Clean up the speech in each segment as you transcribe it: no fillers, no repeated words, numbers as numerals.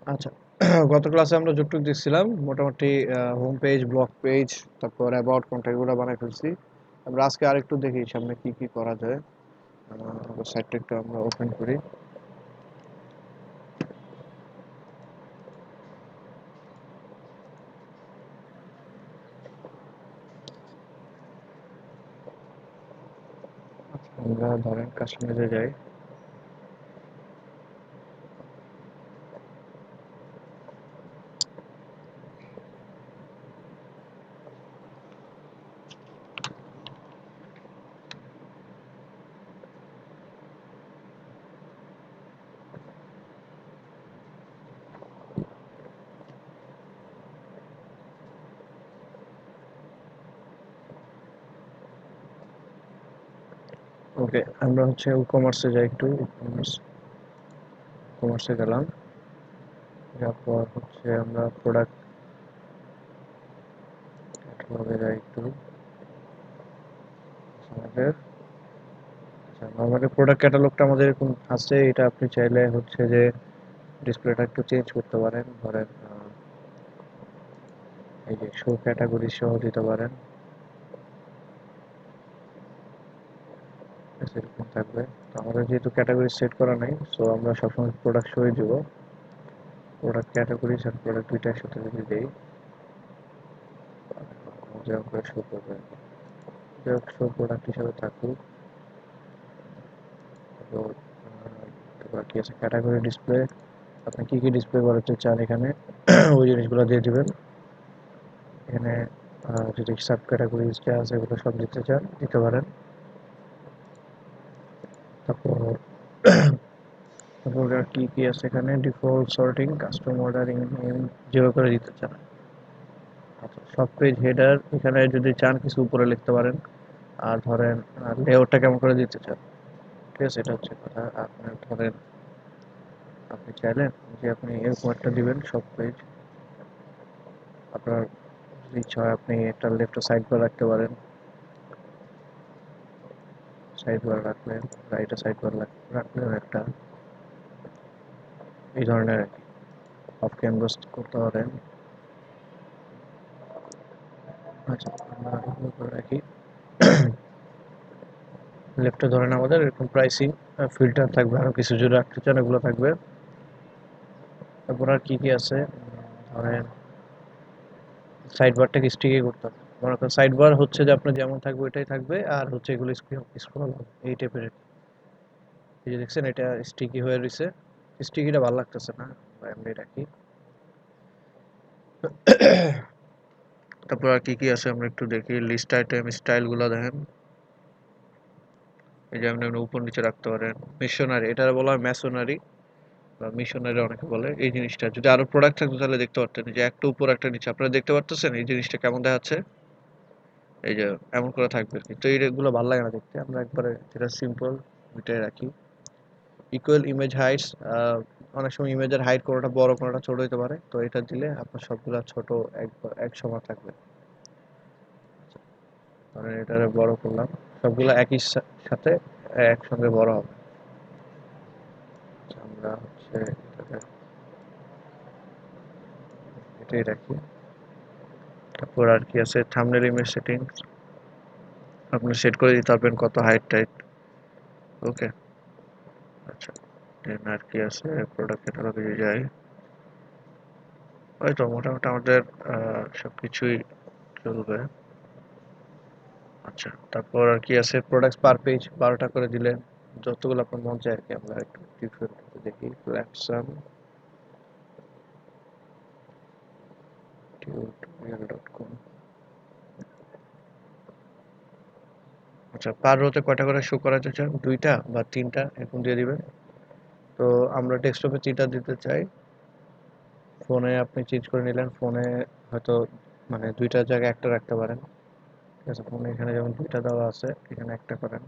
আচ্ছা। গত ক্লাসে আমরা যতটুকু দেখছিলাম মোটামুটি হোম পেজ, ব্লগ পেজ, তারপর অ্যাবাউট কন্টাক্ট এগুলো বানাই ফেলছি। আমরা আজকে আরেকটু দেখি সামনে কি কি করা যায়। সাইটটা একটু আমরা ওপেন করি। আমরা ধরেন কাশ্মীরে যাই। ওকে, আমরা হচ্ছে কমার্সে যাই একটু। কমার্সে গেলাম। যাওয়ার পর হচ্ছে আমরা প্রোডাক্ট ক্যাটালগে যাই একটু। আমাদের নরমালি প্রোডাক্ট ক্যাটালগটা আমাদের এরকম আছে। এটা আপনি চাইলে হচ্ছে যে ডিসপ্লেটা একটু চেঞ্জ করতে পারেন। ধরেন এই যে শো ক্যাটাগরি সহ দিতে পারেন। এরকম থাকবে। তো আমাদের যেহেতু ক্যাটাগরি সেট করা নাই, সো আমরা সবসময় প্রোডাক্ট শোই দিব। প্রোডাক্ট ক্যাটাগরিজ আর প্রোডাক্ট দুইটা একসাথে যদি দেই, যেরকম করে শো করবে আর কি। যাই শো প্রোডাক্ট হিসাবে থাকুক। তো তারপর কি আছে ক্যাটাগরি ডিসপ্লে। আপনি কি কি ডিসপ্লে করাতে চান এখানে ওই জিনিসগুলো দিয়ে দিবেন। এখানে যদি সাব ক্যাটাগরিজ যা আছে এগুলো সব দিতে চান দিতে পারেন। তারপর তারপর আর কি কি আছে এখানে ডিফল্ট সর্টিং, কাস্টম অর্ডারিং যেভাবে করে দিতে চান। আচ্ছা, সব পেজ হেডার এখানে যদি চান কিছু উপরে লিখতে পারেন। আর ধরেন লেআউটটা কেমন করে দিতে চান, ঠিক আছে? এটা হচ্ছে কথা। আপনার ধরেন আপনি চাইলেন যে আপনি এরকম একটা দিবেন সব পেজ। আপনার যদি ইচ্ছা হয় আপনি একটা লেফট সাইড বার রাখতে পারেন। সাইড বার রাখলেন, রাইটে সাইড বার রাখলেন একটা, এই ধরনের আর কি। অফ ক্যানভাস করতে পারেন। আচ্ছা, আমরা এগুলো করে রাখি। লেফটে ধরেন আমাদের এরকম প্রাইসিং ফিল্টার থাকবে, আরো কিছু যদি রাখতে চান এগুলো থাকবে। তারপর আর কি কি আছে ধরেন সাইড বারটাকে স্টিকি করতে হবে। মনে করেন সাইড বার হচ্ছে যে আপনার যেমন থাকবে ওইটাই থাকবে, আর হচ্ছে এগুলো স্ক্রল এই টাইপের। এই যে দেখছেন এটা স্টিকি হয়ে রয়েছে। স্টিকিটা ভালো লাগতেছে না, আমরা এমনি রাখি। তারপর আর কি কি আছে আমরা একটু দেখি। লিস্ট আইটেম স্টাইল গুলো দেখেন। এই যে আপনি উপর নিচে রাখতে পারেন। মিশনারি, এটা বলা হয় মেসোনারি বা মিশনারি অনেকে বলে। এই জিনিসটা যদি আরো প্রোডাক্ট থাকতো তাহলে দেখতে পারতেন যে একটা উপর একটা নিচে। আপনারা দেখতে পারতেছেন এই জিনিসটা কেমন দেখাচ্ছে? এই যে এমন করে থাকবে, কিন্তু এইগুলো ভালো লাগে না দেখতে। আমরা একবারে যেটা সিম্পল ওইটাই রাখি। ইকুয়াল ইমেজ হাইটস, অনেক সময় ইমেজের হাইট কোনোটা বড় কোনোটা ছোট হতে পারে, তো এটা দিলে আপনার সবগুলা ছোট এক সমান থাকবে। মানে এটা বড় করলাম, সবগুলা একই সাথে একসঙ্গে বড় হবে। আচ্ছা, আমরা হচ্ছে এটাই রাখি। তারপর আর কি আছে থাম্বনেল ইমেজ সেটিংস। আপনি সেট করে দিতে পারবেন কত হাইট টাইট। ওকে। আচ্ছা, দেন আর কি আছে প্রোডাক্ট ক্যাটালগে যাই। হয়তো মোটামুটি আমাদের সবকিছুই চলবে। আচ্ছা, তারপর আর কি আছে প্রোডাক্টস পার পেজ 12টা করে দিলেন। যতগুলো আপনার মন চায় আর কি। আমরা একটু ডিফারেন্ট দেখি প্ল্যাটসাম টিউটোরিয়াল.com। আচ্ছা, পার রোতে কয়টা করে শো করাতে চান? 2টা বা 3টা এরকম দিয়ে দিবেন। তো আমরা ডেস্কটপে 3টা দিতে চাই। ফোনে আপনি চেঞ্জ করে নিলেন। ফোনে হয়তো মানে 2টার জায়গায় একটা রাখতে পারেন। ঠিক আছে, ফোনে এখানে যেমন 2টা দেওয়া আছে এখানে একটা করেন।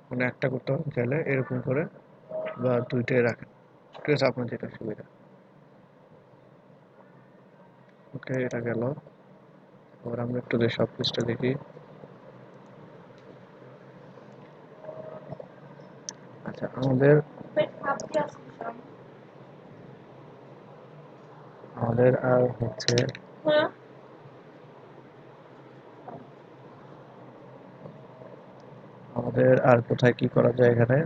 ফোনে একটা করতে পারেন চাইলে এরকম করে, বা 2টাই রাখেন। ঠিক আছে, আপনার যেটা সুবিধা। ওকে, এটা গেল। এবার আমরা একটু সব পেজটা দেখি। আচ্ছা আমাদের আমাদের আর হচ্ছে আমাদের আর কোথায় কি করা যায় এখানে?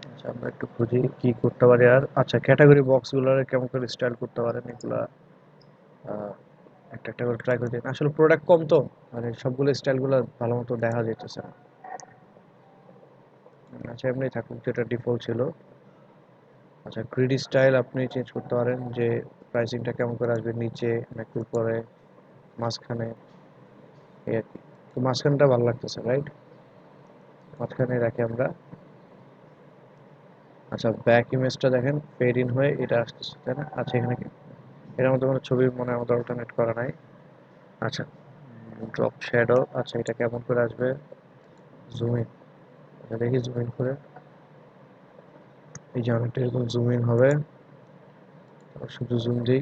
আচ্ছা আমরা একটু খুঁজি কি করতে পারি আর। আচ্ছা ক্যাটাগরি বক্স গুলো কেমন করে স্টাইল করতে পারেন এগুলা আহ, একটা একটা করে ট্রাই করে দিন। আসলে প্রোডাক্ট কম তো, মানে সবগুলো স্টাইল গুলো ভালো মতো দেখা যাইতেছে না। আচ্ছা এমনি থাকুক যেটা ডিফল্ট ছিল। আচ্ছা গ্রিড স্টাইল আপনি চেঞ্জ করতে পারেন যে প্রাইসিংটা কেমন করে আসবে, নিচে নাকি উপরে, মাঝখানে, এই আর কি। তো মাঝখানটা ভালো লাগতেছে রাইট, মাঝখানে রাখি আমরা। আচ্ছা ব্যাক ইমেজটা দেখেন ফেড ইন হয়ে এটা আসতেছে তাই না? আচ্ছা এখানে কি এর মধ্যে কোনো ছবি মনে হয় আমাদের অল্টারনেট করা নাই। আচ্ছা ড্রপ শ্যাডো, আচ্ছা এটা কেমন করে আসবে, জুম ইন, আচ্ছা দেখি জুম ইন করে। এই যে অনেকটা এরকম জুম ইন হবে, শুধু জুম দিই,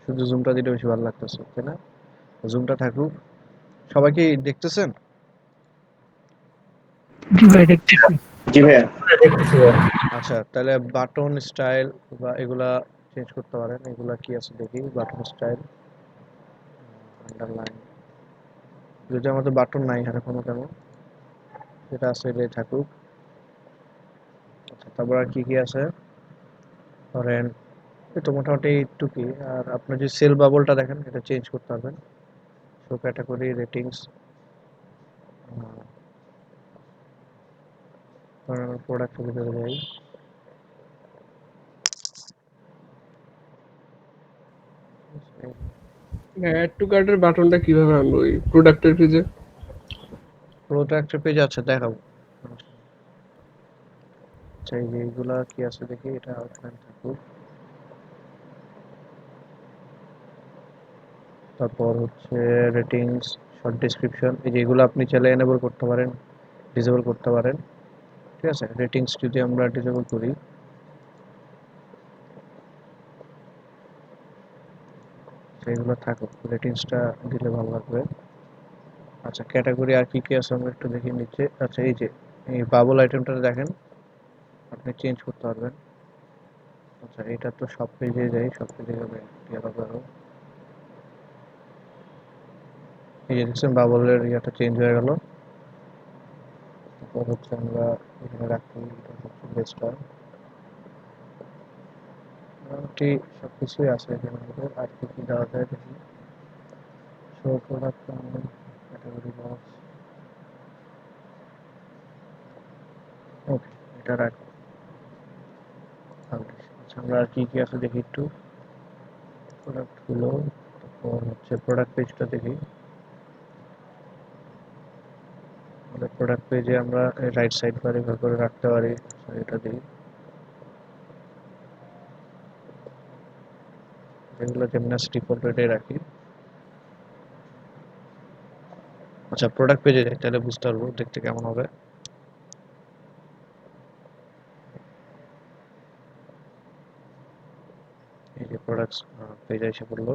শুধু জুমটা দিলে বেশি ভালো লাগতেছে তাই না? জুমটা থাকুক। সবাই কি দেখতেছেন? জি ভাই দেখতেছি। জি ভাইয়া। আচ্ছা তাহলে বাটন স্টাইল বা এগুলা চেঞ্জ করতে পারেন। এগুলা কি আছে দেখি, বাটন স্টাইল, আন্ডারলাইন, যদি আমাদের বাটন নাই এখানে কোনো তেমন, যেটা আছে এটাই থাকুক। আচ্ছা তারপর আর কি কি আছে ধরেন, এই তো মোটামুটি একটু কি। আর আপনার যে সেল বাবলটা দেখেন এটা চেঞ্জ করতে পারবেন। শো ক্যাটাগরি রেটিংস, প্রোডাক্ট ভিতরে যাই। অ্যাড টু কার্টের বাটনটা কিভাবে আনবো ওই প্রোডাক্টের পেজে? প্রোডাক্টের পেজ আছে দেখাবো। আচ্ছা এই যে এইগুলা কি আছে দেখি, এটা আউটলাইন থাকুক। তারপর হচ্ছে রেটিংস, শর্ট ডেসক্রিপশন, এই যে এগুলো আপনি চাইলে এনেবল করতে পারেন, ডিসেবল করতে পারেন। ঠিক আছে, রেটিংস যদি আমরা ডিসেবল করি, সেগুলো থাকুক, রেটিংসটা দিলে ভালো লাগবে। আচ্ছা ক্যাটাগরি আর কি কি আছে আমরা একটু দেখি নিচে। আচ্ছা এই যে এই বাবল আইটেমটা দেখেন আপনি চেঞ্জ করতে পারবেন। আচ্ছা এটা তো সব পেজে যাই, সব পেজে যাবে আলাদা আরো। এই যে দেখছেন বাবলের ইয়েটা চেঞ্জ হয়ে গেল। তারপর হচ্ছে আমরা এখানে রাখি, এটা হচ্ছে বেস্ট হয়। মোটামুটি সবকিছুই আছে এখানে আমাদের। আর কি কি দেওয়া যায় দেখি। শো প্রোডাক্ট, ক্যাটাগরি বক্স, ওকে এটা রাখি। আচ্ছা আমরা আর কি কি আছে দেখি একটু। প্রোডাক্ট গুলো, তারপর হচ্ছে প্রোডাক্ট পেজটা দেখি। আমাদের প্রোডাক্ট পেজে আমরা রাইট সাইড বারে এভাবে করে রাখতে পারি। আচ্ছা, এটা দিই, যেগুলো জিমনাস্টিক ডিফল্ট রেটে রাখি। আচ্ছা প্রোডাক্ট পেজে যাই তাহলে বুঝতে পারবো দেখতে কেমন হবে। এই যে প্রোডাক্টস পেজে এসে পড়লো।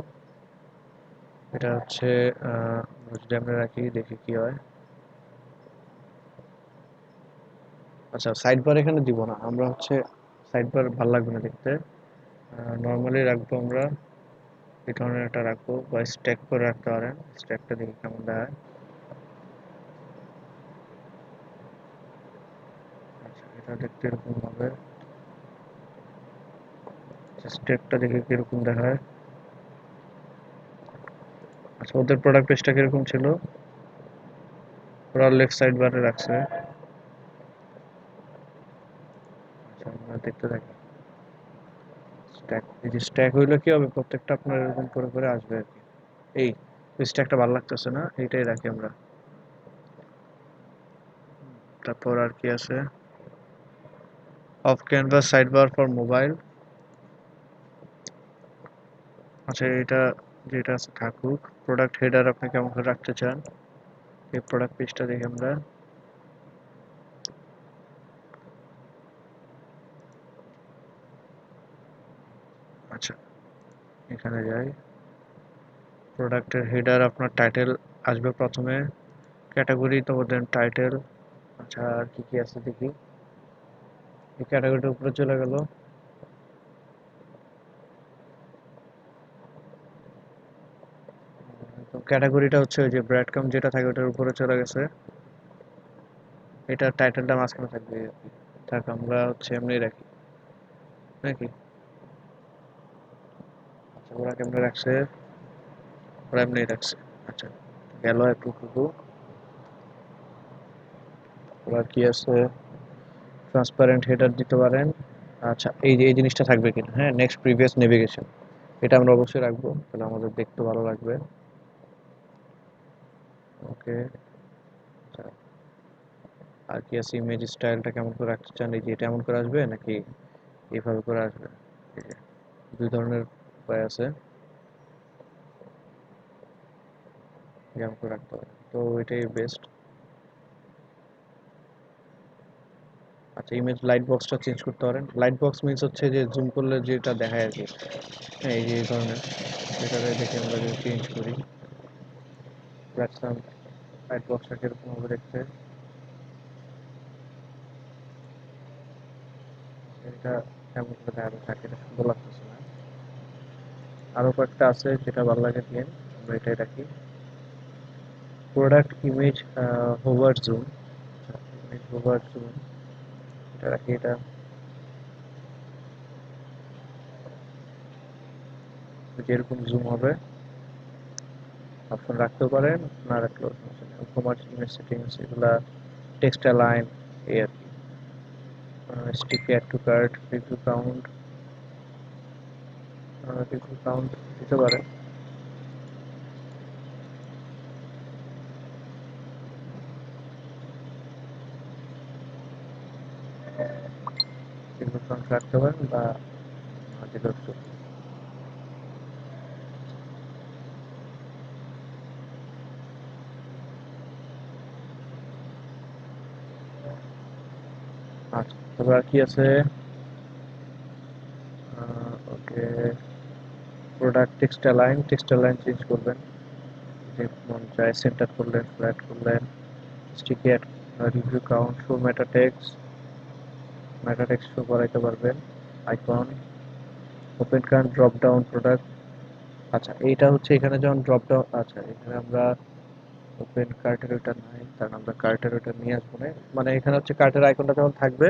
এটা হচ্ছে যদি আমরা রাখি দেখি কি হয়। আচ্ছা সাইড বার এখানে দিব না আমরা, হচ্ছে সাইড বার ভালো লাগবে না দেখতে। নর্মালি রাখবো আমরা, এই ধরনের একটা রাখবো, বা স্ট্যাক করে রাখতে পারেন। স্ট্যাকটা দেখি কেমন দেখায়। আচ্ছা এটা দেখতে এরকম হবে। স্ট্যাকটা দেখি কিরকম দেখায়। আচ্ছা ওদের প্রোডাক্ট পেজটা কিরকম ছিল, ওরা লেফট সাইড বারে রাখছে। আচ্ছা আমরা দেখতে থাকি। স্ট্যাক, এই যে স্ট্যাক হইলে কি হবে, প্রত্যেকটা আপনার এরকম করে করে আসবে আর কি। এই স্ট্যাকটা ভালো লাগতেছে না, এইটাই রাখি আমরা। তারপর আর কি আছে, of canvas side bar for mobile. আচ্ছা এটা যেটা আছে থাকুক। প্রোডাক্ট হেডার আপনি কেমন করে রাখতে চান, এই প্রোডাক্ট পেজটা দেখি আমরা। আচ্ছা এখানে যাই, প্রোডাক্টের হেডার আপনার টাইটেল আসবে প্রথমে, ক্যাটাগরি, তারপর দেন টাইটেল। আচ্ছা, আর কি কি আছে দেখি। এই ক্যাটাগরিটার উপরে চলে গেল। তো ক্যাটাগরিটা হচ্ছে ওই যে ব্র্যাড কাম যেটা থাকে ওটার উপরে চলে গেছে। এটা টাইটেলটা মাঝখানে থাকবে আর কি। থাক, আমরা হচ্ছে এমনি রাখি নাকি। আচ্ছা, ওরা কেমনে রাখছে, ওরা এমনি রাখছে। আচ্ছা, গেল একটু। ওরা কি আছে, ট্রান্সপারেন্ট হেডার দিতে পারেন। আচ্ছা, এই যে এই জিনিসটা থাকবে কিনা, হ্যাঁ, নেক্সট প্রিভিয়াস নেভিগেশন, এটা আমরা অবশ্যই রাখবো, তাহলে আমাদের দেখতে ভালো লাগবে। ওকে। আচ্ছা, আর কি আছে, ইমেজ স্টাইলটা কেমন করে রাখতে চান, এই যে এটা এমন করে আসবে নাকি এইভাবে করে আসবে। এই যে দুই ধরনের উপায় আছে, যেমন করে রাখতে হবে, তো এটাই বেস্ট। আচ্ছা, ইমেজ লাইট বক্সটা চেঞ্জ করতে পারেন। লাইট বক্স মিনস হচ্ছে যে জুম করলে যেটা দেখায় আর কি, হ্যাঁ, এই যে এই ধরনের, এটারে দেখে আমরা যদি চেঞ্জ করি, রাখলাম লাইট বক্সটা কিরকম হবে দেখতে। এটা এমন করে দেখা থাকে, এটা সুন্দর লাগতেছে না। আরো কয়েকটা আছে যেটা ভালো লাগে দিয়ে আমরা এটাই রাখি। Product image hover zoom, image hover zoom, এটা রাখি। এটা যেরকম জুম হবে অপশন রাখতেও পারেন, না রাখলেও সমস্যা নেই। কমার্স ইমেজ সেটিংস, এগুলা টেক্সট অ্যালাইন, এই আর কি। Stick add to cart, review count দিতে পারেন। রিভিউ কাউন্ট রাখতে পারেন বা না দিলেও চলবে। আচ্ছা, তবে আর কি আছে, okay, product text align change করবেন, যে মন চায় সেন্টার করলেন, ফ্ল্যাট করলেন। Sticky add, review count, show meta text show করাইতে পারবেন। Icon, open cart, drop down product. আচ্ছা, এইটা হচ্ছে এখানে যখন ড্রপ ডাউন, আচ্ছা এখানে আমরা ওপেন কার্টের ওটা নাই, কারণ আমরা কার্টের ওটা নিয়ে আসবো না। মানে এখানে হচ্ছে কার্টের আইকনটা যখন থাকবে,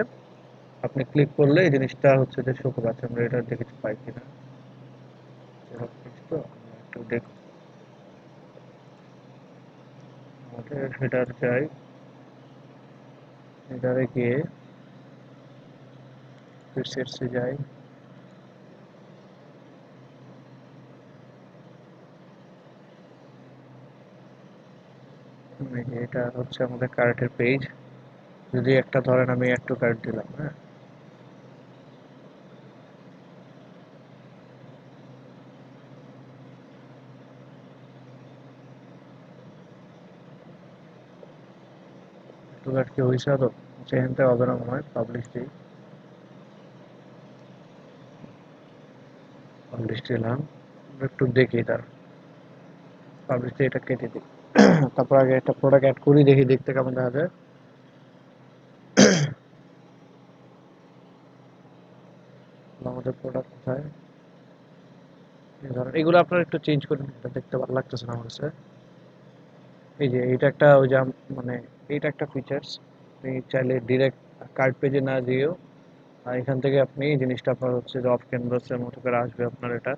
আপনি ক্লিক করলে এই জিনিসটা হচ্ছে যে শো করবে। আচ্ছা, আমরা এটা দেখে কিছু পাই কিনা, তো আমরা একটু দেখ, আমাদের হেডার চাই, হেডারে গিয়ে প্রিসেটসে যাই। এই যে এটা হচ্ছে আমাদের কার্টের পেজ। যদি একটা ধরেন আমি অ্যাড টু কার্ট দিলাম, হ্যাঁ, টু কার্ট কি হয়েছে আদৌ, সেখানটা হবে না মনে হয়। পাবলিশ দিলাম, আমরা একটু দেখি তার পাবলিশ দিয়ে এটা কেটে দিই। তারপর আগে একটা প্রোডাক্ট অ্যাড করি, দেখি দেখতে কেমন দেখা যায়। আমাদের প্রোডাক্ট কোথায়, এই ধরেন এগুলো আপনারা একটু চেঞ্জ করুন, এটা দেখতে ভালো লাগতেছে না আমার কাছে। এই যে এটা একটা ওই যে মানে এইটা একটা ফিচার্স, আপনি চাইলে ডিরেক্ট কার্ড পেজে না দিয়েও, আর এখান থেকে আপনি এই জিনিসটা আপনার হচ্ছে যে অফ ক্যানভাসের মতো করে আসবে আপনার এটা,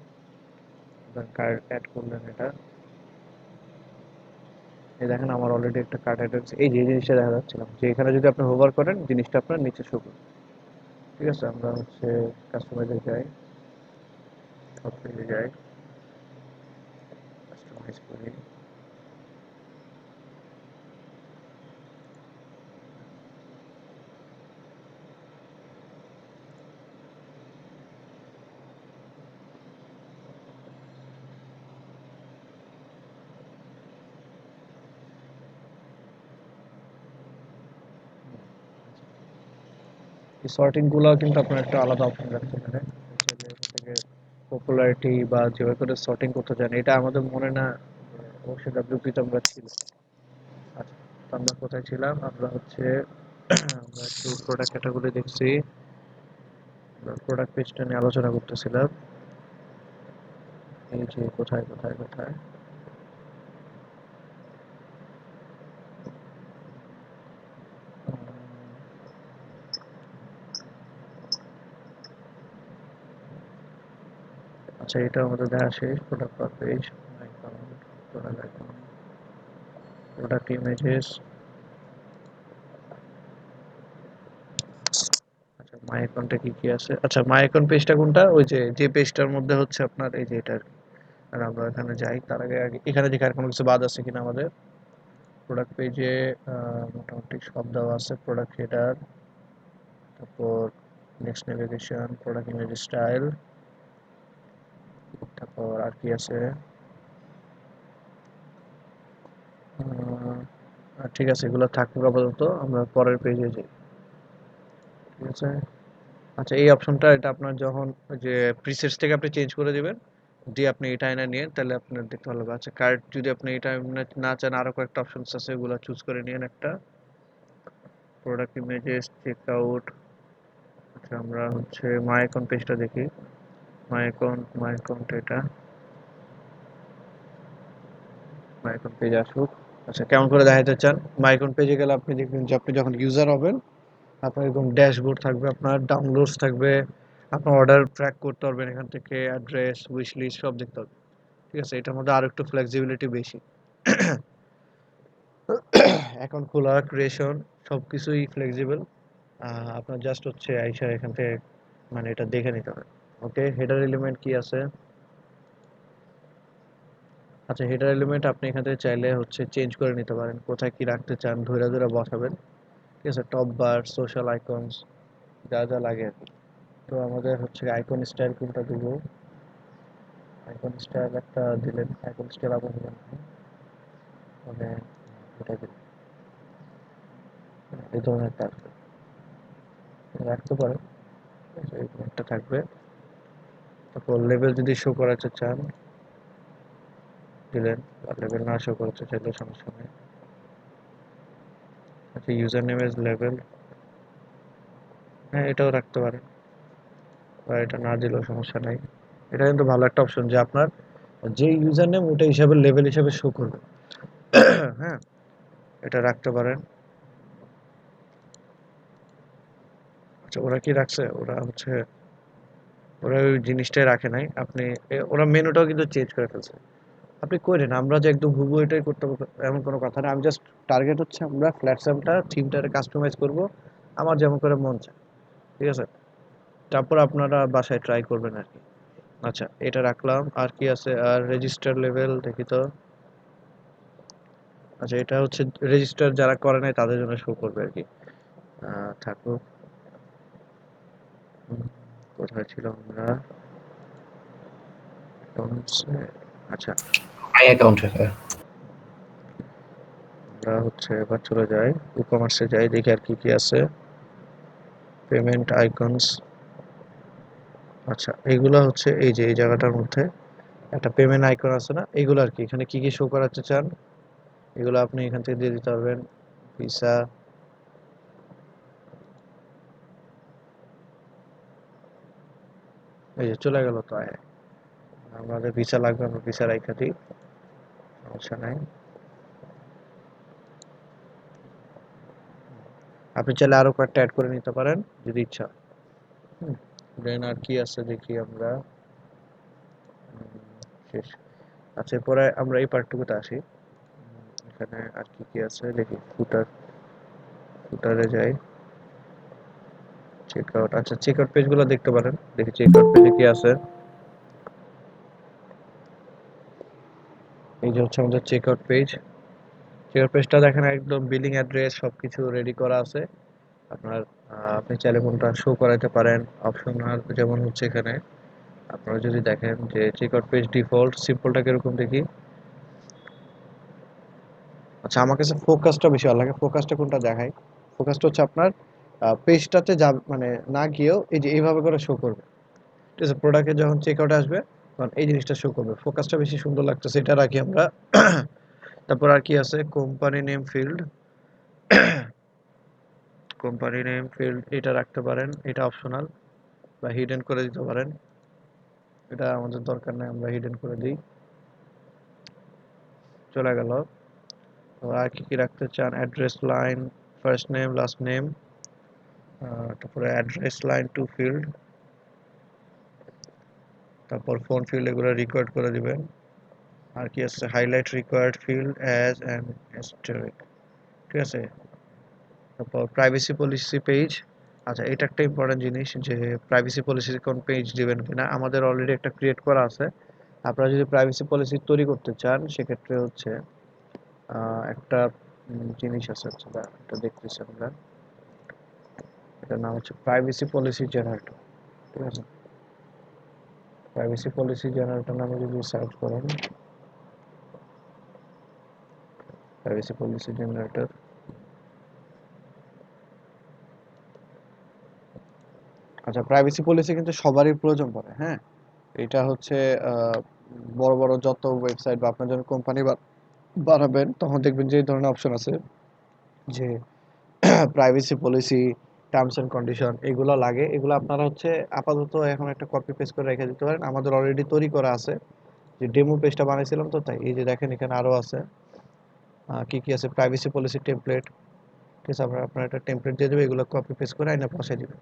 কার্ড অ্যাড করলেন এটা। এই দেখেন আমার অলরেডি একটা কার্ড অ্যাড হচ্ছে, এই যে এই জিনিসটা দেখা যাচ্ছিলাম যে এখানে যদি আপনি হোভার করেন জিনিসটা আপনার নিচে শো করবে। ঠিক আছে, আমরা হচ্ছে কাস্টমাইজে যাই, সব পেজে যাই, কাস্টমাইজ করি। এই সর্টিং গুলো কিন্তু আপনার একটা আলাদা অপশন রাখতে পারেন, চাইলে এখান থেকে পপুলারিটি বা যেভাবে করে সর্টিং করতে চান এটা আমাদের মনে না যে অবশ্যই ডাব্লিউপি তে আমরা ছিল। আচ্ছা, তো আমরা কোথায় ছিলাম? আমরা হচ্ছে আমরা একটু প্রোডাক্ট ক্যাটাগরি দেখছি, প্রোডাক্ট পেজটা নিয়ে আলোচনা করতেছিলাম। এই যে কোথায় আচ্ছা, এটা আমাদের দেখা শেষ। Product per page, product images. আচ্ছা, মাই অ্যাকাউন্টে কি কি আছে? আচ্ছা, মাই অ্যাকাউন্ট পেজটা কোনটা? ওই যে যে পেজটার মধ্যে হচ্ছে আপনার এই যে এটা আর কি। আর আমরা এখানে যাই তার আগে এখানে দেখি আর কোনো কিছু বাদ আছে কিনা আমাদের। প্রোডাক্ট পেজে মোটামুটি সব দেওয়া আছে। প্রোডাক্ট হেডার, তারপর next navigation, product image style, তারপর আর কি আছে? ঠিক আছে, এগুলো থাকুক আপাতত, আমরা পরের পেজে যাই। ঠিক আছে। আচ্ছা, এই অপশনটা এটা আপনার যখন ওই যে প্রিসেটস থেকে আপনি চেঞ্জ করে দিবেন, দিয়ে আপনি এটা এনে নিয়ে তাহলে আপনার দেখতে ভালো হবে। আচ্ছা, কার্ড যদি আপনি এটা না চান, আরো কয়েকটা অপশনস আছে, ওগুলো চুজ করে নিন একটা। Product images, check out. আচ্ছা, আমরা হচ্ছে মাই অ্যাকাউন্ট পেজটা দেখি। মাই অ্যাকাউন্ট এটা মাই অ্যাকাউন্ট পেজ আসুক। আচ্ছা, কেমন করে দেখাতে চান? মাই অ্যাকাউন্ট পেজে গেলে আপনি দেখবেন যে আপনি যখন ইউজার হবেন আপনার এরকম ড্যাশবোর্ড থাকবে, আপনার ডাউনলোডস থাকবে, আপনার অর্ডার ট্র্যাক করতে পারবেন এখান থেকে, অ্যাড্রেস, উইশ লিস্ট সব দেখতে পারবেন। ঠিক আছে, এটার মধ্যে আরো একটু ফ্লেক্সিবিলিটি বেশি। অ্যাকাউন্ট খোলা, ক্রিয়েশন সবকিছুই ফ্লেক্সিবল। আপনার জাস্ট হচ্ছে আইসা এখান থেকে মানে এটা দেখে নিতে হবে। ওকে, হেডার এলিমেন্ট কি আছে? আচ্ছা, হেডার এলিমেন্ট আপনি এখান থেকে চাইলে হচ্ছে চেঞ্জ করে নিতে পারেন, কোথায় কি রাখতে চান ধরে ধরে বসাবেন। ঠিক আছে, টপ বার, সোশ্যাল আইকনস, যা যা লাগে আর কি। তো আমাদের হচ্ছে আইকন স্টাইল কোনটা দিব? আইকন স্টাইল একটা দিলেন, আইকন স্টাইল আবার দিলেন মানে এটা দিলেন, এই ধরনের একটা আসবে, রাখতে পারেন। ঠিক আছে, এই একটা থাকবে। তারপর লেভেল যদি শো করাতে চান দিলেন, আর লেভেল না শো করতে চাইলে সমস্যা নেই। আচ্ছা, ইউজার নেম এজ লেভেল, হ্যাঁ এটাও রাখতে পারেন, বা এটা না দিলেও সমস্যা নাই। এটা কিন্তু ভালো একটা অপশন যে আপনার যে ইউজার নেম ওটা হিসাবে লেভেল হিসাবে শো করবে। হ্যাঁ, এটা রাখতে পারেন। আচ্ছা, ওরা কি রাখছে? ওরা হচ্ছে ওরা ওই জিনিসটাই রাখে নাই। আপনি ওরা মেনুটাও কিন্তু চেঞ্জ করে ফেলছে। আপনি করেন, আমরা যে একদম হুবহু এটাই করতে হবে এমন কোনো কথা না। আমি জাস্ট টার্গেট হচ্ছে আমরা ফ্ল্যাট স্যামটা থিমটারে কাস্টমাইজ করব আমার যেমন করে মন চায়। ঠিক আছে, তারপর আপনারা বাসায় ট্রাই করবেন আর কি। আচ্ছা, এটা রাখলাম। আর কি আছে? আর রেজিস্টার লেভেল দেখি তো। আচ্ছা, এটা হচ্ছে রেজিস্টার যারা করে নাই তাদের জন্য শো করবে আর কি। থাকুক। হুম, কোথায় ছিল আমরা? Accounts এ। আচ্ছা, মাই অ্যাকাউন্টে, হ্যাঁ। আমরা হচ্ছে এবার চলে যাই, ই কমার্সে যাই, দেখি আর কি কি আছে। Payment icons. আচ্ছা, এগুলা হচ্ছে এই যে এই জায়গাটার মধ্যে একটা পেমেন্ট আইকন আছে না, এগুলো আর কি। এখানে কি কি শো করাতে চান এগুলো আপনি এখান থেকে দিয়ে দিতে পারবেন। ভিসা, এই যে চলে গেল তো আমাদের ভিসা লাগবে, আমরা ভিসা রাইখা দিই, সমস্যা নাই। আপনি চাইলে আরো কয়েকটা অ্যাড করে নিতে পারেন যদি ইচ্ছা হয়। দেন আর কি আছে দেখি আমরা। শেষ। আচ্ছা, এরপরে আমরা এই পার্টটুকুতে আসি। এখানে আর কি কি আছে দেখি। ফুটারে যাই, চেক আউট। আচ্ছা, চেক আউট পেজগুলো দেখতে পারেন, দেখি চেক আউট পেজে কি আছে। এই যে হচ্ছে আমাদের check out page. Check out পেজটা দেখেন একদম বিলিং অ্যাড্রেস সবকিছু রেডি করা আছে আপনার। আপনি চাইলে কোনটা শো করাতে পারেন অপশনাল, যেমন হচ্ছে এখানে আপনারা যদি দেখেন যে চেক আউট পেজ ডিফল্ট সিম্পলটা কিরকম দেখি। আচ্ছা, আমার কাছে ফোকাসটা বেশি ভালো লাগে। ফোকাসটা কোনটা দেখায়? ফোকাসটা হচ্ছে আপনার পেজটাতে যা মানে না গিয়েও এই যে এইভাবে করে শো করবে। ঠিক আছে, প্রোডাক্টে যখন চেক আউট আসবে তখন এই জিনিসটা শো করবে। ফোকাসটা বেশি সুন্দর লাগতেছে, এটা রাখি আমরা। তারপর আর কি আছে, company name field, company name field এটা রাখতে পারেন, এটা অপশনাল বা হিডেন করে দিতে পারেন, এটা আমাদের দরকার নেই, আমরা হিডেন করে দিই। চলে গেল। তো আর কি কি রাখতে চান, address line, first name last name, তারপরে অ্যাড্রেস লাইন টু ফিল্ড, তারপর ফোন ফিল্ড এগুলো রিকোয়ার্ড করে দিবেন। আর কি আছে, highlight required field as an asterisk, ঠিক আছে। তারপর প্রাইভেসি পলিসি পেজ। আচ্ছা, এটা একটা ইম্পর্টেন্ট জিনিস যে প্রাইভেসি পলিসি কোন পেজ দিবেন কিনা, আমাদের অলরেডি একটা ক্রিয়েট করা আছে। আপনারা যদি প্রাইভেসি পলিসি তৈরি করতে চান সেক্ষেত্রে হচ্ছে একটা জিনিস আছে, হচ্ছে এটা দেখতেছি আমরা, এটার নাম হচ্ছে প্রাইভেসি পলিসি জেনারেটর, ঠিক আছে। প্রাইভেসি পলিসি জেনারেটর নামে যদি সার্চ করেন, প্রাইভেসি পলিসি জেনারেটর, আচ্ছা প্রাইভেসি পলিসি কিন্তু সবারই প্রয়োজন পড়ে, হ্যাঁ। এটা হচ্ছে আহ, বড় বড় যত ওয়েবসাইট বা আপনার জন্য কোম্পানি বানাবেন তখন দেখবেন যে এই ধরনের অপশন আছে যে privacy policy, terms and condition এগুলো লাগে। এগুলো আপনারা হচ্ছে আপাতত এখন একটা কপি পেস্ট করে রেখে দিতে পারেন, আমাদের অলরেডি তৈরি করা আছে, যে ডেমো পেজটা বানাইছিলাম তো, তাই এই যে দেখেন এখানে আরো আছে কি কি আছে, প্রাইভেসি পলিসি টেমপ্লেট, ঠিক আছে। আপনারা একটা টেমপ্লেট দিয়ে দেবে, এগুলো কপি পেস্ট করে আইনা বসাই দিবেন,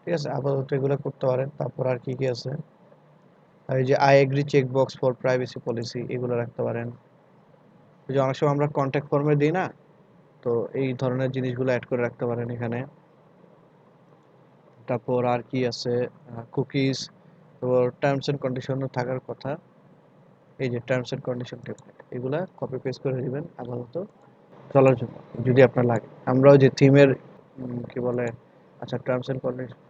ঠিক আছে। আপাতত এগুলো করতে পারেন। তারপর আর কি কি আছে, আর এই যে I agree check box for privacy policy এগুলো রাখতে পারেন। ওই যে অনেক সময় আমরা কন্ট্যাক্ট ফর্মে দিই না, তো এই ধরনের জিনিসগুলো অ্যাড করে রাখতে পারেন এখানে। তারপর আর কি আছে, কুকিজ, তারপর টার্মস এন্ড কন্ডিশনও থাকার কথা। এই যে টার্মস এন্ড কন্ডিশন টেমপ্লেট এগুলা কপি পেস্ট করে দিবেন আপাতত চলার জন্য, যদি আপনার লাগে। আমরা ওই যে থিমের কি বলে, আচ্ছা টার্মস এন্ড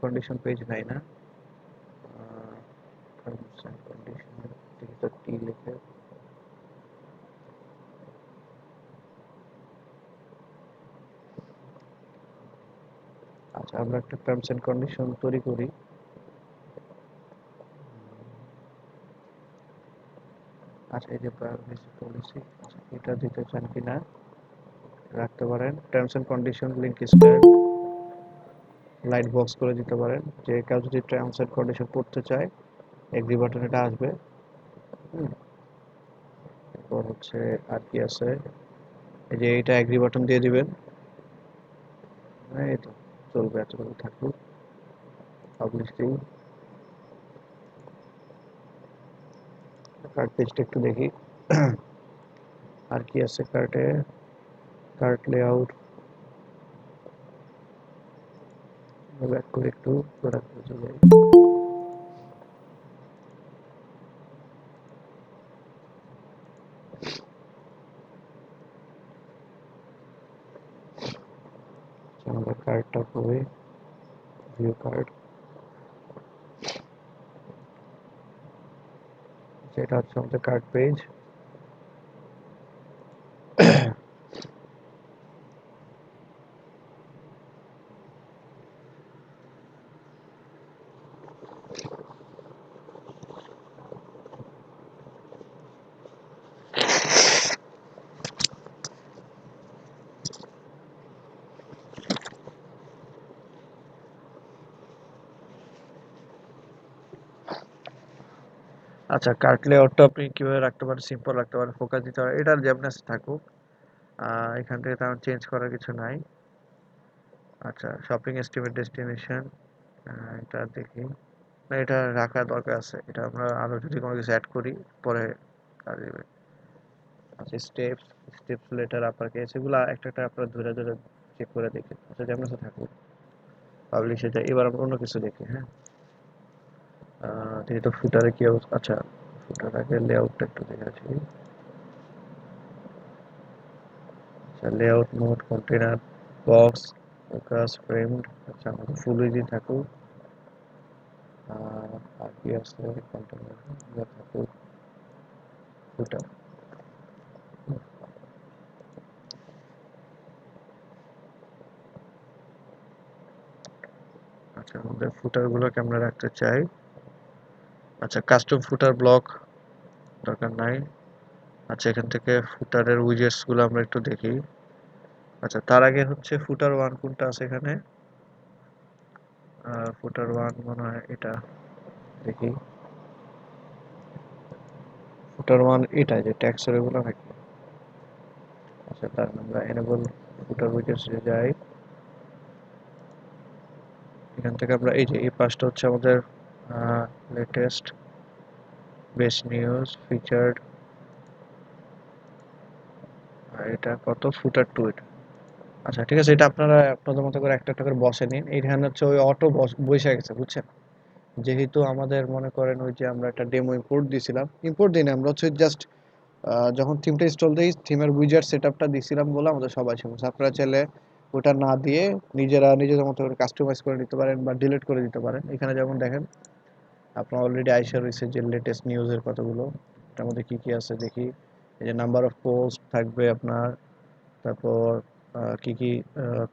কন্ডিশন পেজ নাই না, টার্মস এন্ড কন্ডিশন টি লিখে, আচ্ছা আমরা একটা টার্মস এন্ড কন্ডিশন তৈরি করি। আচ্ছা এই যে প্রাইভেসি পলিসি, আচ্ছা এটা দিতে চান কিনা রাখতে পারেন। Terms and condition link style light box করে দিতে পারেন, যে কেউ যদি টার্মস এন্ড কন্ডিশন পড়তে চায় এগ্রি বাটন এটা আসবে। হুম, এরপর হচ্ছে আর কি আছে, এই যে এটা এগ্রি বাটন দিয়ে দিবেন। হ্যাঁ এই তো চলবে, এতটুকু থাকুক। পাবলিশ দিই, কার্ট পেজটা একটু দেখি। আর কি আছে কার্টে, কার্ট লেআউট, ব্যাক করে একটু প্রোডাক্ট পেজে যাই। আমরা কার্টটা করে ভিউ কার্ট, যেটা হচ্ছে আমাদের কার্ট পেজ। আচ্ছা কার্ট লেআউটটা আপনি কিভাবে রাখতে পারেন, সিম্পল রাখতে পারেন, ফোকাস দিতে পারেন, এটার যেমন আছে থাকুক। এখান থেকে তেমন চেঞ্জ করার কিছু নাই। আচ্ছা শপিং এস্টিমেট ডেস্টিনেশন, এটা দেখি, না এটা রাখা দরকার আছে, এটা আমরা আরো যদি কোনো কিছু অ্যাড করি পরে কাজে দেবে। আচ্ছা steps, steps letter upper case এগুলা একটা একটা আপনারা ধরে ধরে চেক করে দেখেন। আচ্ছা যেমন আছে থাকুক, পাবলিশ এটা। এবার আমরা অন্য কিছু দেখি, হ্যাঁ। যেহেতু ফুটারে কি অবস্থা, আচ্ছা ফুটার আগে লেআউটটা একটু দেখে আছি। আচ্ছা layout mode, container, box, focus, framed, আচ্ছা আমাদের ফুল ইজি থাকুক। আর কি আছে, কন্টেনার থাকুক, ফুটার। আচ্ছা আমাদের ফুটার গুলোকে আমরা রাখতে চাই আচ্ছা, কাস্টম ফুটার ব্লক দরকার নাই। আচ্ছা, এখান থেকে ফুটারের উইজেটস গুলো আমরা একটু দেখি। আচ্ছা, তার আগে হচ্ছে ফুটার ওয়ান কোনটা আছে এখানে? ফুটার ওয়ান মনে হয় এটা, দেখি। ফুটার ওয়ান এটা যে ট্যাক্সের এগুলো নাকি? আচ্ছা, তার আমরা এনেবল ফুটার উইজেটস যাই। এখান থেকে আমরা এই যে এই পাঁচটা হচ্ছে আমাদের লেটেস্ট, বেস্ট নিউজ, ফিচার্ড। আর এটা কত? ফুটার টু এটা। আচ্ছা, ঠিক আছে, এটা আপনারা আপনাদের মতো করে একটা একটা করে বসে নিন। এইখানে হচ্ছে ওই অটো বসে গেছে, বুঝছেন? যেহেতু আমাদের মনে করেন ওই যে আমরা একটা ডেমো ইম্পোর্ট দিয়েছিলাম, ইম্পোর্ট দিই না, আমরা হচ্ছে জাস্ট যখন থিমটা ইনস্টল দিই থিমের উইজার্ড সেটআপটা দিছিলাম বলে আমাদের সবাই সমস্যা। আপনারা চাইলে ওটা না দিয়ে নিজেরা নিজেদের মতো করে কাস্টমাইজ করে নিতে পারেন বা ডিলিট করে দিতে পারেন। এখানে যেমন দেখেন আপনার অলরেডি আইসা রয়েছে যে লেটেস্ট নিউজের কতগুলো, এটার মধ্যে কি কি আছে দেখি। এই যে নাম্বার অফ পোস্ট থাকবে আপনার, তারপর কি কি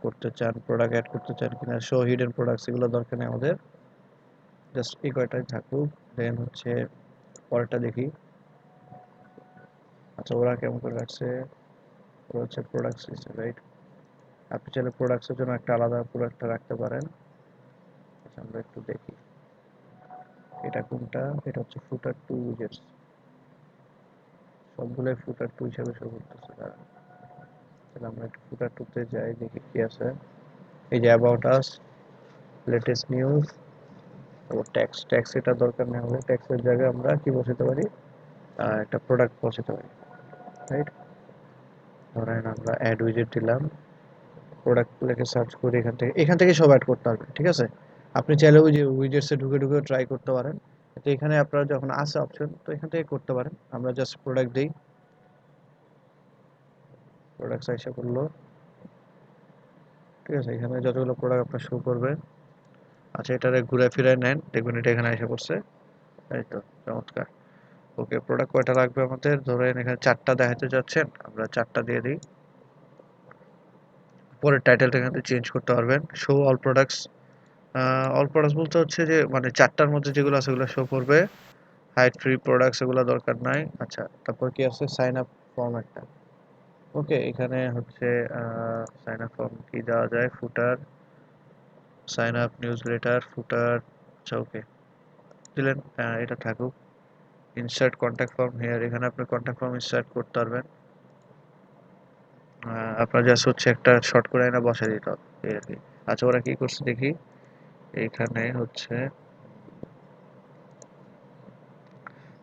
করতে চান, প্রোডাক্ট অ্যাড করতে চান কিনা, শো হিডেন প্রোডাক্টস, এগুলো দরকার নেই আমাদের, জাস্ট এই কয়টাই থাকুক। দেন হচ্ছে পরেরটা দেখি। আচ্ছা, ওরা কেমন করে রাখছে? ওরা হচ্ছে প্রোডাক্টস রাইট। আপনি চাইলে প্রোডাক্টসের জন্য একটা আলাদা প্রোডাক্টটা রাখতে পারেন। আচ্ছা, আমরা একটু দেখি এটা কোনটা। এটা হচ্ছে ফুটার টু উইজেটস, সবগুলোই ফুটার টু হিসাবে শো করতেছে। তাহলে আমরা একটু ফুটার টুতে যাই, দেখি কি আছে। এই যে অ্যাবাউট আস, লেটেস্ট নিউজ, তারপর ট্যাক্স। ট্যাক্স এটা দরকার নেই, হলে ট্যাক্সের জায়গায় আমরা কি বসাতে পারি? একটা প্রোডাক্ট বসাতে পারি, রাইট? ধরেন আমরা অ্যাড উইজেট দিলাম, প্রোডাক্ট লিখে সার্চ করি, এখান থেকে সব অ্যাড করতে পারবেন, ঠিক আছে? আপনি চাইলে ওই যে উইজেটসে ঢুকে ঢুকে ট্রাই করতে পারেন। তো এখানে আপনারা যখন আসে অপশন, তো এখান থেকে করতে পারেন। আমরা জাস্ট প্রোডাক্ট দিই, প্রোডাক্ট আইসা করলো, ঠিক আছে? এখানে যতগুলো প্রোডাক্ট আপনার শো করবে। আচ্ছা, এটারে ঘুরে ফিরে নেন, দেখবেন এটা এখানে এসে পড়ছে। এই তো, চমৎকার। ওকে, প্রোডাক্ট কয়টা লাগবে আমাদের? ধরেন এখানে 4টা দেখাতে যাচ্ছেন, আমরা 4টা দিয়ে দিই। পরে টাইটেলটা এখান থেকে চেঞ্জ করতে পারবেন। Show all products, all products বলতে হচ্ছে যে মানে 4টার মধ্যে যেগুলো আছে সেগুলো শো করবে। হাইড ফ্রি প্রোডাক্টস এগুলো দরকার নাই। আচ্ছা, তারপর কি আছে? সাইন আপ ফর্ম একটা। ওকে, এখানে হচ্ছে সাইন আপ ফর্ম কি দেওয়া যায়? ফুটার, সাইন আপ নিউজ লেটার, ফুটার। আচ্ছা, ওকে, দিলেন। এটা থাকুক। ইনসার্ট কন্ট্যাক্ট ফর্ম হেয়ার, এখানে আপনি কন্ট্যাক্ট ফর্ম ইনসার্ট করতে পারবেন। আপনার জাস্ট হচ্ছে একটা শর্ট করে এনে বসাই দিতে হবে, এই আর কি। আচ্ছা, ওরা কি করছে দেখি। এইখানে হচ্ছে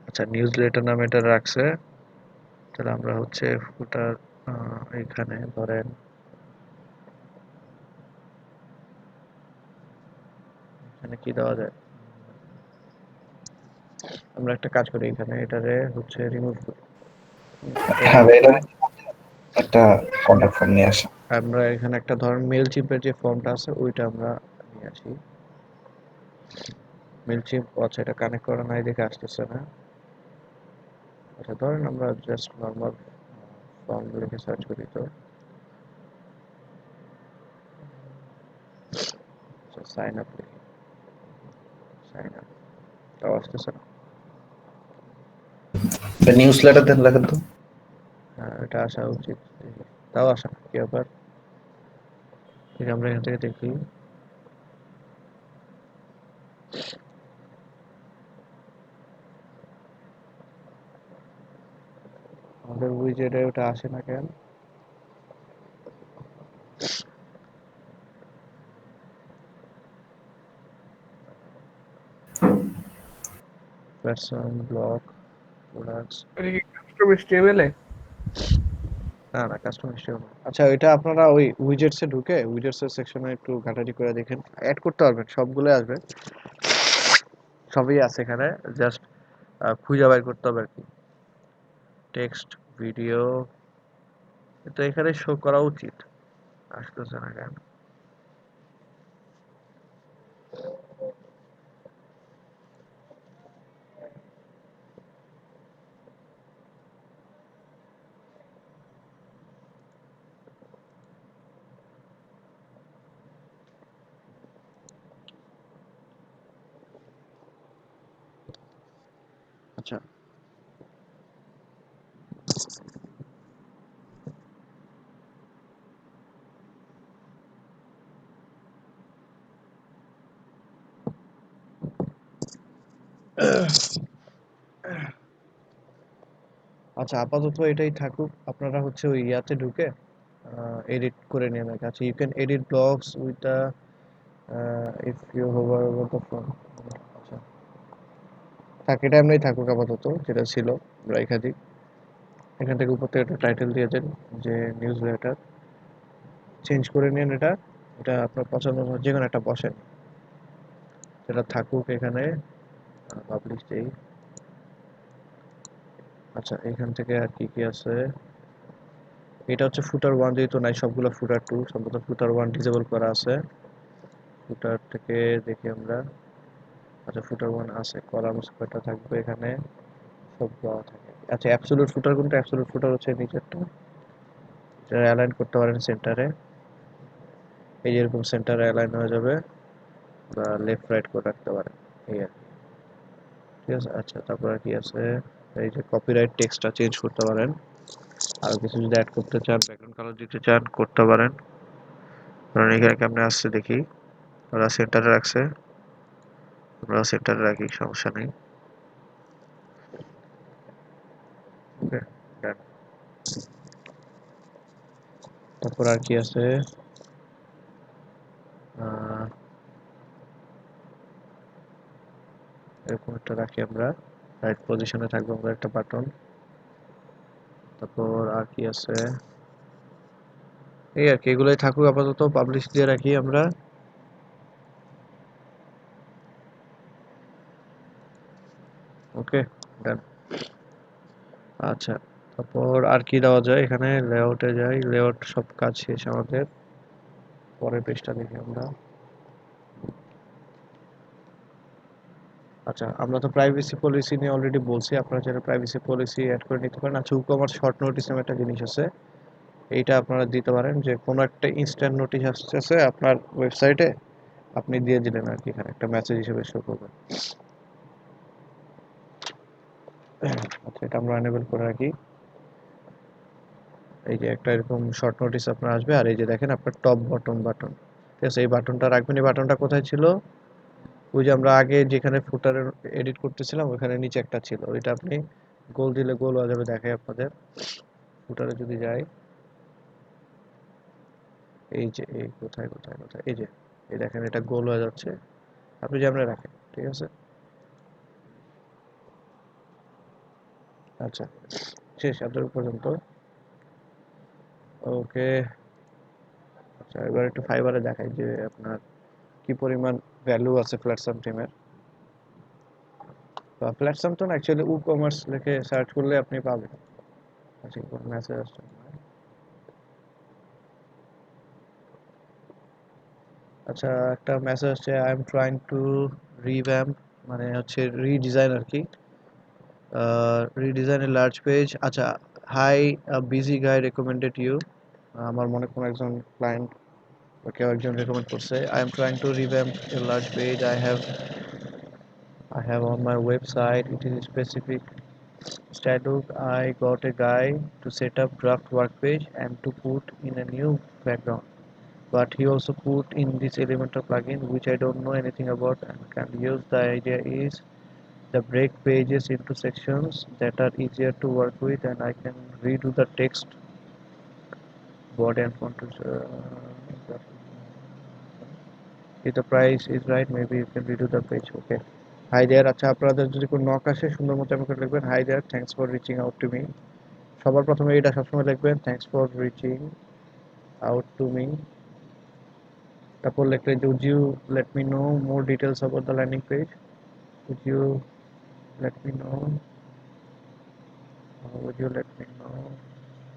আচ্ছা, নিউজ লেটার নামে এটা রাখছে। তাহলে আমরা হচ্ছে ফুটার এইখানে ধরেন এখানে কি দেওয়া যায়? আমরা একটা কাজ করি, এখানে এটারে হচ্ছে রিমুভ করি। এটা হ্যাঁ রিমুভ ভাই, এটা করি। একটা কন্টাক্ট ফর্ম নিয়ে আসা। আমরা এখানে একটা ধরেন মেল চিপের যে ফর্মটা আছে ওইটা আমরা নিয়ে আসি। মেল চিপ, আচ্ছা, এটা কানেক্ট করা নাই দেখে আসতেছে না। আচ্ছা, ধরেন আমরা জাস্ট নর্মাল ফর্ম লিখে সার্চ করি তো। আচ্ছা, সাইন আপ লিখি, সাইন আপ, তাও আসতেছে না। নিউজ লেটার দেন লেখেন তো। এটা আসা উচিত, দেখি। তাও আসা না, কি ব্যাপার? ঠিক, আমরা এখান থেকে দেখি। আমাদের উইজেটে ওটা আসে না কেন? পারসন ব্লক প্রোডাক্টস, এটা কি কাস্টম এইচটিএমএল এ? না না, কাস্টমার হিসেবে না। আচ্ছা, এটা আপনারা ওই উইজেটসে ঢুকে উইজেটসের সেকশনে একটু ঘাটাঘাটি করে দেখেন, অ্যাড করতে পারবেন, সবগুলোই আসবে, সবই আছে এখানে। জাস্ট খুঁজে বের করতে হবে আর কি। টেক্সট, ভিডিও, তো এখানে শো করা উচিত, আসতেছে না কেন? আচ্ছা, আচ্ছা আপাতত এটাই থাকুক। আপনারা হচ্ছে ওই ইয়াতে ঢুকে এডিট করে নিয়ে নেন। আচ্ছা, you can edit blogs with the if you hover over the front. আচ্ছা, থাক, এটা এমনি থাকুক আপাতত, যেটা ছিল আমরা একাধিক। এখান থেকে উপর থেকে একটা টাইটেল দিয়ে দেন যে নিউজ লেটার। চেঞ্জ করে নিন এটা। এটা আপনার পছন্দ মতো যে কোনো একটা বসেন, সেটা থাকুক এখানে। পাবলিশ দেই। আচ্ছা, এখান থেকে আর কি কি আছে? এটা হচ্ছে ফুটার ওয়ান, যেহেতু নাই, সবগুলো ফুটার টু, সম্ভবত ফুটার ওয়ান ডিসেবল করা আছে। ফুটার থেকে দেখি আমরা। আচ্ছা, ফুটার ওয়ান আছে, কলামস কয়টা থাকবে এখানে, সব দেওয়া থাকে। আচ্ছা, অ্যাবসলিউট ফুটার কোনটা? অ্যাবসলিউট ফুটার হচ্ছে নিচেরটা, এটা অ্যালাইন করতে পারেন সেন্টারে। এই যেরকম সেন্টারে অ্যালাইন হয়ে যাবে, বা লেফট রাইট করে রাখতে পারেন, এই আর কি। ঠিক আছে। আচ্ছা, তারপর আর কি আছে? এই যে কপিরাইট টেক্সটটা চেঞ্জ করতে পারেন। আর কিছু যদি অ্যাড করতে চান, ব্যাকগ্রাউন্ড কালার দিতে চান, করতে পারেন। কারণ এখানে কেমনে আসছে দেখি। ওরা সেন্টারে রাখছে, আমরা সেন্টারে রাখি, সমস্যা নেই। ওকে, ডান। তারপর আর কি আছে? আহ, এরকম একটা রাখি আমরা, রাইট পজিশনে থাকবে আমাদের একটা বাটন। তারপর আর কি আছে? এই আর কি, এগুলোই থাকুক আপাতত, পাবলিশ দিয়ে রাখি আমরা। ওকে, ডান। আচ্ছা, তারপর আর কি দেওয়া যায় এখানে? লেআউটে যাই, লেআউট সব কাজ শেষ আমাদের। পরের পেজটা দেখি আমরা। আচ্ছা, আমরা তো প্রাইভেসি পলিসি নিয়ে অলরেডি বলছি, আপনারা যারা প্রাইভেসি পলিসি অ্যাড করে নিতে পারেন। আচ্ছা, ই-কমার্স শর্ট নোটিস নামে একটা জিনিস আছে, এইটা আপনারা দিতে পারেন, যে কোনো একটা ইনস্ট্যান্ট নোটিশ আসতেছে আপনার ওয়েবসাইটে, আপনি দিয়ে দিলেন আর কি, এখানে একটা মেসেজ হিসেবে শো করবে। আচ্ছা, এটা আমরা এনেবল করে রাখি। এই যে একটা এরকম শর্ট নোটিস আপনার আসবে, আর এই যে দেখেন আপনার টপ বটম বাটন, ঠিক আছে, এই বাটনটা রাখবেন। এই বাটনটা কোথায় ছিল? ওই যে আমরা আগে যেখানে ফুটারের এডিট করতেছিলাম, ওখানে নিচে একটা ছিল, ওইটা আপনি গোল দিলে গোল হয়ে যাবে। দেখাই আপনাদের, ফুটারে যদি যাই, এই যে এই কোথায় কোথায় কোথায়, এই যে এই দেখেন, এটা গোল হয়ে যাচ্ছে। আপনি যেমন রাখেন, ঠিক আছে। আচ্ছা, শেষ এত পর্যন্ত। ওকে। আচ্ছা, এবার একটু ফাইবারে দেখাই যে আপনার কি পরিমাণ ভ্যালু আছে ফ্ল্যাটসাম টিমের। বা ফ্ল্যাটসাম তো না, অ্যাকচুয়ালি ই কমার্স লিখে সার্চ করলে আপনি পাবেন। আচ্ছা, কোন মেসেজ আসছে? আচ্ছা, একটা মেসেজ আসছে, I am trying to revamp, মানে হচ্ছে রিডিজাইন আর কি, রিডিজাইন এ লার্জ পেজ। আচ্ছা, hi, busy guy recommended you. আমার মনে কোনো একজন ক্লায়েন্ট বা কেউ একজন রেকমেন্ড করছে। I am trying to revamp A large page I have on my website. It is specific style. I got a guy to set up draft work page and to put in a new background. But he also put in this Elementor plugin which I don't know anything about and can use. The idea is the break pages into sections that are easier to work with, and I can redo the text, body and font. If the price is right, maybe you can redo the page. Okay. Hi there. আচ্ছা, আপনাদের যদি কোনো knock আসে, সুন্দর মতো আমাকে লিখবেন, hi there, thanks for reaching out to me. সবার প্রথমে এটা সবসময় লিখবেন, thanks for reaching out to me. তারপর লিখলেন যে, would you let me know more details about the landing page. Would you let me know, would you let me know.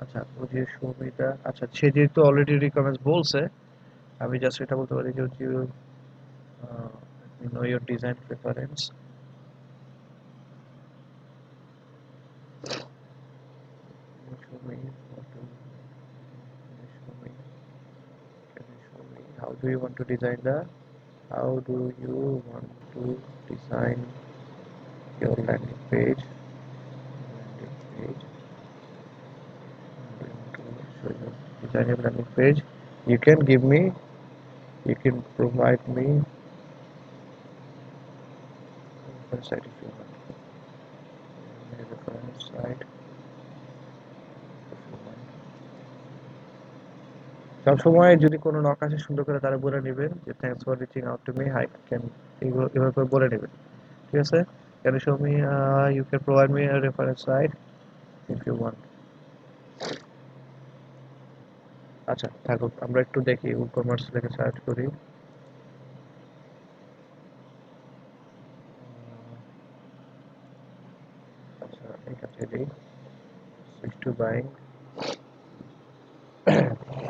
আচ্ছা, would you show me the, আচ্ছা, সে যেহেতু already recommends বলছে, আমি just এটা বলতে পারি যে, would you let me know your design preference. Show me what do you show me? Can you show me how do you want to design the, how do you want to design your landing page. Show you design your landing page. You can provide me reference site if you want. Reference site if you want. সবসময় যদি কোনো knock আসে সুন্দর করে তারা বলে নেবেন যে thanks for reaching out to me, hi can, এভাবে করে বলে নেবেন, ঠিক আছে? Can show me, you can provide me a reference site if you want. আচ্ছা থাকুক, আমরা একটু দেখি ই কমার্স লিখে সার্চ করি। আচ্ছা এখান থেকে সুইচ টু বাইং,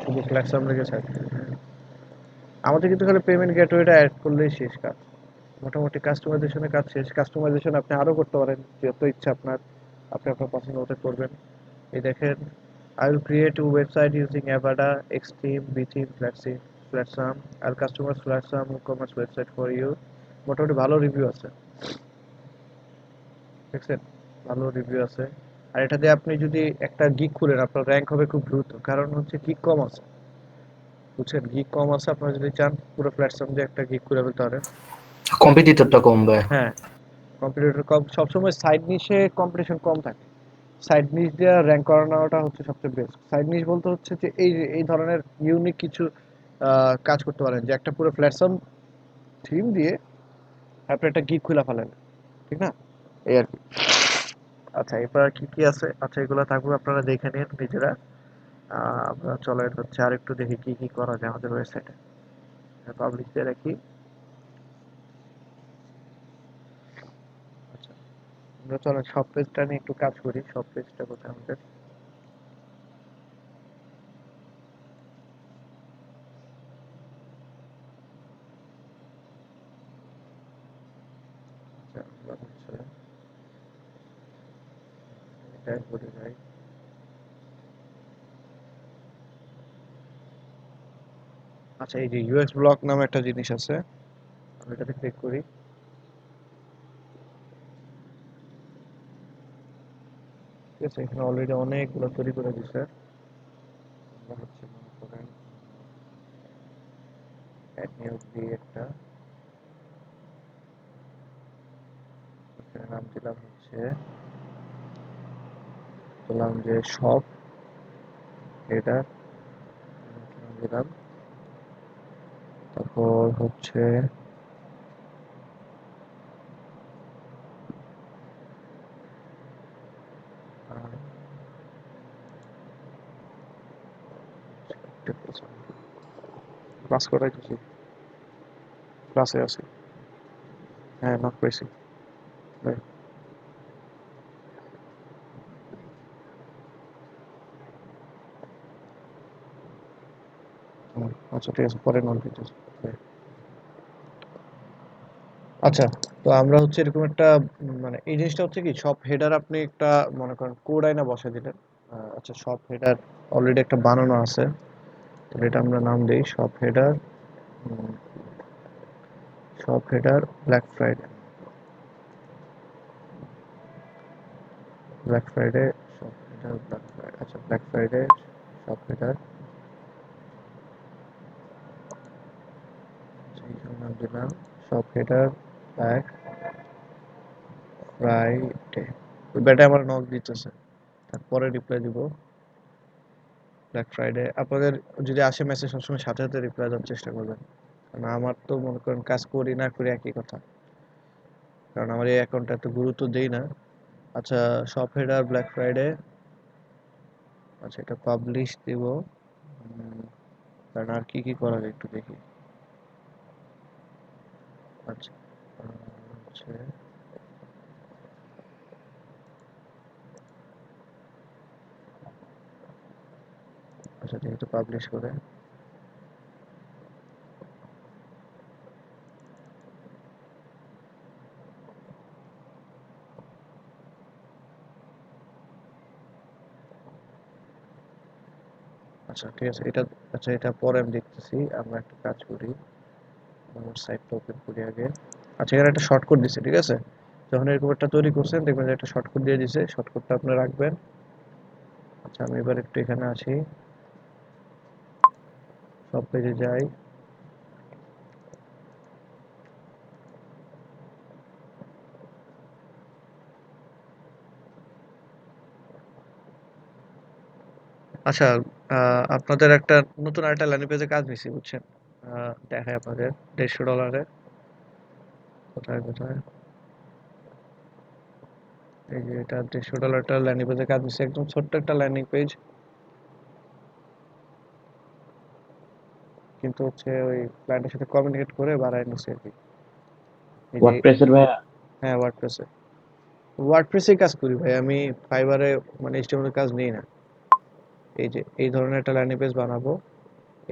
শুধু প্ল্যাটফর্ম লিখে সার্চ করি। আমাদের কিন্তু খালি পেমেন্ট গেটওয়েটা অ্যাড করলেই শেষ কাজ, মোটামুটি কাস্টমাইজেশনের কাজ শেষ। কাস্টমাইজেশন আপনি আরো করতে পারেন, যত ইচ্ছা আপনার, আপনি আপনার পছন্দ মতো করবেন। এই দেখেন, I will create a website using Avada, Xtheme, Btheme, Flatsim, Flatsum. I'll customize Flatsum e-commerce website for you. মোটামুটি ভালো রিভিউ আছে, দেখছেন? ভালো রিভিউ আছে। আর এটা দিয়ে আপনি যদি একটা গিগ খুলেন আপনার র্যাঙ্ক হবে খুব দ্রুত, কারণ হচ্ছে গিগ কম আছে, বুঝছেন? গিগ কম আছে, আপনারা যদি চান পুরো প্ল্যাটফর্ম দিয়ে একটা গিগ খুলে ফেলতে পারেন। কম্পিটিটরটা কমবে। হ্যাঁ, কম্পিটিটর কম, সবসময় সাইড নিশে কম্পিটিশন কম থাকে। সাইড নিশ দিয়ে র্যাঙ্ক করানোটা হচ্ছে সবচেয়ে বেস্ট। সাইড নিশ বলতে হচ্ছে যে এই ধরনের ইউনিক কিছু কাজ করতে পারেন, যে একটা পুরো প্ল্যাটফর্ম থিম দিয়ে আপনি একটা গিগ খুলে ফেলেন, ঠিক না? এই আর কি। আচ্ছা এরপর আর কি কি আছে? আচ্ছা এগুলো থাকবে, আপনারা দেখে নিন নিজেরা। আমরা চলেন হচ্ছে আর একটু দেখি কি কি করা যায় আমাদের ওয়েবসাইটে। পাবলিশ দিয়ে রাখি। আচ্ছা আমরা চলেন সব পেজটা নিয়ে একটু কাজ করি। সব পেজটা কোথায় আমাদের? আচ্ছা আমরা হচ্ছে ড্যাশবোর্ডে যাই। আচ্ছা এই যে ইউএক্স ব্লক নামে একটা জিনিস আছে, আমি এটাতে ক্লিক করি। ঠিক আছে, এখানে অলরেডি অনেকগুলো তৈরি করে দিছে। আমরা হচ্ছে মনে করেন অ্যাড নিউ দিয়ে একটা, এখানে নাম দিলাম হচ্ছে, দিলাম যে শপ হেডার, নাম দিলাম। তারপর হচ্ছে ক্লাস করাইতেছি, ক্লাসে আছি। হ্যাঁ নক পেয়েছি। ভাই, আচ্ছা ঠিক আছে, পরে নক দিতেছি। আচ্ছা, তো আমরা হচ্ছে এরকম একটা মানে এই জিনিসটা হচ্ছে কি, সব হেডার আপনি একটা মনে করেন কোড আইনা বসাই দিলেন। আচ্ছা সব হেডার অলরেডি একটা বানানো আছে, তো এটা আমরা নাম দেই সব হেডার, সব header black Friday, black Friday, সব হেডার ব্ল্যাক ফ্রাইডে। আচ্ছা ব্ল্যাক ফ্রাইডে সব হেডার, আচ্ছা এখানে নাম দিলাম সব হেডার ব্ল্যাক ফ্রাইডে। ব্যাটা আমার নক দিতেছে, তারপরে রিপ্লাই দিব ব্ল্যাক ফ্রাইডে। আপনাদের যদি আসে মেসেজ সবসময় সাথে সাথে রিপ্লাই দেওয়ার চেষ্টা করবেন, কারণ আমার তো মনে করেন কাজ করি না করি একই কথা, কারণ আমার এই অ্যাকাউন্টটা এত গুরুত্ব দেই না। আচ্ছা শপ হেডার ব্ল্যাক ফ্রাইডে, আচ্ছা এটা পাবলিশ দিব। কারণ আর কি কি করা যায় একটু দেখি। আচ্ছা হচ্ছে, আচ্ছা যেহেতু পাবলিশ করে, আচ্ছা ঠিক আছে এটা, আচ্ছা এটা পরে আমি দেখতেছি। আমরা একটা কাজ করি, আমার সাইটটা ওপেন করি আগে। আচ্ছা এখানে একটা শর্টকাট দিছে, ঠিক আছে? যখন এরকম একটা তৈরি করছেন দেখবেন যে একটা শর্টকাট দিয়ে দিছে, শর্টকাটটা আপনি রাখবেন। আচ্ছা আমি এবার একটু এখানে আসি, সব পেজে যাই। আচ্ছা আপনাদের একটা নতুন আরেকটা ল্যান্ডিং পেজে কাজ নিছি বুঝছেন, দেখায় আপনাদের $150 কোথায় কোথায়, এই যে এটা $150 ল্যান্ডিং পেজে কাজ নিছি, একদম ছোট্ট একটা ল্যান্ডিং পেজ, কিন্তু হচ্ছে ওই ক্লায়েন্টের সাথে কমিউনিকেট করে বাড়ায় নিছি আর কি। এই যে ওয়ার্ডপ্রেসের ভাইয়া? হ্যাঁ ওয়ার্ডপ্রেসে, ওয়ার্ডপ্রেসেই কাজ করি ভাই আমি, ফাইবারে মানে HTML এর কাজ নেই না। এই যে এই ধরনের একটা ল্যান্ডিং পেজ বানাবো,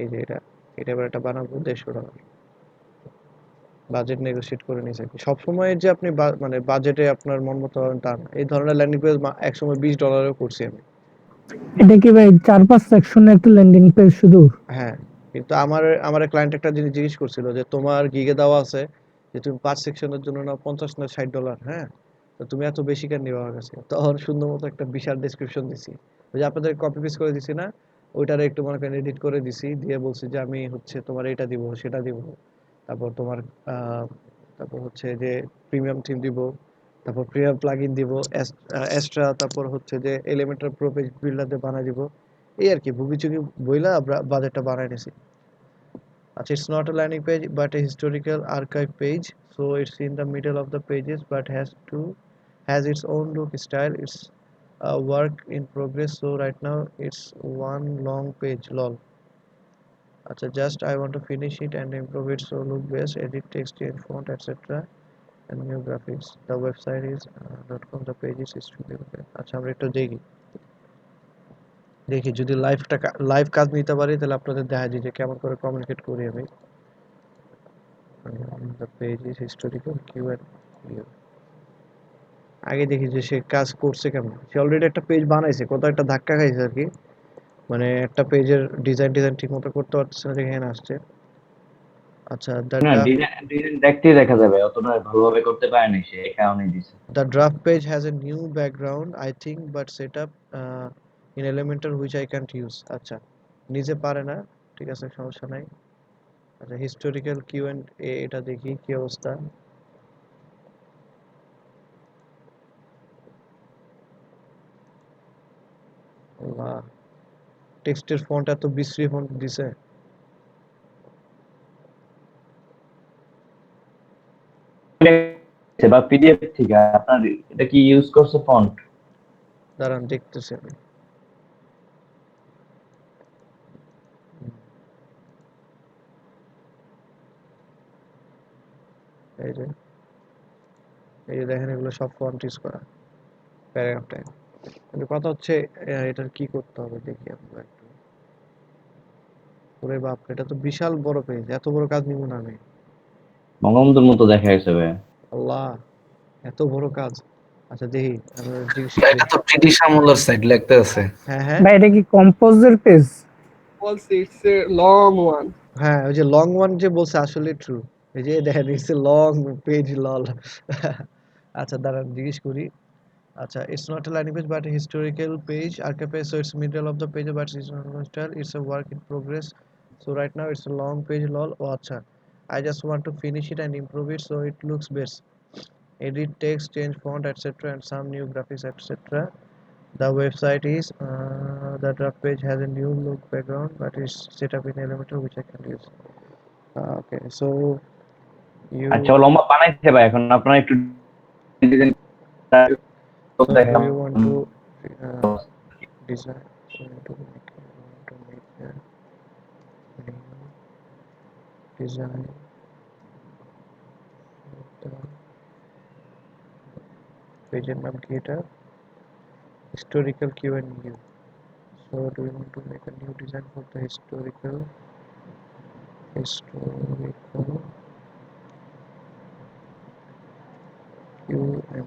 এই যে এটা এবার একটা বানাবো $150, বাজেট নেগোশিয়েট করে নিয়েছে আর কি। সবসময় যে আপনি মানে বাজেটে আপনার মন মতো হবেন তা না, এই ধরনের ল্যান্ডিং পেজ একসময় $20 করছি আমি। এটা কি ভাই 4-5 সেকশনের একটা ল্যান্ডিং পেজ শুধু? হ্যাঁ, কিন্তু আমার ক্লায়েন্ট একটা জিনিস জিজ্ঞেস করছিল যে তোমার গিগে দেওয়া আছে যে তুমি 5 সেকশনের জন্য নাও 50 না $60, হ্যাঁ, তো তুমি এত বেশি কেন নিবা আমার কাছে? তখন সুন্দর মতো একটা বিশাল ডেসক্রিপশন দিছি, ওই যে আপনাদের কপি পেস্ট করে দিছি না, ওইটারে একটু মনে করেন এডিট করে দিছি, দিয়ে বলছি যে আমি হচ্ছে তোমার এটা দিব সেটা দিব, তারপর তোমার আহ, তারপর হচ্ছে যে প্রিমিয়াম থিম দিব, তারপর প্রিমিয়াম প্লাগইন দিব, এক্সট্রা, তারপর হচ্ছে যে এলিমেন্টাল প্রো পেজ বিল্ডার দিয়ে বানাই দিব, এই আর কি ভুগিচুগি বইলা বাজেটটা বানাই নিছি। আচ্ছা, it's not a landing page but a historical archive page, so it's in the middle of the pages but has its own look style. It's a work in progress, so right now it's one long page lol. আচ্ছা, just I want to finish it and improve it so look best, edit text, change font, etc. and new graphics. The website is .com, the page is historical. আচ্ছা আমরা একটু দেখি দেখি যদি live কাজ নিতে পারি তাহলে আপনাদের দেখা যায় যে কেমন করে কমিউনিকেট করি আমি। The page is historical Q&A. আগে দেখি যে সে কাজ করছে কেমন, সে অলরেডি একটা পেজ বানাইছে, কোথাও একটা ধাক্কা খাইছে আর কি, মানে একটা পেজের ডিজাইন ঠিক মতো করতে পারতেছে না দেখে এখানে আসছে। আচ্ছা, না, ডিজাইন দেখতেই দেখা যাবে, অতটা ভালোভাবে করতে পারে নাই সে, এই কারণেই দিছে। the draft page has a new background I think but setup in Elementor which I can't use. আচ্ছা নিজে পারে না, ঠিক আছে সমস্যা নাই। আচ্ছা হিস্টোরিক্যাল Q&A, এটা দেখি কি অবস্থা। আল্লাহ, টেক্সটের ফন্ট এত বিশ্রী ফন্ট দিছে। বা পিডিএফ থেকে আপনার এটা কি ইউজ করছে ফন্ট? দাঁড়ান দেখতেছি আমি। এই যে এই যে দেখেন এগুলো সব ফন্ট ইউজ করা প্যারাগ্রাফটায়, কিন্তু কথা হচ্ছে এটার কি করতে হবে দেখি আমরা একটু। ওরে বাপ, এটা তো বিশাল বড় পেজ, এত বড় কাজ নিব না আমি। বঙ্গবন্ধুর মতো দেখা গেছে ভাই। আল্লাহ, এত বড় কাজ। আচ্ছা দেখি আমরা জিজ্ঞেস করি। এটা তো ব্রিটিশ আমলের সাইড লাগতে আছে। হ্যাঁ হ্যাঁ ভাই এটা কি কম্পোজের পেজ? বলছি ইটস এ লং ওয়ান। হ্যাঁ, ওই যে লং ওয়ান যে বলছে আসলে ট্রু, এই যে দেখেন ইটস এ লং পেজ লল। আচ্ছা দাঁড়ান জিজ্ঞেস করি। আচ্ছা, it's not a landing page but a historical page, archive page, so it's middle of the page but it's not a style, it's a work in progress, so right now it's a long page lol. Oh acha, I just want to finish it and improve it so it looks best, edit text, change font, etc. and some new graphics, etc. The website is the draft page has a new look background but it's set up in Elementor which I can use. Okay, so you আচ্ছা, ও লম্বা বানাইছে ভাই, এখন আপনারা একটু design so do দেখাম। you want to design, so you want to make a new design the pageant নাম কি এটা, historical Q&A. So do you want to make a new design for the historical Q&A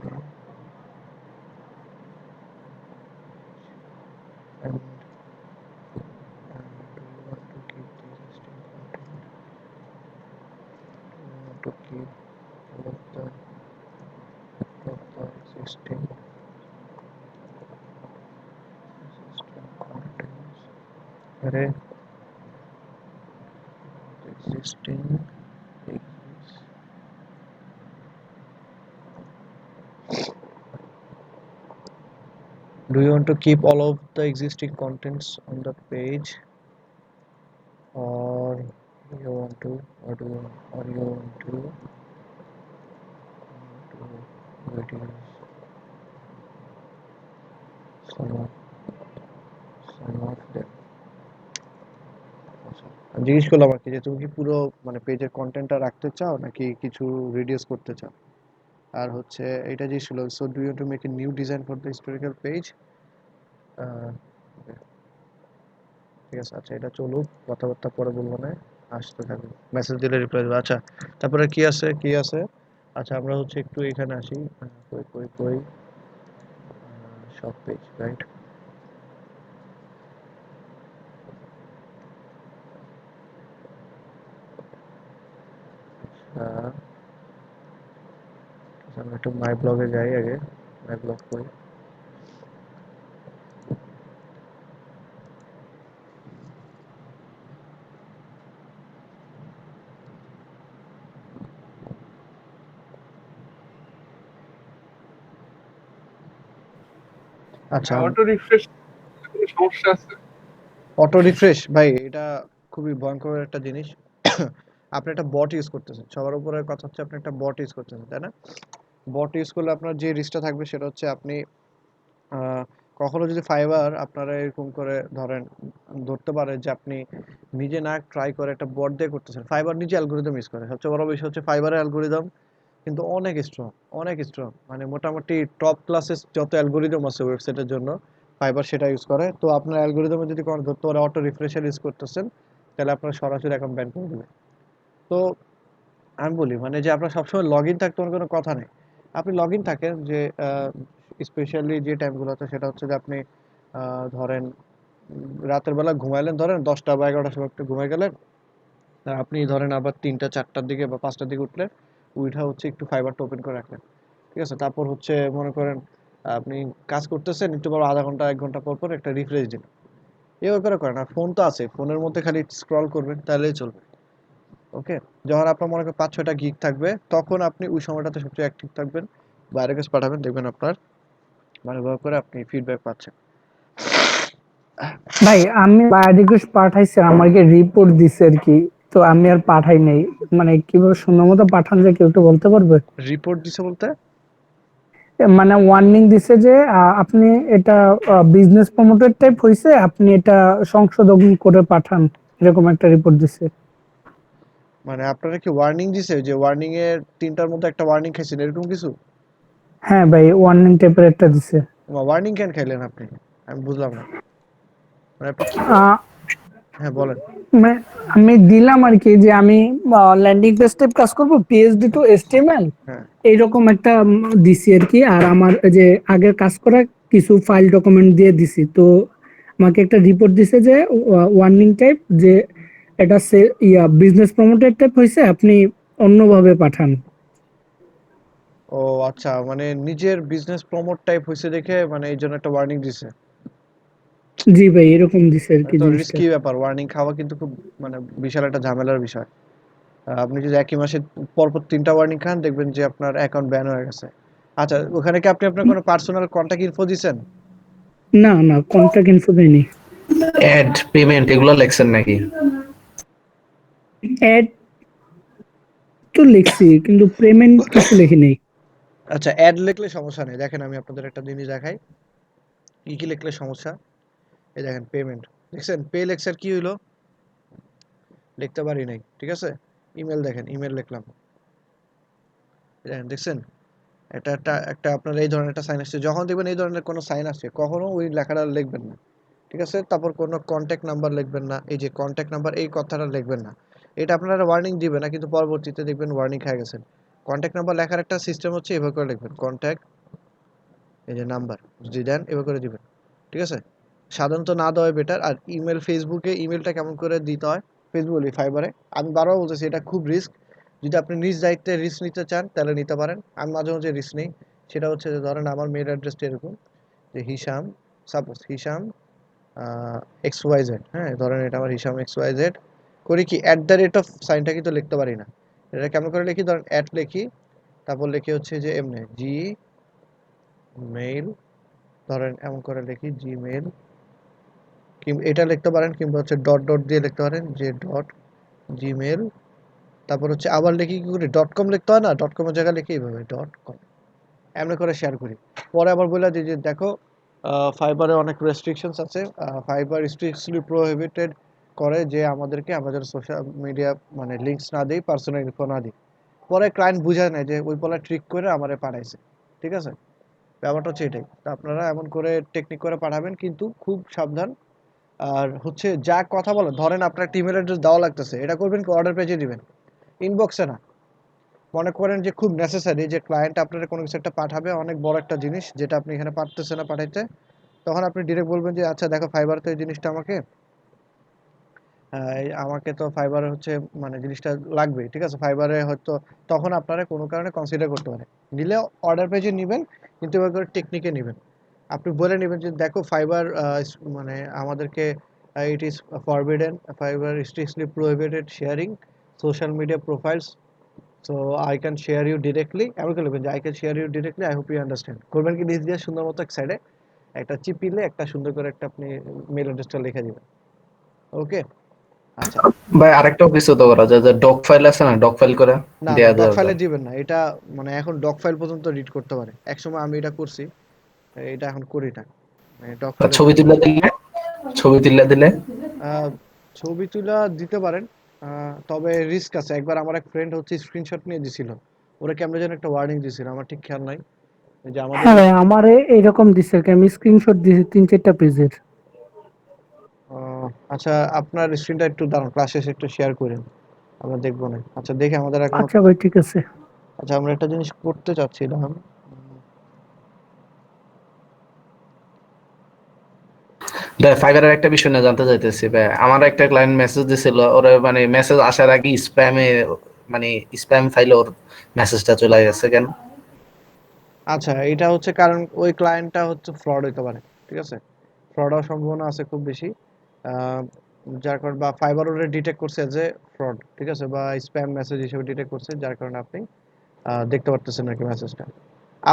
and do you want to keep the existing content, do you want to keep all of the আরে existing do you want to keep all of the existing contents on the page or you want to or you want to reduce some of them আচ্ছা, আমি জিজ্ঞেস করলাম আর কি যে তুমি কি পুরো মানে পেজের কন্টেন্টটা রাখতে চাও নাকি কিছু রিডিউস করতে চাও আর হচ্ছে এটা যে ছিল so do you to make a new design for the historical page ঠিক আছে আচ্ছা এটা চলুক কথাবার্তা পরে বলবো না আসতে থাকবে মেসেজ দিলে রিপ্লাই দেবো আচ্ছা তারপরে কি আছে আচ্ছা আমরা হচ্ছে একটু এখানে আসি কই সব পেজ রাইট আমরা একটু মাই ব্লগে যাই আগে মাই ব্লগ করি আচ্ছা অটো রিফ্রেশ সমস্যা আছে? অটো রিফ্রেশ ভাই এটা খুবই ভয়ঙ্কর একটা জিনিস আপনি একটা বট ইউজ করতেছেন সবার উপরে কথা হচ্ছে আপনি একটা বট ইউজ করতেছেন তাই না বট ইউজ করলে আপনার যে রিস্কটা থাকবে সেটা হচ্ছে আপনি কখনো যদি ফাইবার আপনারা এরকম করে ধরতে পারে যে আপনি নিজে না ট্রাই করে একটা বট দিয়ে করতেছেন ফাইবার নিজে অ্যালগোরিদম ইউজ করে সবচেয়ে বড় বিষয় হচ্ছে ফাইবারের অ্যালগোরিদম কিন্তু অনেক স্ট্রং মানে মোটামুটি টপ ক্লাসের যত অ্যালগোরিদম আছে ওয়েবসাইটের জন্য ফাইবার সেটা ইউজ করে তো আপনার অ্যালগোরিদমে যদি কোনো ধরতে পারে অটো রিফ্রেশার ইউজ করতেছেন তাহলে আপনার সরাসরি অ্যাকাউন্ট ব্যান করে দেবে তো আমি বলি মানে যে আপনার সবসময় লগ ইন থাকতে কোনো কথা নেই আপনি লগ ইন থাকেন যে স্পেশালি যে টাইমগুলোতে সেটা হচ্ছে যে আপনি ধরেন রাতের বেলা ঘুমাইলেন ধরেন 10টা বা 11টার সময় একটু ঘুমাই গেলেন আর আপনি ধরেন আবার 3টা 4টার দিকে বা 5টার দিকে উঠলেন উইঠা হচ্ছে একটু ফাইবারটা ওপেন করে রাখলেন ঠিক আছে তারপর হচ্ছে মনে করেন আপনি কাজ করতেছেন একটু পর আধা ঘন্টা 1 ঘন্টা পর পর একটা রিফ্রেশ দিন এভাবে করে করেন আর ফোন তো আছে ফোনের মধ্যে খালি স্ক্রল করবেন তাহলেই চলবে ওকে যখন আপনার মনে করেন 5-6টা গিগ থাকবে তখন আপনি ওই সময়টাতে সবচেয়ে অ্যাক্টিভ থাকবেন বাইরে কাছে পাঠাবেন দেখবেন আপনার মানে ব্যবহার করে আপনি ফিডব্যাক পাচ্ছেন ভাই আমি বায়োডিক রিকোয়েস্ট পাঠাইছি আমাকে রিপোর্ট দিছে আর কি তো আমি আর পাঠাই নাই মানে কিভাবে সুন্দর মতো পাঠান যায় কেউ একটু বলতে পারবে রিপোর্ট দিছে বলতে মানে ওয়ার্নিং দিছে যে আপনি এটা বিজনেস প্রমোটেড টাইপ হইছে আপনি এটা সংশোধন করে পাঠান এরকম একটা রিপোর্ট দিছে মানে আপনারা কি ওয়ার্নিং দিছে যে ওয়ার্নিং এর 3টার মধ্যে একটা ওয়ার্নিং খাইছেন এরকম কিছু হ্যাঁ ভাই ওয়ার্নিং টাইপের একটা দিছে ওয়ার্নিং কেন খাইলেন আপনি আমি বুঝলাম না মানে আপনি কি আহ, হ্যাঁ বলেন মানে আমি দিলাম আর কি যে আমি ল্যান্ডিং পেজ টাইপ কাজ করব পিএইচডি টু এইচটিএমএল হ্যাঁ এইরকম একটা দিছি আর কি আর আমার যে আগের কাজ করা কিছু ফাইল ডকুমেন্ট দিয়ে দিছি তো আমাকে একটা রিপোর্ট দিছে যে ওয়ার্নিং টাইপ যে এটা বিজনেস প্রমোটেড টাইপ হয়েছে আপনি অন্যভাবে পাঠান ও আচ্ছা মানে নিজের বিজনেস প্রমোট টাইপ হইছে দেখে মানে এই জন্য একটা ওয়ার্নিং দিছে জি ভাই এরকম দিছে আর কি তো জিনিসটা রিস্কি ব্যাপার ওয়ার্নিং খাওয়া কিন্তু খুব মানে বিশাল একটা ঝামেলার বিষয় আপনি যদি একই মাসে পরপর 3টা ওয়ার্নিং খান দেখবেন যে আপনার অ্যাকাউন্ট ব্যান হয়ে গেছে আচ্ছা ওখানে কি আপনি আপনার কোনো পার্সোনাল কন্টাক্ট ইনফো দিছেন না না কন্ট্যাক্ট ইনফো দেয়নি অ্যাড পেমেন্ট এগুলো লেখছেন নাকি? অ্যাড তো লিখছি কিন্তু পেমেন্ট কিছু লিখি নাই আচ্ছা অ্যাড লিখলে সমস্যা নেই দেখেন আমি আপনাদের একটা জিনিস দেখাই কি কি লিখলে সমস্যা এই দেখেন পেমেন্ট দেখছেন পে লেক্সার কি হইলো লিখতে পারি নাই ঠিক আছে ইমেল দেখেন ইমেল লিখলাম এই দেখেন দেখছেন এটা একটা আপনার এই ধরনের একটা সাইন আসছে যখন দেখবেন এই ধরনের কোনো সাইন আসছে কখনো ওই লেখাটা লিখবেন না ঠিক আছে তারপর কোনো কন্ট্যাক্ট নাম্বার লিখবেন না এই যে কন্ট্যাক্ট নাম্বার এই কথাটা লিখবেন না এটা আপনারা ওয়ার্নিং দিবে না কিন্তু পরবর্তীতে দেখবেন ওয়ার্নিং খেয়ে গেছেন কন্ট্যাক্ট নাম্বার লেখার একটা সিস্টেম হচ্ছে এভাবে করে লিখবেন কন্ট্যাক্ট এই যে নাম্বার যদি দেন এভাবে করে দিবেন ঠিক আছে সাধারণত না দেওয়াই বেটার আর ইমেল ফেসবুকে ইমেলটা কেমন করে দিতে হয় ফেসবুক বলি ফাইবারে আমি বারবার বলতেছি এটা খুব রিস্ক যদি আপনি নিজ দায়িত্বে রিস্ক নিতে চান তাহলে নিতে পারেন আমি মাঝে মাঝে রিস্ক নিই সেটা হচ্ছে যে ধরেন আমার মেল অ্যাড্রেসটা এরকম যে Hisham suppose Hisham X Y Z, হ্যাঁ ধরেন এটা আমার হিসাব এক্স ওয়াই জেড, করি কি অ্যাট দ্য রেট অফ সাইনটা কিন্তু লিখতে পারি না, এটা কেমন করে লিখি, ধরেন অ্যাট লিখি, তারপর লিখি হচ্ছে যে এমনি জি মেইল, ধরেন এমন করে লিখি জিমেইল, এটা লিখতে পারেন, কিংবা হচ্ছে ডট ডট দিয়ে লিখতে পারেন যে ডট জিমেইল, তারপর হচ্ছে আবার লিখি কি করি, ডট কম লিখতে হয় না, ডট কমের জায়গায় লিখি এইভাবে ডট কম, এমনি করে শেয়ার করি। পরে আবার বলে দিই যে দেখো ফাইবারে অনেক রেস্ট্রিকশনস আছে, ফাইবার স্ট্রিক্টলি প্রোহিবিটেড করে যে আমাদেরকে, আমরা যেন সোশ্যাল মিডিয়া মানে লিঙ্কস না দিই, পার্সোনাল ইনফো না দিই। পরে ক্লায়েন্ট বুঝায় নেয় যে ওই বলা ট্রিক করে আমারে পাঠাইছে, ঠিক আছে, ব্যাপারটা হচ্ছে এটাই। তো আপনারা এমন করে টেকনিক করে পাঠাবেন, কিন্তু খুব সাবধান। আর হচ্ছে যা কথা বলে, ধরেন আপনার একটা ইমেল অ্যাড্রেস দেওয়া লাগতেছে, এটা করবেন কি অর্ডার পেজে দিবেন, ইনবক্সে না। মনে করেন যে খুব নেসেসারি যে ক্লায়েন্ট আপনার কোনো কিছু একটা পাঠাবে, অনেক বড় একটা জিনিস যেটা আপনি এখানে পারতেছে না পাঠাইতে, তখন আপনি ডিরেক্ট বলবেন যে আচ্ছা দেখো ফাইবার তো এই জিনিসটা আমাকে আমাকে তো ফাইবারে হচ্ছে মানে জিনিসটা লাগবে, ঠিক আছে, ফাইবারে হয়তো তখন আপনারা কোনো কারণে কনসিডার করতে পারে, নিলে অর্ডার পেজে নেবেন, কিন্তু এবার করে টেকনিকে নেবেন। আপনি বলে নেবেন যে দেখো ফাইবার মানে আমাদেরকে it is forbidden, Fiverr strictly prohibited sharing social media profiles, so I can share you directly, এমন করে লিখবেন যে I can share you directly, I hope you understand, করবেন কি নিজ দিয়ে সুন্দর মতো এক সাইডে একটা চিপিলে একটা সুন্দর করে একটা আপনি মেল অ্যাড্রেসটা লিখে দিবেন। ওকে, আচ্ছা। ভাই আরেকটাও কিছু তো করা যায়, যে ডক ফাইল আছে না, ডক ফাইল করে না না দেয়া ডক যাবে। ফাইলে দিবেন না, এটা মানে এখন ডক ফাইল পর্যন্ত রিড করতে পারে, একসময় আমি এটা করছি, এটা এখন করি না, মানে ডক আর ফাইলে ছবি দিবেন না। তুলে দিলে, ছবি তুলে দিলে আহ, ছবি তুলা দিতে পারেন, তবে রিস্ক আছে। একবার আমার এক ফ্রেন্ড হচ্ছে স্ক্রিনশট নিয়ে দিছিল, ওরা কেমন যেন একটা ওয়ার্নিং দিছিল, আমার ঠিক খেয়াল নাই, যে আমাদের হ্যাঁ ভাই, আমার এইরকম দিচ্ছে আর কি, আমি স্ক্রিনশট দিয়েছি 3-4টা পেজের। আচ্ছা আপনার স্ক্রিনটা একটু দাঁড়ান, ক্লাস শেষে একটু শেয়ার করেন, আমরা দেখবো না। আচ্ছা দেখে আমাদের এখনো, আচ্ছা ভাই, ঠিক আছে। আচ্ছা আমরা একটা জিনিস করতে চাচ্ছিলাম। ফাইবারের একটা বিষয় না জানতে চাইতেছি ভাই, আমার একটা ক্লায়েন্ট মেসেজ দিছিল, ওর মানে মেসেজ আসার আগে স্প্যামে, মানে স্প্যাম ফাইলে ওর মেসেজটা চলে গেছে কেন? আচ্ছা এটা হচ্ছে কারণ ওই ক্লায়েন্টটা হচ্ছে ফ্রড হইতে পারে, ঠিক আছে, ফ্রড হওয়ার সম্ভাবনা আছে খুব বেশি। আহ, যার কারণে বা ফাইবার ওরে ডিটেক্ট করছে যে ফ্রড, ঠিক আছে, বা স্প্যাম মেসেজ হিসেবে ডিটেক্ট করছে, যার কারণে আপনি দেখতে পারতেছেন নাকি মেসেজটা।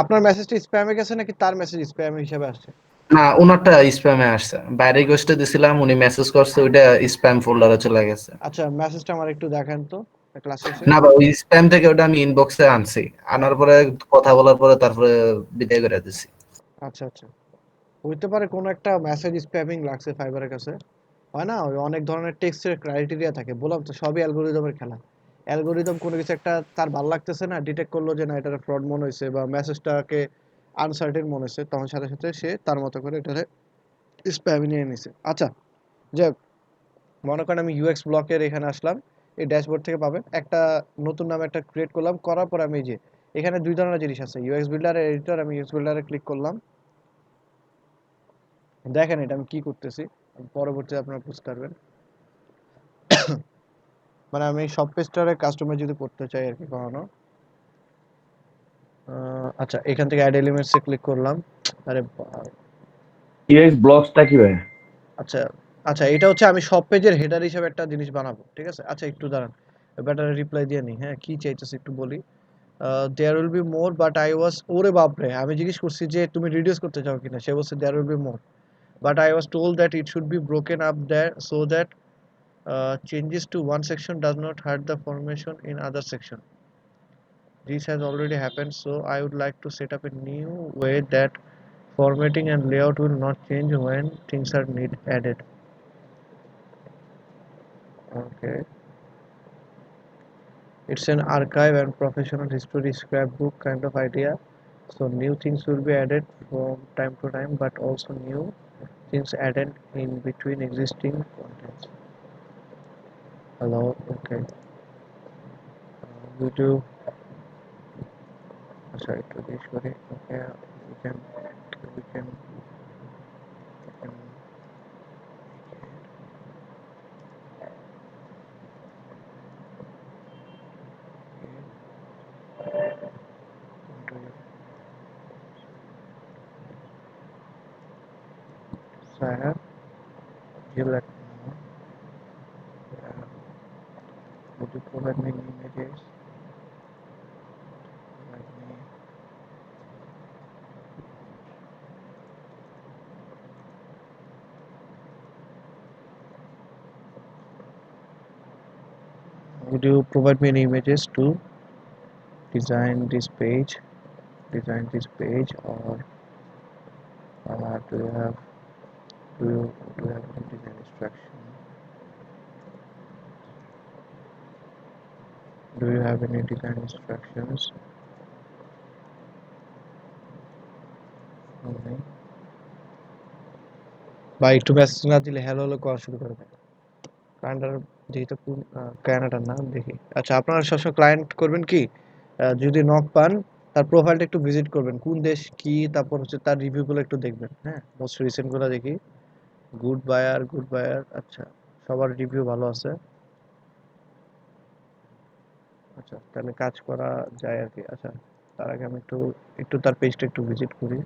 আপনার মেসেজটা স্প্যামে গেছে নাকি তার মেসেজ স্প্যাম হিসেবে আসছে? না, ওনারটা স্প্যামে আসছে, বাইরে গোষ্ঠে দিছিলাম, উনি মেসেজ করছে, ওইটা স্প্যাম ফোল্ডারে চলে গেছে। আচ্ছা মেসেজটা আমার একটু দেখান তো ক্লাস শেষে। না ভাই, ওই স্প্যাম থেকে ওটা আমি ইনবক্সে আনছি, আনার পরে কথা বলার পরে তারপরে বিদায় করে দিছি। আচ্ছা আচ্ছা, হইতে পারে কোনো একটা মেসেজ স্প্যামিং লাগছে ফাইবারের কাছে, হয় না, ওই অনেক ধরনের টেক্সটের ক্রাইটেরিয়া থাকে, বললাম তো সবই অ্যালগোরিদমের খেলা। অ্যালগোরিদম কোনো কিছু একটা তার ভালো লাগতেছে না, ডিটেক্ট করলো যে না এটা ফ্রড মনে হয়েছে বা মেসেজটাকে আনসার্টেন মনে হয়েছে, তখন সাথে সাথে সে তার মতো করে এটারে স্প্যামে নিয়ে নিছে। আচ্ছা যাই হোক, মনে করেন আমি ইউএক্স ব্লকের এখানে আসলাম, এই ড্যাশবোর্ড থেকে পাবেন একটা নতুন নামে একটা ক্রিয়েট করলাম, করার পর আমি এই যে এখানে দুই ধরনের জিনিস আছে, ইউএক্স বিল্ডার আর এডিটর, আমি ইউএক্স বিল্ডারে ক্লিক করলাম, দেখেন এটা আমি কি করতেছি, পরবর্তীতে আপনারা বুঝতে পারবেন। মানে আমি সব পেজটারে কাস্টমাইজ যদি করতে চাই আর কি কখনো, আচ্ছা এখান থেকে অ্যাড এলিমেন্টস এ ক্লিক করলাম, আরে ইউএক্স ব্লকসটা কি ভাই? আচ্ছা আচ্ছা এটা হচ্ছে আমি সব পেজের হেডার হিসেবে একটা জিনিস বানাবো, ঠিক আছে। আচ্ছা একটু দাঁড়ান, ব্যাটারে রিপ্লাই দিয়ে নি, হ্যাঁ কি চাইতেছে একটু বলি। There will be more but I was, ওরে বাপরে, আমি জিজ্ঞেস করছি যে তুমি রিডিউস করতে চাও কিনা, সে বলছে there will be more but I was told that it should be broken up there so that changes to one section does not hurt the formation in other section. This has already happened, so I would like to set up a new way that formatting and layout will not change when things are need added. Okay, it's an archive and professional history scrapbook kind of idea, so new things will be added from time to time, but also new things added in between existing contents. Hello, okay. We do, sorry to this, sorry, okay, we can do it. So I have you let me know? Would you provide me images? Provide me. Would you provide me any images to design this page? Or do you have any design instruction? Do you have any design instructions for me? বা একটু message না দিলে hello hello করা শুরু করবে। ক্লায়েন্টার যেহেতু ক্যানাডার না দেখি। আচ্ছা আপনারা সবসময় ক্লায়েন্ট করবেন কি যদি নক পান তার প্রোফাইলটা একটু ভিজিট করবেন কোন দেশ কি তারপর হচ্ছে তার রিভিউগুলো একটু দেখবেন হ্যাঁ মোস্ট রিসেন্ট গুলো দেখি গুড বায়ার আচ্ছা সবার রিভিউ ভালো আছে আচ্ছা তাহলে কাজ করা যায় আর কি আচ্ছা তার আগে আমি একটু তার পেজটা একটু ভিজিট করি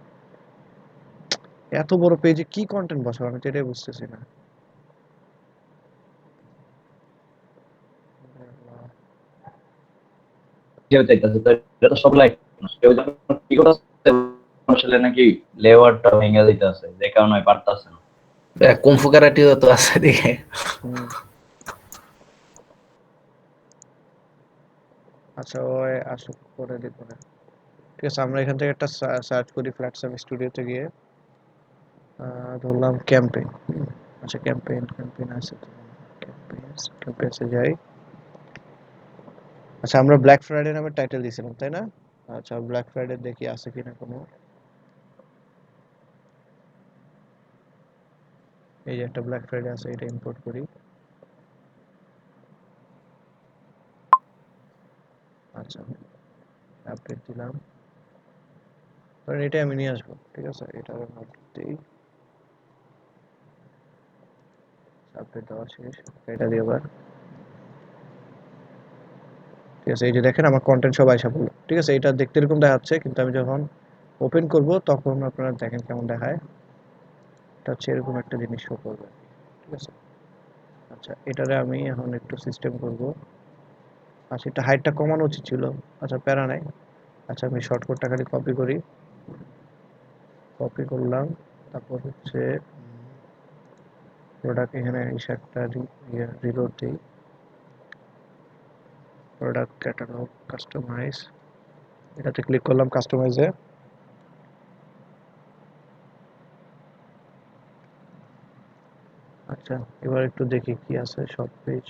এত বড় পেজে কি কন্টেন্ট বসাবো আমি তো এটাই বুঝতেছি না কেউ চাইতেছে তো এটা তো সব লাইক কেউ যখন কি করতেছে আসলে নাকি লেয়ারটা ভেঙে দিতেছে যে কারণে পারতাছে না কুমফু কারাটিও তো আছে দেখে। হুম। আচ্ছা ওই আসুক করে দেখবো না ঠিক আছে আমরা এখান থেকে একটা সার্চ করি ফ্ল্যাটসাম স্টুডিওতে গিয়ে ধরলাম ক্যাম্পেইন আচ্ছা ক্যাম্পেইন আছে তো ক্যাম্পেইনসে যাই আচ্ছা আমরা ব্ল্যাক ফ্রাইডে নামে টাইটেল দিয়েছিলাম তাই না আচ্ছা ব্ল্যাক ফ্রাইডে দেখি আছে কিনা কোনো এই যে একটা ব্ল্যাক ফ্রাইডে আছে এটা ইম্পোর্ট করি আচ্ছা আপডেট দিলাম কারণ এটা আমি নিয়ে আসবো ঠিক আছে এটা আপডেট দিই আপডেট দেওয়া শেষ এটা দিয়ে আবার ঠিক আছে এই যে দেখেন আমার কন্টেন্ট সব আইসা পড়লো ঠিক আছে এটা দেখতে এরকম দেখাচ্ছে কিন্তু আমি যখন ওপেন করব তখন আপনারা দেখেন কেমন দেখায় এটা হচ্ছে এরকম একটা জিনিস শো করবে ঠিক আছে আচ্ছা এটারে আমি এখন একটু সিস্টেম করব আচ্ছা এটা হাইটটা কমানো উচিত ছিল আচ্ছা প্যারা নাই আচ্ছা আমি শর্টকাটটা খালি কপি করলাম তারপর হচ্ছে প্রোডাক্ট এখানে এসে একটা রিলোড দিই প্রোডাক্ট ক্যাটালগ কাস্টমাইজ এটাতে ক্লিক করলাম কাস্টমাইজে আচ্ছা এবার একটু দেখি কি আছে সব পেজ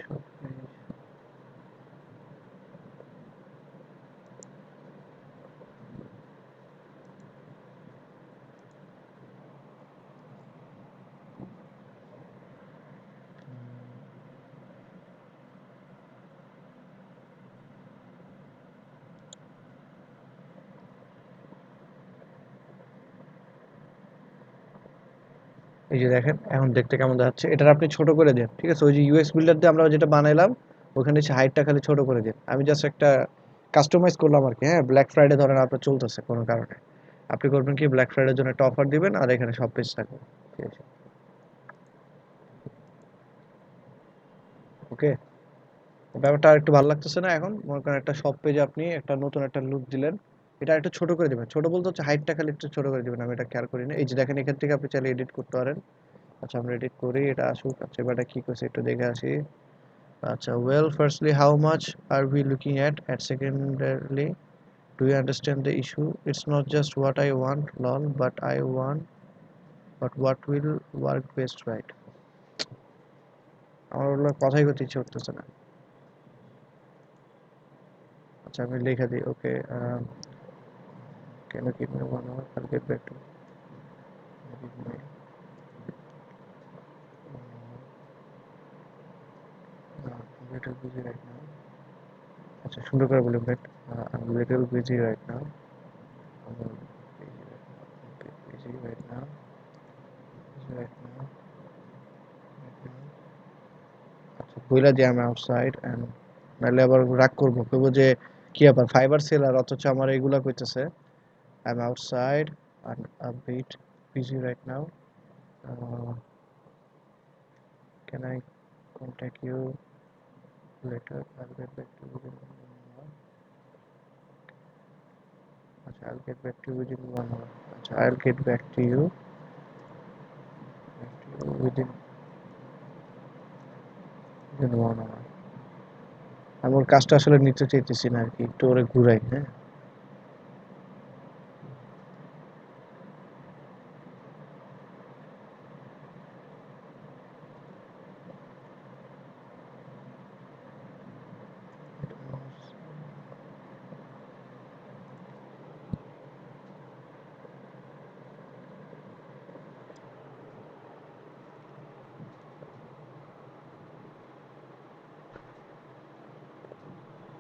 এই যে দেখেন এখন দেখতে কেমন দেখাচ্ছে এটা আপনি ছোট করে দেন ঠিক আছে ওই যে ইউএক্স বিল্ডার দিয়ে আমরা যেটা বানাইলাম ওখানে এসে হাইটটা খালি ছোট করে দিন আমি জাস্ট একটা কাস্টমাইজ করলাম আর কি হ্যাঁ ব্ল্যাক ফ্রাইডে ধরেন আপনার চলতেছে কোনো কারণে আপনি করবেন কি ব্ল্যাক ফ্রাইডের জন্য একটা অফার দিবেন আর এখানে সব পেজ থাকবে ঠিক আছে ওকে ব্যাপারটা আর একটু ভালো লাগতেছে না এখন মনে করেন একটা সব পেজে আপনি একটা নতুন একটা লুক দিলেন এটা একটু ছোট করে দিবেন ছোট বলতে হচ্ছে হাইটটা খালি একটু ছোট করে দিবেন আমি এটা খেয়াল করি না এই যে দেখেন এখান থেকে আপনি চাইলে এডিট করতে পারেন আচ্ছা আমরা এডিট করি এটা আসুক আচ্ছা এবার এটা কি করছে একটু দেখে আসি আচ্ছা well firstly how much are we looking at secondarily do you understand the issue it's not just what I want lol but what will work best right আমার ওগুলো কথাই করতে ইচ্ছে করতেছে না আচ্ছা আমি লিখে দিই ওকে can you give me 1 hour I'll get back to you give me 1 hour I'm a little busy right now আচ্ছা সুন্দর করে বলি but I'm a little busy right now I'm a bit busy right now right now আচ্ছা বইলা যে আমি outside and নাহলে আবার রাগ করবো কইবো যে কি আবার ফাইবার সেলার অথচ আমার এগুলা কইতেছে I am outside and a bit busy right now uh, can I contact you later? I'll get back to you within 1 hour. আচ্ছা, I'll get back to you within 1 hour. আচ্ছা, I'll get back to you within 1 hour. আমি ওর কাজটা আসলে নিতে চাইতেছি না আর কি, একটু ওরে ঘুরাই। হ্যাঁ,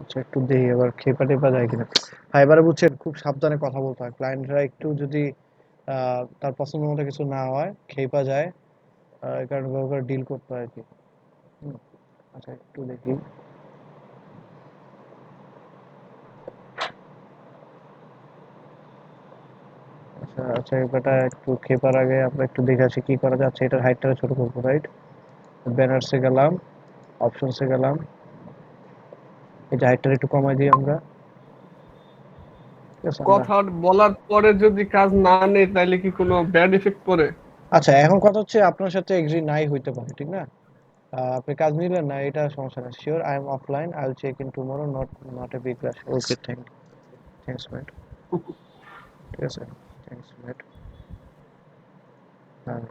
আচ্ছা একটু দেখি এবার খেপা টেপা যায় কিনা। হ্যাঁ, এবারে বুঝছেন খুব সাবধানে কথা বলতে হয়, ক্লায়েন্টরা একটু যদি তার পছন্দ মতো কিছু না হয়, খেপা যায়, এই কারণে ওভাবে ডিল করতে হয় আর কি। হুম, আচ্ছা একটু দেখি। আচ্ছা আচ্ছা, এবারটা একটু খেপার আগে আমরা একটু দেখে আসি কি করা যাচ্ছে। এটার হাইটটা ছোট করবো, রাইট? ব্যানার্সে গেলাম, অপশনসে গেলাম, এই যে হাইটটা একটু কমাই দিই আমরা। ঠিক আছে আমরা। কথা বলার পরে যদি কাজ না নেই তাহলে কি কোনো ব্যাড ইফেক্ট পড়ে? আচ্ছা, এখন কথা হচ্ছে আপনার সাথে এগ্রি নাই হইতে পারে, ঠিক না? আপনি কাজ নিলেন না, এটা সমস্যা না। Sure I am offline, I will check in tomorrow, not a big rush. Okay, thanks Matt. ঠিক আছে, থ্যাঙ্কস ম্যাট। হ্যাঁ,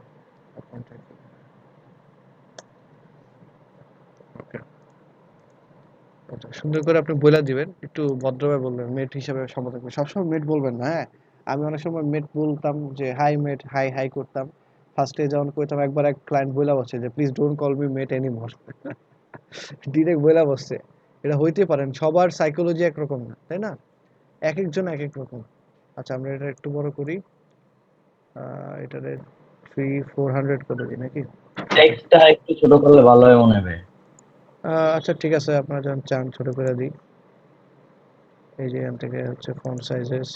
ওকে। আচ্ছা, সুন্দর করে আপনি বইলা দিবেন, একটু ভদ্রভাবে বলবেন, মেট হিসাবে সম্বোধন করবেন। সবসময় মেট বলবেন না, হ্যাঁ? আমি অনেক সময় মেট বলতাম, যে হাই মেট, হাই হাই করতাম। ফার্স্টে যখন কইতাম, একবার এক ক্লায়েন্ট বইলা বসছে যে please don't call me mate anymore. Direct বইলা বসছে। এটা হইতে পারেন, সবার সাইকোলজি একরকম না, তাই না? একেকজন একেক রকম। আচ্ছা, আমরা এটা একটু বড় করি। এটারে 400 করে দিই নাকি? ওকে। টেক্সটটা একটু ছোট করলে ভালো হয় মনে হবে। আচ্ছা ঠিক আছে, আপনারা যখন চান ছোট করে দিই। এই যে এখান থেকে হচ্ছে ফন্ট সাইজেস।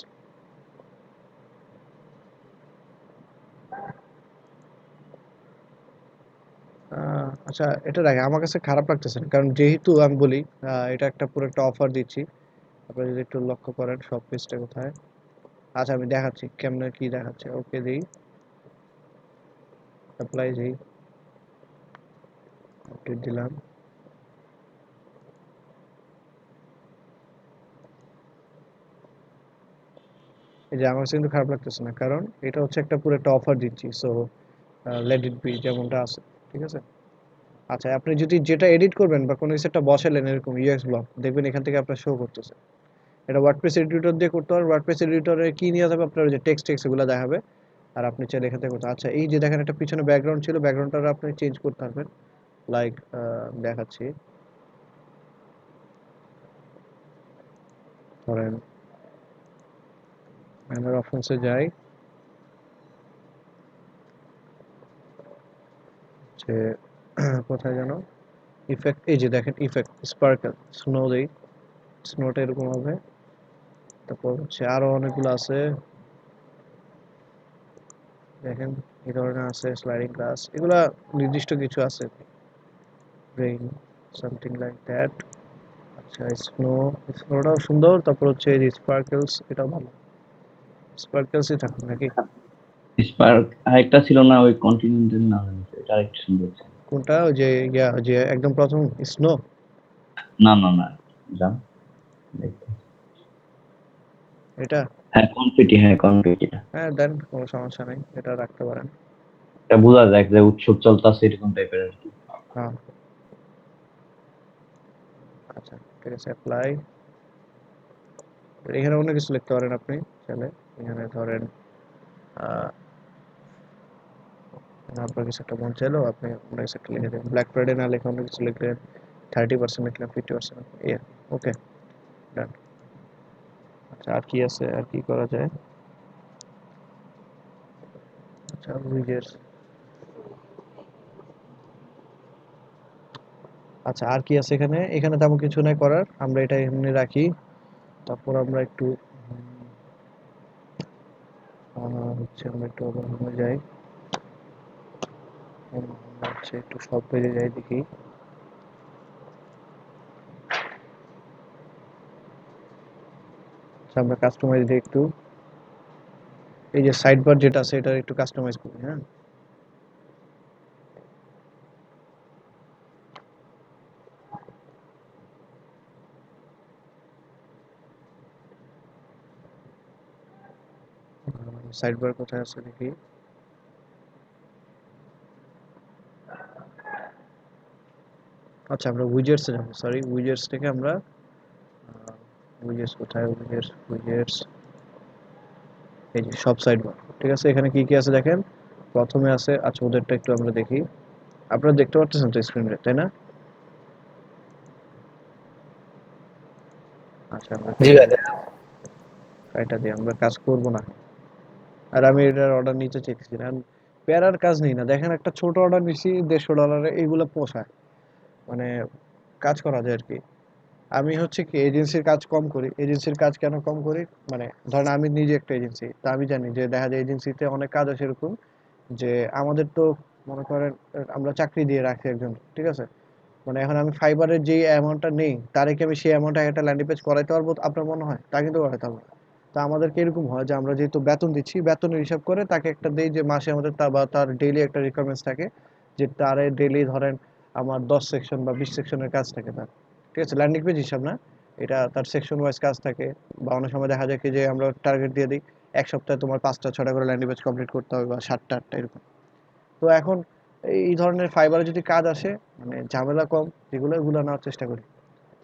আচ্ছা, এটা রাখি, আমার কাছে খারাপ লাগতেছে না, কারণ যেহেতু আমি বলি এটা একটা পুরো একটা অফার দিচ্ছি। আপনারা যদি একটু লক্ষ্য করেন সব পেজটা কোথায়। আচ্ছা, আমি দেখাচ্ছি কেমনে কি দেখাচ্ছে। ওকে দিই, অ্যাপ্লাই দিই, আপডেট দিলাম। এই যে আমার কাছে কিন্তু খারাপ লাগতেছে না, কারণ এটা হচ্ছে একটা পুরো একটা অফার দিচ্ছি। সো লেট ইট বি যেমনটা আছে, ঠিক আছে? আচ্ছা, আপনি যদি যেটা এডিট করবেন বা কোনো কিছু একটা বসালেন এরকম ইউএক্স ব্লক, দেখবেন এখান থেকে আপনার শো করতেছে। এটা ওয়ার্ডপ্রেস এডিটর দিয়ে করতে হবে। ওয়ার্ডপ্রেস এডিটরে কি নিয়ে যাবে, আপনার ওই যে টেক্সট টেক্সট এগুলো দেখাবে, আর আপনি চাইলে এখান থেকে করতে। আচ্ছা, এই যে দেখেন একটা পিছনে ব্যাকগ্রাউন্ড ছিল, ব্যাকগ্রাউন্ডটা আপনি চেঞ্জ করতে পারবেন। লাইক দেখাচ্ছি, ধরেন ব্যানার অপশনসে যাই, যে কোথায় যেন ইফেক্ট, এই যে দেখেন ইফেক্ট স্পার্কেল, স্নো দেই, স্নোটা এরকম হবে। তারপর হচ্ছে আরো অনেকগুলো আছে, দেখেন এই ধরনের আছে, স্লাইডিং গ্লাস, এগুলা নির্দিষ্ট কিছু আছে, রেইন সামথিং লাইক দ্যাট। আচ্ছা, স্নোটাও সুন্দর। তারপর হচ্ছে এই স্পার্কেলস, এটাও ভালো। স্পার্কেলসই থাকুন নাকি? স্পার্ক আরেকটা ছিল না, ওই কন্টিনেন্টাল না জানি তো, এটা আরেকটু সুন্দর ছিল। কোনটা? ওই যে ওই যে একদম প্রথম স্নো? না না না, জান দেখতে। এটা? হ্যাঁ কনফিটি, হ্যাঁ কনফিটিটা। হ্যাঁ দেন, কোনো সমস্যা নেই, এটা রাখতে পারেন। এটা বোঝা যায় যে উৎসব চলতেছে এরকম টাইপের আর কি। হ্যাঁ, আচ্ছা ঠিক আছে, অ্যাপ্লাই। এখানে অন্য কিছু লিখতে পারেন আপনি চাইলে। এখানে ধরেন আহ, আপনার কিছু একটা মন চাইলো, আপনি অন্য কিছু একটা লিখে দেবেন। ব্ল্যাক ফ্রাইডে না লিখে অন্য কিছু লিখলেন, 30% লিখলেন, 50%, এই আর কি। ওকে, ডান। আচ্ছা, আর কি আছে, আর কি করা যায়? আচ্ছা, উইজেস। আচ্ছা, আর কি আছে এখানে? এখানে তেমন কিছু নাই করার, আমরা এটা এমনি রাখি। তারপর আমরা একটু হচ্ছে আমরা একটু ওভারভিউ যাই। আমরা হচ্ছে একটু সব পেজে যাই দেখি। আচ্ছা, আমরা কাস্টমাইজ দিই একটু। এই যে সাইড বার যেটা আছে এটা একটু কাস্টমাইজ করি, হ্যাঁ। সাইড বার কোথায় আছে দেখি। আচ্ছা, আমরা উইজেটস এ যাবো, সরি উইজেটস থেকে আমরা উইজেটস কোথায়, উইজেটস উইজেটস এই যে সব সাইড বার, ঠিক আছে। এখানে কি কি আছে দেখেন। প্রথমে আছে, আচ্ছা ওদেরটা একটু আমরা দেখি। আপনারা দেখতে পাচ্ছেন তো স্ক্রিনে, তাই না? আচ্ছা, আমরা জি একটু ভাই। এটা দিয়ে আমরা কাজ করব না। আর আমি এটার অর্ডার নিতে চেয়েছি না, প্যারার কাজ নেই না। দেখেন একটা ছোট অর্ডার নিছি $150, এইগুলো পোষায়, মানে কাজ করা যায় আর কি। আমি হচ্ছে কি এজেন্সির কাজ কম করি। এজেন্সির কাজ কেন কম করি, মানে ধরেন আমি নিজে একটা এজেন্সি, তা আমি জানি যে দেখা যায় এজেন্সিতে অনেক কাজ আছে এরকম যে আমাদের তো মনে করেন আমরা চাকরি দিয়ে রাখি একজন, ঠিক আছে। মানে এখন আমি ফাইবারের যে অ্যামাউন্টটা নেই তারে কি আমি সেই অ্যামাউন্টে একটা ল্যান্ডিং পেজ করাইতে পারবো আপনার মনে হয়? তা কিন্তু করাইতে পারবো না। তো আমাদেরকে এরকম হয় যে আমরা যেহেতু বেতন দিচ্ছি, বেতনের হিসাব করে তাকে একটা দেই যে মাসে আমাদের তা বা তার ডেইলি একটা রিকোয়ারমেন্টস থাকে যে তারে ডেইলি ধরেন আমার 10 সেকশন বা 20 সেকশনের কাজ থাকে তার, ঠিক আছে। ল্যান্ডিং পেজ হিসাব না, এটা তার সেকশন ওয়াইজ কাজ থাকে। বা অনেক সময় দেখা যায় কি যে আমরা টার্গেট দিয়ে দিই এক সপ্তাহে তোমার 5টা 6টা করে ল্যান্ডিং পেজ কমপ্লিট করতে হবে বা 7টা 8টা এরকম। তো এখন এই ধরনের ফাইবারে যদি কাজ আসে, মানে ঝামেলা কম, যেগুলো এগুলো নেওয়ার চেষ্টা করি।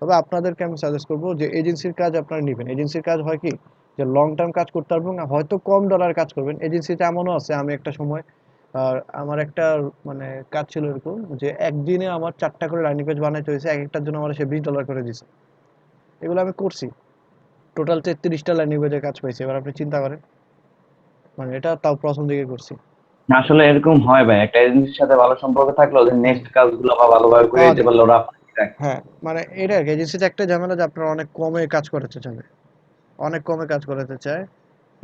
তবে আপনাদেরকে আমি সাজেস্ট করবো যে এজেন্সির কাজ আপনারা নেবেন। এজেন্সির কাজ হয় কি যে লং টার্ম কাজ করতে পারবেন না, হয়তো কম ডলার কাজ করবেন। এজেন্সিতে এমনও আছে, আমি একটা সময় আমার একটা মানে কাজ ছিল এরকম যে একদিনে আমার 4টা করে ল্যান্ডিং পেজ বানাইতে হয়েছে, এক একটার জন্য আমার সে $20 করে দিছে। এগুলো আমি করছি, টোটাল 33টা ল্যান্ডিং পেজের কাজ পাইছি। এবার আপনি চিন্তা করেন, মানে এটা তাও প্রথম দিকে করছি। আসলে এরকম হয় ভাই, একটা এজেন্সির সাথে ভালো সম্পর্ক থাকলে ওদের হুম, নেক্সট কাজগুলো বা ভালোভাবে করে পাওয়া দিতে যায়। পারলে ওরা আপনাকে রাখে। হ্যাঁ, মানে এটা আর কি, এজেন্সিতে একটা ঝামেলা যে আপনারা অনেক কমে কাজ করাতে চাবে, অনেক কমে কাজ করাতে চায়,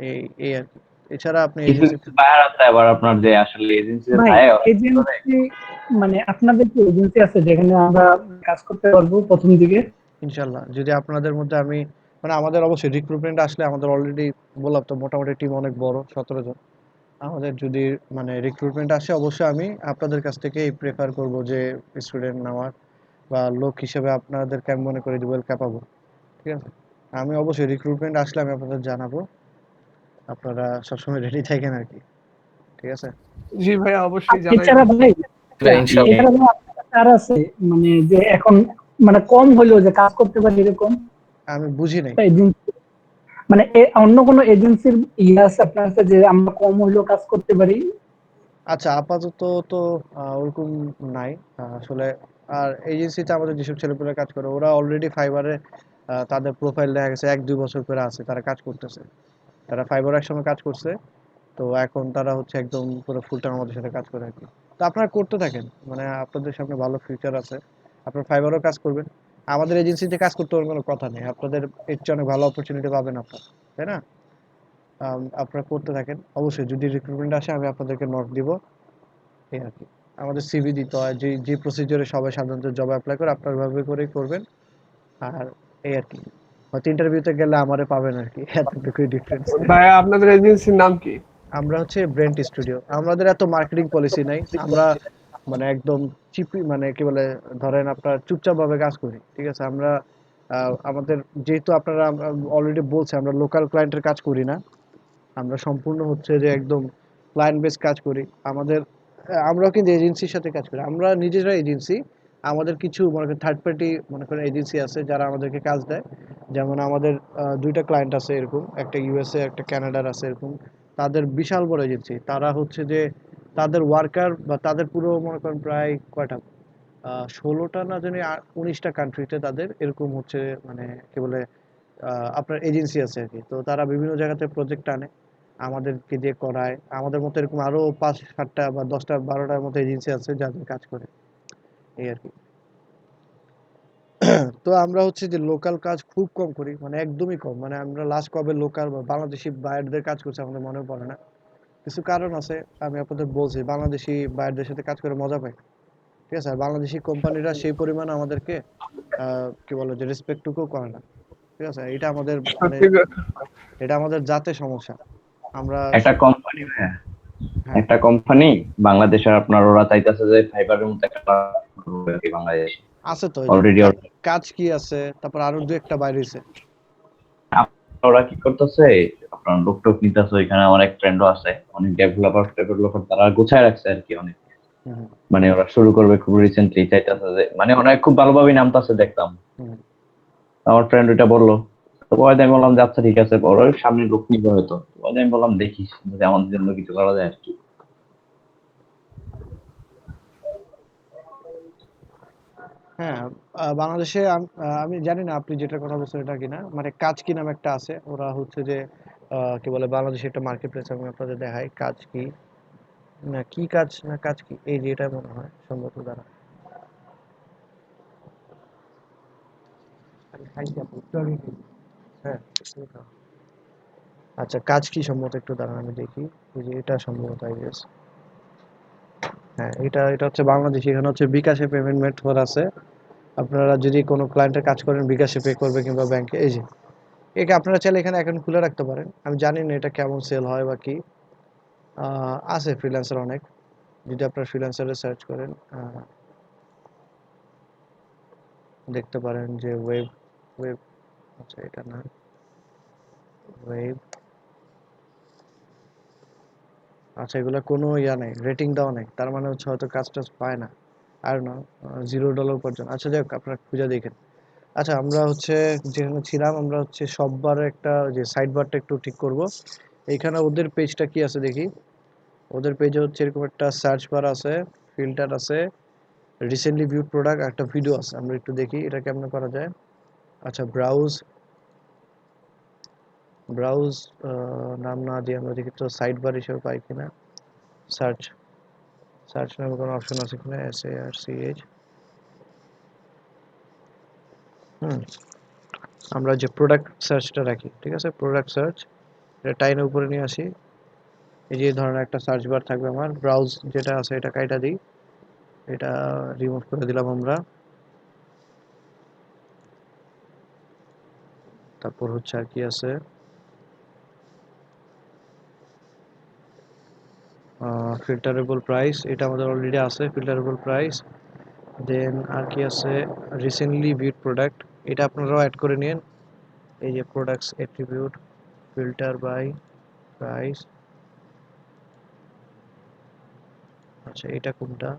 এই এই আর কি। এছাড়া আপনি কিছু এজেন্সিতে কিছু বায়ার আছে আবার আপনার যে আসলে এজেন্সিতে ভাই থাকে ওরা কি করে, এজেন্সি মানে আপনাদের কি এজেন্সি আছে যেখানে আমরা কাজ করতে পারবো প্রথম দিকে? ইনশাল্লাহ যদি আপনাদের মধ্যে আমি, মানে আমাদের অবশ্যই রিক্রুটমেন্ট আসলে, আমাদের অলরেডি বললাম তো মোটামুটি টিম অনেক বড়, 17 জন। আমাদের যদি মানে রিক্রুটমেন্ট আসে অবশ্যই আমি আপনাদের কাছ থেকেই প্রেফার করব যে স্টুডেন্ট নেওয়ার, বা লোক হিসেবে আপনাদেরকে আমি মনে করি যে ওয়েল ক্যাপাবল, ঠিক আছে। আমি অবশ্যই রিক্রুটমেন্ট আসলে আমি আপনাদের জানাবো, আপনারা সবসময় রেডি থাকেন আর কি, ঠিক আছে। জি ভাইয়া, অবশ্যই এছাড়া জানাইবেন। ভাই, ভাই ইনশাল্লাহ। এছাড়া ভাই আপনার কাছে আর আছে মানে যে এখন মানে কম হলেও যে কাজ করতে পারি এরকম আমি বুঝি নাই। এজেন্সি, মানে অন্য কোনো এজেন্সির ইয়ে আছে আপনার কাছে যে আমরা কম হলেও কাজ করতে পারি? আচ্ছা, আপাতত তো ওরকম নাই আসলে। আর এজেন্সিতে আমাদের যেসব ছেলেপেলে কাজ করে ওরা অলরেডি ফাইবারে তাদের প্রোফাইল দেখা গেছে 1-2 বছর করে আছে, তারা কাজ করতেছে। তারা ফাইবার একসময় কাজ করছে, তো এখন তারা হচ্ছে একদম পুরো ফুল টাইম আমাদের সাথে কাজ করে আর কি। তো আপনারা করতে থাকেন, মানে আপনাদের সামনে ভালো ফিউচার আছে। আপনারা ফাইবারও কাজ করবেন, আমাদের এজেন্সিতে কাজ করতে পারবেন, কোনো কথা নেই। আপনাদের এর চেয়ে অনেক ভালো অপরচুনিটি পাবেন আপনারা, তাই না? আপনারা করতে থাকেন, অবশ্যই যদি রিক্রুটমেন্ট আসে আমি আপনাদেরকে নক দিব, এই আর কি। আমাদের সিভি দিতে হয়, যে যে প্রসিডিওরে সবাই সাধারণত জব অ্যাপ্লাই করে আপনার ভাবে করেই করবেন। আর এই আর কি, হয়তো ইন্টারভিউতে গেলে আমারে পাবেন আর কি, এতটুকুই ডিফারেন্স। ভাইয়া, আপনাদের এজেন্সির নাম কি? আমরা হচ্ছে ব্রেন্ট স্টুডিও, আমাদের এত মার্কেটিং পলিসি নাই। আমরা মানে একদম চিপি, মানে কি বলে, ধরেন আপনার চুপচাপ ভাবে কাজ করি, ঠিক আছে। আমরা আমাদের যেহেতু আপনারা অলরেডি বলছে আমরা লোকাল ক্লায়েন্টের কাজ করি না, আমরা সম্পূর্ণ হচ্ছে যে একদম ক্লায়েন্ট বেস কাজ করি। আমাদের আমরাও কিন্তু এজেন্সির সাথে কাজ করি, আমরা নিজেরা এজেন্সি। আমাদের কিছু মনে করেন থার্ড পার্টি মনে করেন এজেন্সি আছে যারা আমাদেরকে কাজ দেয়। যেমন আমাদের 2টা ক্লায়েন্ট আছে এরকম, একটা ইউএসএ একটা কানাডার আছে এরকম। তাদের বিশাল বড় এজেন্সি, তারা হচ্ছে যে তাদের ওয়ার্কার বা তাদের পুরো মনে করেন প্রায় কয়টা 16টা না জানি 19টা কান্ট্রিতে তাদের এরকম হচ্ছে, মানে কি বলে আপনার এজেন্সি আছে আর কি। তো তারা বিভিন্ন জায়গাতে প্রজেক্ট আনে, আমাদেরকে দিয়ে করায়। আমাদের মতো এরকম আরো 5-7টা বা 10টা 12টার মতো এজেন্সি আছে যাদের কাজ করে, এই আর কি। তো আমরা হচ্ছে যে লোকাল কাজ খুব কম করি, মানে একদমই কম। মানে আমরা লাস্ট কবে লোকাল বা বাংলাদেশি বায়ারদের কাজ করছি আমাদের মনে পড়ে না। কিছু কারণ আছে, আমি আপনাদের বলছি, বাংলাদেশি বায়ারদের সাথে কাজ করে মজা পাই, ঠিক আছে? আর বাংলাদেশি কোম্পানিরা সেই পরিমাণ আমাদেরকে কি বলে যে রেসপেক্টটুকু করে না, ঠিক আছে? এটা আমাদের মানে সত্যি এটা আমাদের জাতের সমস্যা। আমরা একটা কোম্পানি, হ্যাঁ, একটা কোম্পানি বাংলাদেশের আপনার ওরা চাইতেছে যে ফাইবারের মতো একটা করবে আর কি বাংলাদেশ আছে তো, এই যে অলরেডি। কাজ কি আছে, তারপর আরো দু একটা বাইরে হইছে। ওরা কি করতেছে, আপনার লোক টোক নিতেছে, ওইখানে অনেক ট্রেন্ডও আছে, অনেক ডেভেলপার তারা গোছায় রাখছে আর কি অনেক। হুম, মানে ওরা শুরু করবে খুব রিসেন্টলি, চাইতেছে যে মানে অনেক খুব ভালোভাবেই নামতেছে দেখতাম। হুম। আমার ফ্রেন্ড ওইটা বললো, তো পরে আমি বললাম যে আচ্ছা ঠিক আছে, ওরা সামনে লোক নিবে হয়তো। পরে আমি বললাম দেখিস যদি আমাদের জন্য কিছু করা যায় আর কি। হ্যাঁ, বাংলাদেশে আমি জানি না আপনি যেটার কথা বলছেন এটা কিনা, মানে কাজ কি নাম একটা আছে, ওরা হচ্ছে যে কি বলে, বাংলাদেশে একটা মার্কেট প্লেস, আমি আপনাদের দেখাই কাজ কি না কি কাজ না কাজ কি, এই যে এটা মনে হয় সম্ভবত, দ্বারা আমি খাইছি আপু, একটু আগে খাইছি। হ্যাঁ, এটা। আচ্ছা, কাজ কি সম্ভবত, একটু দাঁড়ান আমি দেখি। এই যে এটা সম্ভবত, আই গেস। হ্যাঁ, এটা হচ্ছে বাংলাদেশি, এখানে হচ্ছে বিকাশে পেমেন্ট মেথড আছে। আপনারা যদি কোনো ক্লায়েন্টের কাজ করেন, বিকাশে পে করবে কিংবা ব্যাংকে, এই যে একে আপনারা চাইলে এখানে অ্যাকাউন্ট খুলে রাখতে পারেন। আমি জানি না এটা কেমন সেল হয় বা কি। আছে ফ্রিল্যান্সার অনেক, যদি আপনারা ফ্রিল্যান্সারে সার্চ করেন দেখতে পারেন যে ওয়েব ওয়েব আচ্ছা এটা না, ওয়েব, আচ্ছা এগুলো কোনো ইয়া নেই, রেটিং দেওয়া নেই, তার মানে হচ্ছে হয়তো কাজ টাজ পায় না, আর না, $0 পর্যন্ত। আচ্ছা যাই হোক, আপনারা খুঁজে দেখেন। আচ্ছা, আমরা হচ্ছে যেখানে ছিলাম, আমরা হচ্ছে সববার একটা যে সাইড বারটা একটু ঠিক করব। এইখানে ওদের পেজটা কি আছে দেখি। ওদের পেজে হচ্ছে এরকম একটা সার্চ বার আছে, ফিল্টার আছে, রিসেন্টলি ভিউড প্রোডাক্ট, একটা ভিডিও আছে। আমরা একটু দেখি এটা কেমনে করা যায়। আচ্ছা, ব্রাউজ ব্রাউজ নাম না দিয়ে আমরা দেখি তো সাইড বার হিসেবে পাই কিনা। সার্চ সার্চ নামে কোনো অপশন আছে কিনা, SARCH। হুম, আমরা যে প্রোডাক্ট সার্চটা রাখি, ঠিক আছে, প্রোডাক্ট সার্চ, এটা টাইনের উপরে নিয়ে আসি। এই যে ধরনের একটা সার্চ বার থাকবে, আমার ব্রাউজ যেটা আছে এটা কাইটা দিই, এটা রিমুভ করে দিলাম আমরা। তারপর হচ্ছে আর কি আছে, ফিল্টারেবল প্রাইস, এটা আমাদের অলরেডি আছে, ফিল্টারেবল প্রাইস। দেন আর কি আছে, রিসেন্টলি ভিউড প্রোডাক্ট, এটা আপনারাও অ্যাড করে নিন। এই যে products attribute, filter by price. আচ্ছা, এটা কোনটা,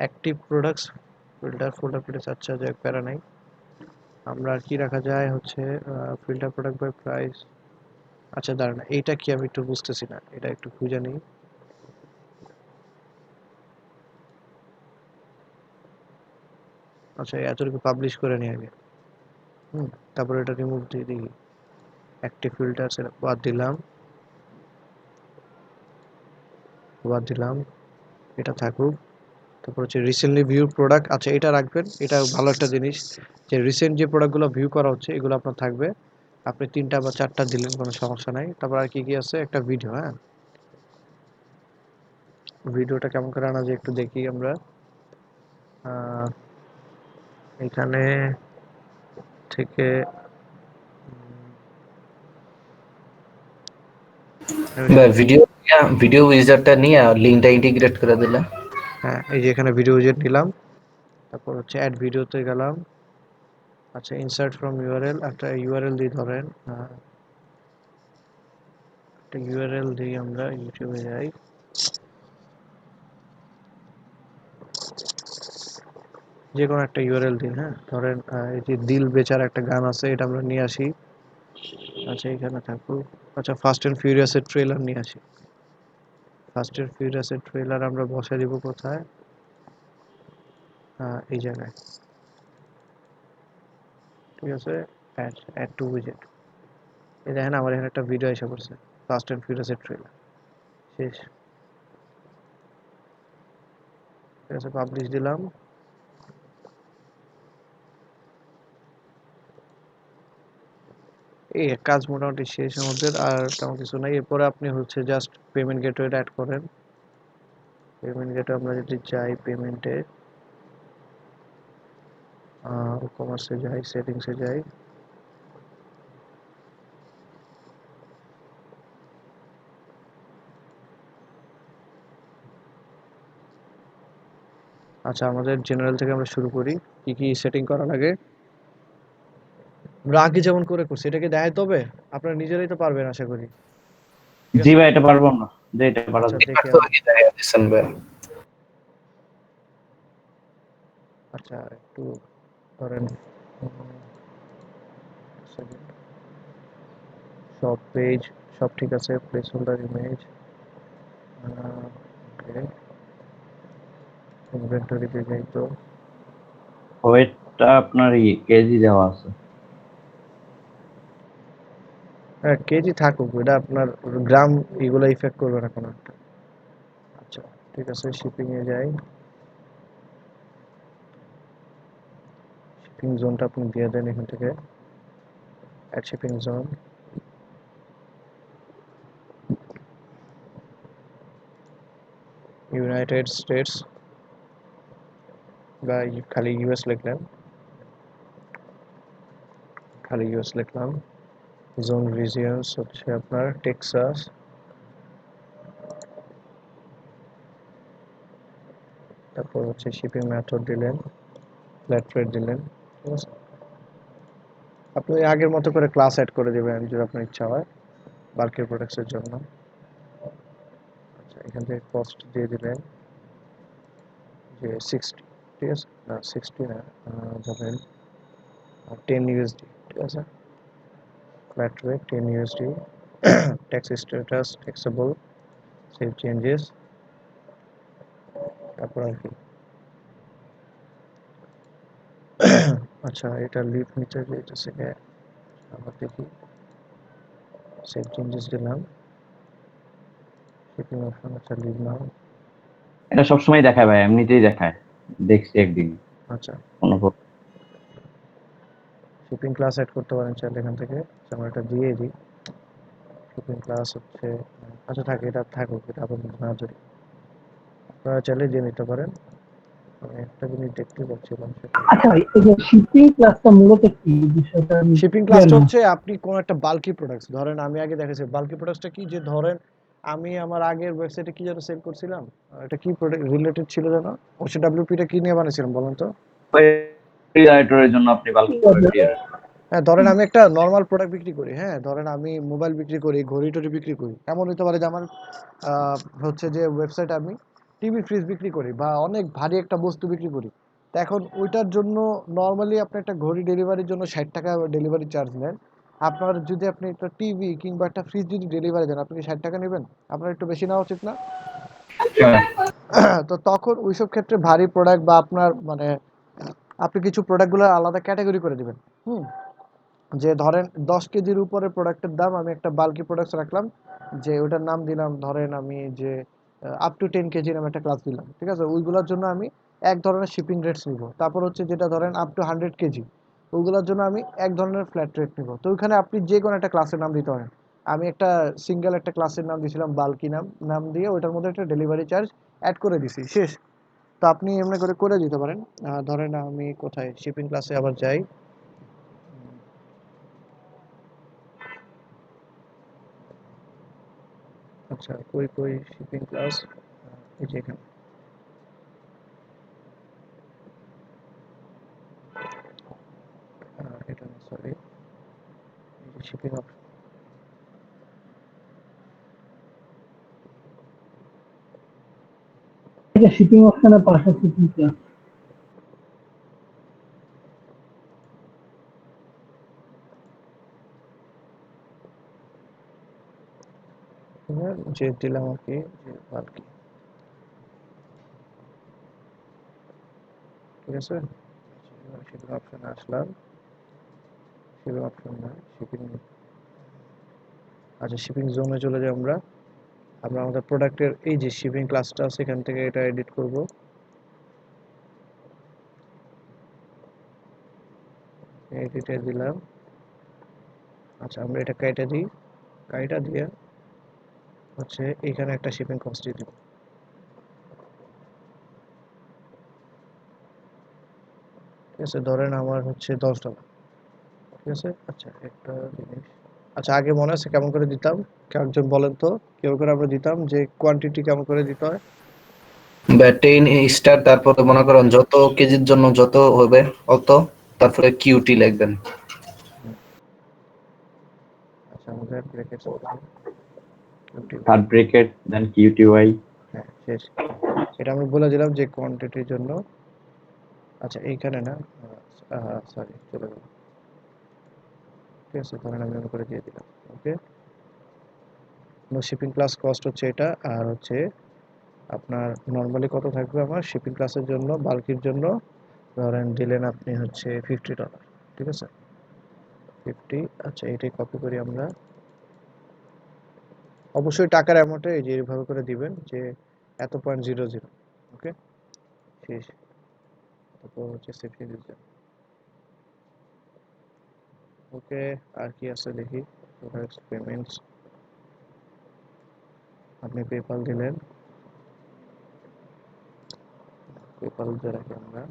active products, filter folder place, আচ্ছা যাই হোক, প্যারা নাই। আমরা আর কি রাখা যায় হচ্ছে ফিল্টার প্রোডাক্ট বাই প্রাইস। আচ্ছা দাঁড়ান, এইটা কি আমি একটু বুঝতেছি না, এটা একটু খুঁজে নিই। আচ্ছা, এতটুকু পাবলিশ করে নিই আগে। তারপর এটা রিমুভ দিয়ে দিই, অ্যাক্টিভ ফিল্টার বাদ দিলাম, এটা থাকুক। তারপর হচ্ছে রিসেন্টলি ভিউ প্রোডাক্ট, আচ্ছা এটা রাখবেন, এটা ভালো একটা জিনিস, যে রিসেন্ট যে প্রোডাক্টগুলো ভিউ করা হচ্ছে এগুলো আপনার থাকবে। আপনি 3টা বা 4টা দিলেন, কোনো সমস্যা নাই। তারপর আর কি কি আছে, একটা ভিডিও, হ্যাঁ, ভিডিওটা কেমন করে আনা যায় একটু দেখি আমরা। আহ, এখানে থেকে আমি শুধু, ভিডিও উইজারটা নিয়ে লিঙ্কটা ইন্টিগ্রেট করে দিলে। হ্যাঁ এই যে এখানে ভিডিও উইজেট নিলাম, তারপর হচ্ছে অ্যাড ভিডিওতে গেলাম। আচ্ছা, ইনসার্ট ফ্রম ইউআরএল, একটা ইউআরএল দিই ধরেন, একটা ইউআরএল দিই, আমরা ইউটিউবে যাই। যে কোনো একটা ইউআরএল দিন, হ্যাঁ, ধরেন এই যে দিল বেচার একটা গান আছে, এটা আমরা নিয়ে আসি। আচ্ছা, এখানে থাকুক। আচ্ছা, ফাস্ট অ্যান্ড ফিউরিয়াসের ট্রেলার নিয়ে আসি। ফাস্ট অ্যান্ড ফিউরিয়াসের ট্রেলার আমরা বসাই দিব কোথায়, এই জায়গায়, ঠিক আছে। অ্যাড অ্যাড টু উইজেট, এই দেখেন আমার এখানে একটা ভিডিও এসে পড়ছে, ফাস্ট অ্যান্ড ফিউরিয়াসের ট্রেলার। শেষ, ঠিক আছে, পাবলিশ দিলাম। এই কাজ মোটামুটি শেষ আমাদের, আর তেমন কিছু নাই। এরপরে আপনি হচ্ছে জাস্ট পেমেন্ট গেটওয়েটা অ্যাড করেন। পেমেন্ট গেটওয়ে আমরা যদি যাই পেমেন্টে, কমার্সে যাই, সেটিংসে যাই, আচ্ছা আমাদের জেনারেল থেকে আমরা শুরু করি। কি কি সেটিং করা লাগে আমরা আগে যেমন করে করছি এটাকে দেখাইতে হবে? আপনারা নিজেরাই তো পারবেন আশা করি, ঠিক জি আছে? ভাই, এটা পারবো না, যে এটা পারা আচ্ছা যাবে। দেখি তো আমি। কি দেখা দিচ্ছেন ভাই? আচ্ছা একটু ধরেন second। সব পেজ সব ঠিক আছে, প্লেস হোল্ডার ইমেজ, ওকে, ইনভেন্টরিতে যাই তো। ওয়েটটা আপনার কেজি দেওয়া আছে। হ্যাঁ কেজি থাকুক, এটা আপনার গ্রাম এগুলো ইফেক্ট করবে না কোনো একটা। আচ্ছা ঠিক আছে, শিপিং এ যাই। শিপিং জোনটা আপনি দিয়ে দেন এখান থেকে, add shipping zone. United States বা খালি ইউএস লিখলেন, খালি ইউএস লিখলাম। জোন রিজিয়নস হচ্ছে আপনার টেক্সাস, তারপর হচ্ছে শিপিং মেথড দিলেন, ফ্ল্যাট রেট দিলেন, ঠিক আছে? আপনি ওই আগের মতো করে ক্লাস অ্যাড করে দিবেন যদি আপনার ইচ্ছা হয় বাল্কের প্রোডাক্টসের জন্য। আচ্ছা এখান থেকে কস্ট দিয়ে দিলেন যে 60, ঠিক আছে? না 60 না, ধরেন 10 ইউএসডি, ঠিক আছে? Flat rate 10 USD. Tax status taxable, save changes, তারপর আর কি। আচ্ছা এটা লিভ নিচে যেটা থেকে আবার দেখি, সেভ চেঞ্জেস দিলাম, শিপিং অপশন, আচ্ছা লিভ নাও। এটা সবসময় দেখায় ভাই, এমনিতেই দেখায়, দেখছি একদিন আচ্ছা কোনো শিপিং ক্লাস অ্যাড করতে পারেন চাইলে এখান থেকে। আচ্ছা, আমরা এটা দিয়ে দিই। শিপিং ক্লাস হচ্ছে, আচ্ছা থাকে, এটা থাকুক, এটা আপনাদের না জড়ি, আপনারা চাইলে দিয়ে নিতে পারেন। আমি একটা জিনিস দেখতে পাচ্ছিলাম সেটা, আচ্ছা ভাই, এই যে শিপিং ক্লাসটা মূলত কি বিষয়টা আমি শিপিং ক্লিয়ার ক্লাসটা না। হচ্ছে আপনি কোন একটা বাল্কি প্রোডাক্টস ধরেন, আমি আগে দেখেছি বাল্কি প্রোডাক্টসটা কি, যে ধরেন আমি আমার আগের ওয়েবসাইটে কি যেন সেল করছিলাম, এটা কি প্রোডাক্ট রিলেটেড ছিল যেন, ওসিডব্লিউপি টা কি নিয়ে বানিয়েছিলাম বলেন তো? রাইটরের জন্য আপনি বাল্ক প্রোডাক্ট দিয়ে রাখেন। হ্যাঁ ধরেন আমি একটা নর্মাল প্রোডাক্ট বিক্রি করি, হ্যাঁ ধরেন আমি মোবাইল বিক্রি করি, ঘড়ি টড়ি বিক্রি করি, এমন হতে পারে যে আমার হচ্ছে যে ওয়েবসাইট আমি টিভি ফ্রিজ বিক্রি করি বা অনেক ভারী একটা বস্তু বিক্রি করি। তো এখন ওইটার জন্য নর্মালি আপনি একটা ঘড়ি ডেলিভারির জন্য 60 টাকা ডেলিভারি চার্জ নেন। আপনার যদি আপনি একটা টিভি কিংবা একটা ফ্রিজ যদি ডেলিভারি দেন, আপনি কি 60 টাকা নেবেন? আপনার একটু বেশি নেওয়া উচিত না? তো তখন ওইসব ক্ষেত্রে ভারী প্রোডাক্ট বা আপনার মানে আপনি কিছু প্রোডাক্টগুলো আলাদা ক্যাটাগরি করে দিবেন। হুম, যে ধরেন 10 কেজির উপরে প্রোডাক্টের দাম আমি একটা বাল্কি প্রোডাক্টস রাখলাম, যে ওটার নাম দিলাম ধরেন আমি যে আপ টু 10 কেজি নামে একটা ক্লাস দিলাম, ঠিক আছে? ওইগুলোর জন্য আমি এক ধরনের শিপিং রেটস নিব। তারপর হচ্ছে যেটা ধরেন আপ টু 100 কেজি, ওইগুলোর জন্য আমি এক ধরনের ফ্ল্যাট রেট নিব। তো ওইখানে আপনি যে কোনো একটা ক্লাসের নাম দিতে পারেন। আমি একটা সিঙ্গেল একটা ক্লাসের নাম দিয়েছিলাম বাল্কি, নাম নাম দিয়ে ওইটার মধ্যে একটা ডেলিভারি চার্জ অ্যাড করে দিছি, শেষ। তো আপনি এমনি করে করে দিতে পারেন। ধরেন আমি কোথায় শিপিং ক্লাসে আবার যাই। আচ্ছা কই কই শিপিং ক্লাস, এই যে এখানে। এটা না সরি, এই যে শিপিং অপশন। এটা শিপিং অপশনের পাশে শিপিং ক্লাস। যে দিলাম আর কি, যে বাল্কি, ঠিক আছে? শিপিং অপশনে আসলাম, শিপিং অপশন না, শিপিং, আচ্ছা শিপিং জোনে চলে যাই আমরা। আমরা আমাদের প্রোডাক্টের এই যে শিপিং ক্লাসটা আছে এখান থেকে এটা এডিট করব, এডিটে দিলাম। আচ্ছা আমরা এটা কেটে দিই, কাইটা দিয়ে হচ্ছে এখানে একটা শিপিং কস্ট দিয়ে দিব। ঠিক আছে, ধরেন আমার হচ্ছে $10, ঠিক আছে। আচ্ছা একটা জিনিস, আচ্ছা আগে মনে আছে কেমন করে দিতাম, একজন বলেন তো কেমন করে আমরা দিতাম, যে কোয়ান্টিটি কেমন করে দিতে হয়? বা 10 স্টার, তারপরে মনে করেন যত কেজির জন্য যত হবে অত, তারপরে কিউটি লিখবেন। আচ্ছা আমাদের ব্র্যাকেটস আছে, থার্ড ব্রেকেট দেন কিউটিওয়াই। হ্যাঁ শেষ। এটা আমি বলে দিলাম যে কোয়ান্টিটির জন্য। আচ্ছা এইখানে না, সরি চলে গেল। ঠিক আছে, ধরেন আমি এমন করে দিয়ে দিলাম। ওকে, নো শিপিং ক্লাস কস্ট হচ্ছে এটা, আর হচ্ছে আপনার নর্মালি কত থাকবে আমার শিপিং ক্লাসের জন্য, বাল্কির জন্য ধরেন দিলেন আপনি হচ্ছে $50, ঠিক আছে 50। আচ্ছা এটাই কপি করি আমরা, অবশ্যই টাকার অ্যামাউন্টে এই যে এইভাবে করে দিবেন যে এত .00। ওকে শেষ। তারপর হচ্ছে সেফটি রিজন। ওকে, আর কি আছে দেখি, পেমেন্টস, আপনি পেপাল দিলেন, পেপাল দিয়ে রাখি আমরা।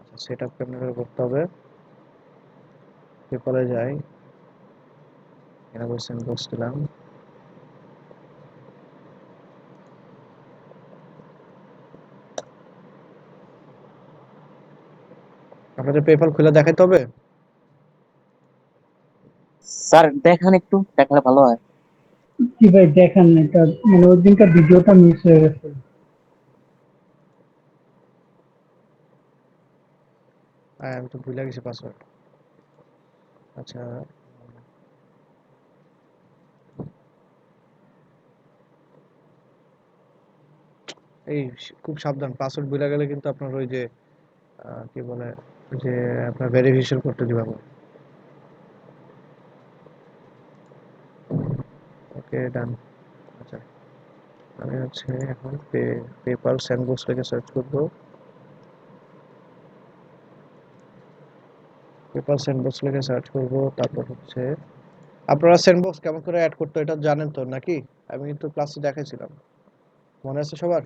আচ্ছা সেট আপ কেমন করে করতে হবে, পেপালে যাই, এনাবল সেন্ডবক্স দিলাম। আপনাদের পেপাল খুলে দেখাইতে হবে। স্যার দেখান, একটু দেখালে ভালো হয়। কি ভাই দেখান না, এটা মানে ওই দিনকার ভিডিওটা মিস হয়ে গেছে। আমি তো ভুলে গেছি পাসওয়ার্ড। আচ্ছা এই খুব সাবধান, পাসওয়ার্ড ভুলে গেলে কিন্তু আপনার ওই যে কি বলে, যে আপনার ভেরিফিকেশন করতে দিবে না। ওকে ডান। আচ্ছা আমি হচ্ছে এখন পেপাল স্যান্ডবক্স লিখে সার্চ করব, পেপাল স্যান্ডবক্স লিখে সার্চ করব। তারপর হচ্ছে আপনারা স্যান্ডবক্স কেমন করে অ্যাড করতে হয় এটা জানেন তো নাকি? আমি কিন্তু ক্লাসে দেখাইছিলাম, মনে আছে সবার?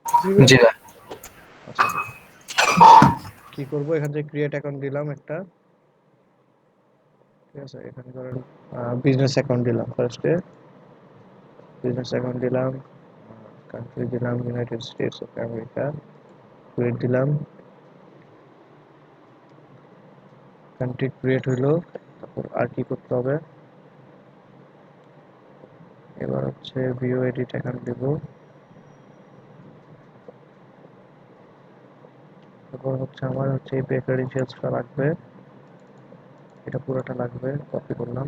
জি ভাই। জি ভাই। আচ্ছা কি করব, এখান থেকে ক্রিয়েট অ্যাকাউন্ট দিলাম একটা, ঠিক আছে। এখানে ধরেন বিজনেস অ্যাকাউন্ট দিলাম, ফার্স্টে বিজনেস অ্যাকাউন্ট দিলাম, কান্ট্রি দিলাম United states of America, create দিলাম, কান্ট্রি ক্রিয়েট হইলো। তারপর আর কি করতে হবে, এবার হচ্ছে ভিউ এডিট অ্যাকাউন্ট দিব। তারপর হচ্ছে আমার হচ্ছে এই পে ক্রেডেনশিয়ালসটা লাগবে, এটা পুরোটা লাগবে, কপি করলাম।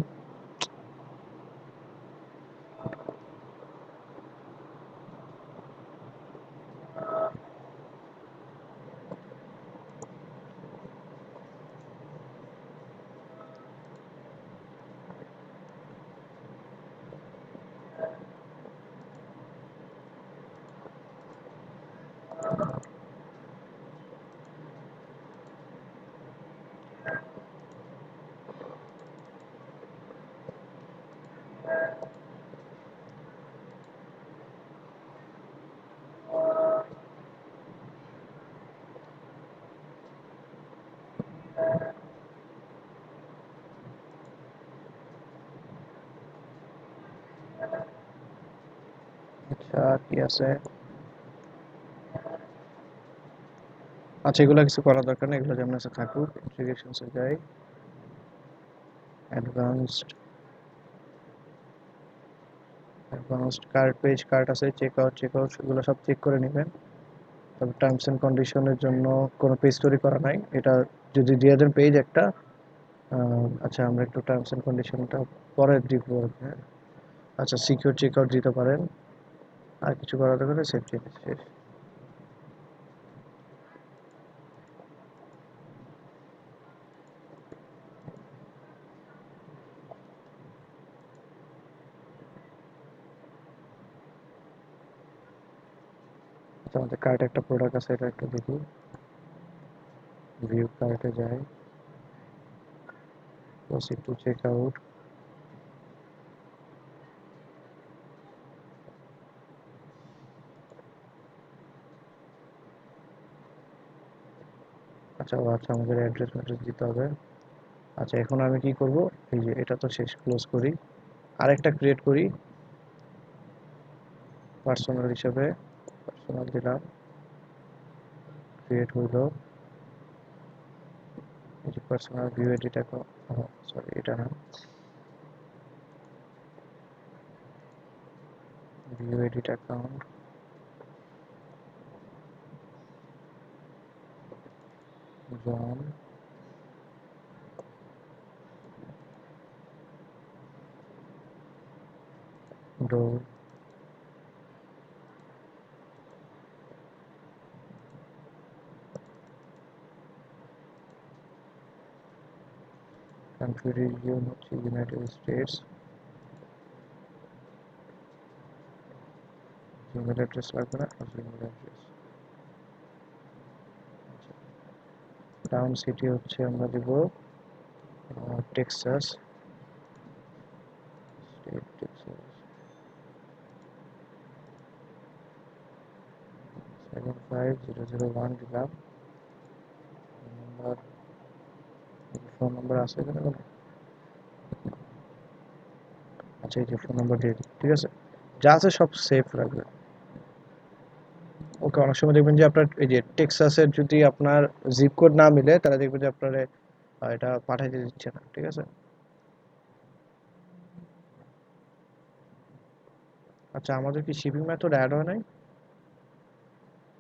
আচ্ছা আর কি আছে, আচ্ছা এগুলো কিছু করার দরকার নেই, এগুলো যেমন আছে থাকুক। ইন্টিগ্রেশনসে যাই, advanced, advanced card page, card আছে, চেক আউট সেগুলো সব চেক করে নেবেন। তবে টার্মস এন্ড কন্ডিশনের জন্য কোনো পেজ তৈরি করা নাই, এটা যদি দিয়ে দেন পেজ একটা। আচ্ছা আমরা একটু টার্মস এন্ড কন্ডিশনটা পরে দিব। হ্যাঁ আচ্ছা সিকিউর চেক আউট দিতে পারেন, আর কিছু করা দরকার নেই, সেফটি শেষ। আচ্ছা আমাদের কার্টে একটা প্রোডাক্ট আছে, এটা একটু দেখি, ভিউ কার্টে যাই, proceed to checkout. আচ্ছা আমাদের অ্যাড্রেস দিতে হবে। আচ্ছা এখন আমি কি করব, এই যে এটা তো শেষ, ক্লোজ করি, আরেকটা ক্রিয়েট করি পার্সোনাল হিসেবে। পার্সোনাল দিলাম, ক্রিয়েট হইলো। এই যে personal view edit account, sorry এটা না, view edit account, John Doe, country region হচ্ছে ইউনাইটেড স্টেটস, জিমেল অ্যাড্রেস লাগবে না, জিমেল অ্যাড্রেস। টাউন সিটি হচ্ছে আমরা দেব টেক্সাস, স্টেট টেক্সাস, 75001 দিলাম। নাম্বার, ফোন নাম্বার আছে এখানে কোনো? আচ্ছা এই যে ফোন নাম্বার দিয়ে দিই, ঠিক আছে, যা আছে সব সেভ রাখবে। ওকে, অনেক সময় দেখবেন যে আপনার এই যে টেক্সাসের যদি আপনার জিপ কোড না মিলে, তাহলে দেখবেন যে আপনার এটা পাঠাইতে দিচ্ছে না, ঠিক আছে। আচ্ছা আমাদের কি শিপিং মেথড অ্যাড হয় নাই?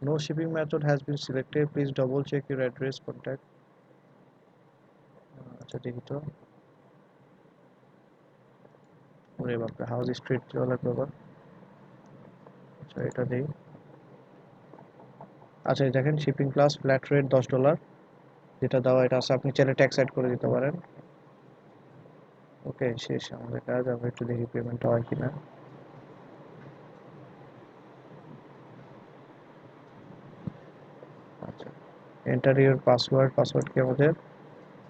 No shipping method has been selected, please double check your address contact. আচ্ছা দেখি তো, ওরে বাপরে, হাউস স্ট্রিট ওয়ালা ব্যাপার। আচ্ছা এটা দেই। আচ্ছা এই দেখেন শিপিং প্লাস ফ্ল্যাট রেট $10 যেটা দেওয়া, এটা আছে, আপনি চাইলে ট্যাক্স অ্যাড করে দিতে পারেন। ওকে শেষ আমাদের কাজ, আমরা একটু দেখি পেমেন্ট হয় কিনা। আচ্ছা এন্টার ইউর পাসওয়ার্ড, পাসওয়ার্ড কি আমাদের,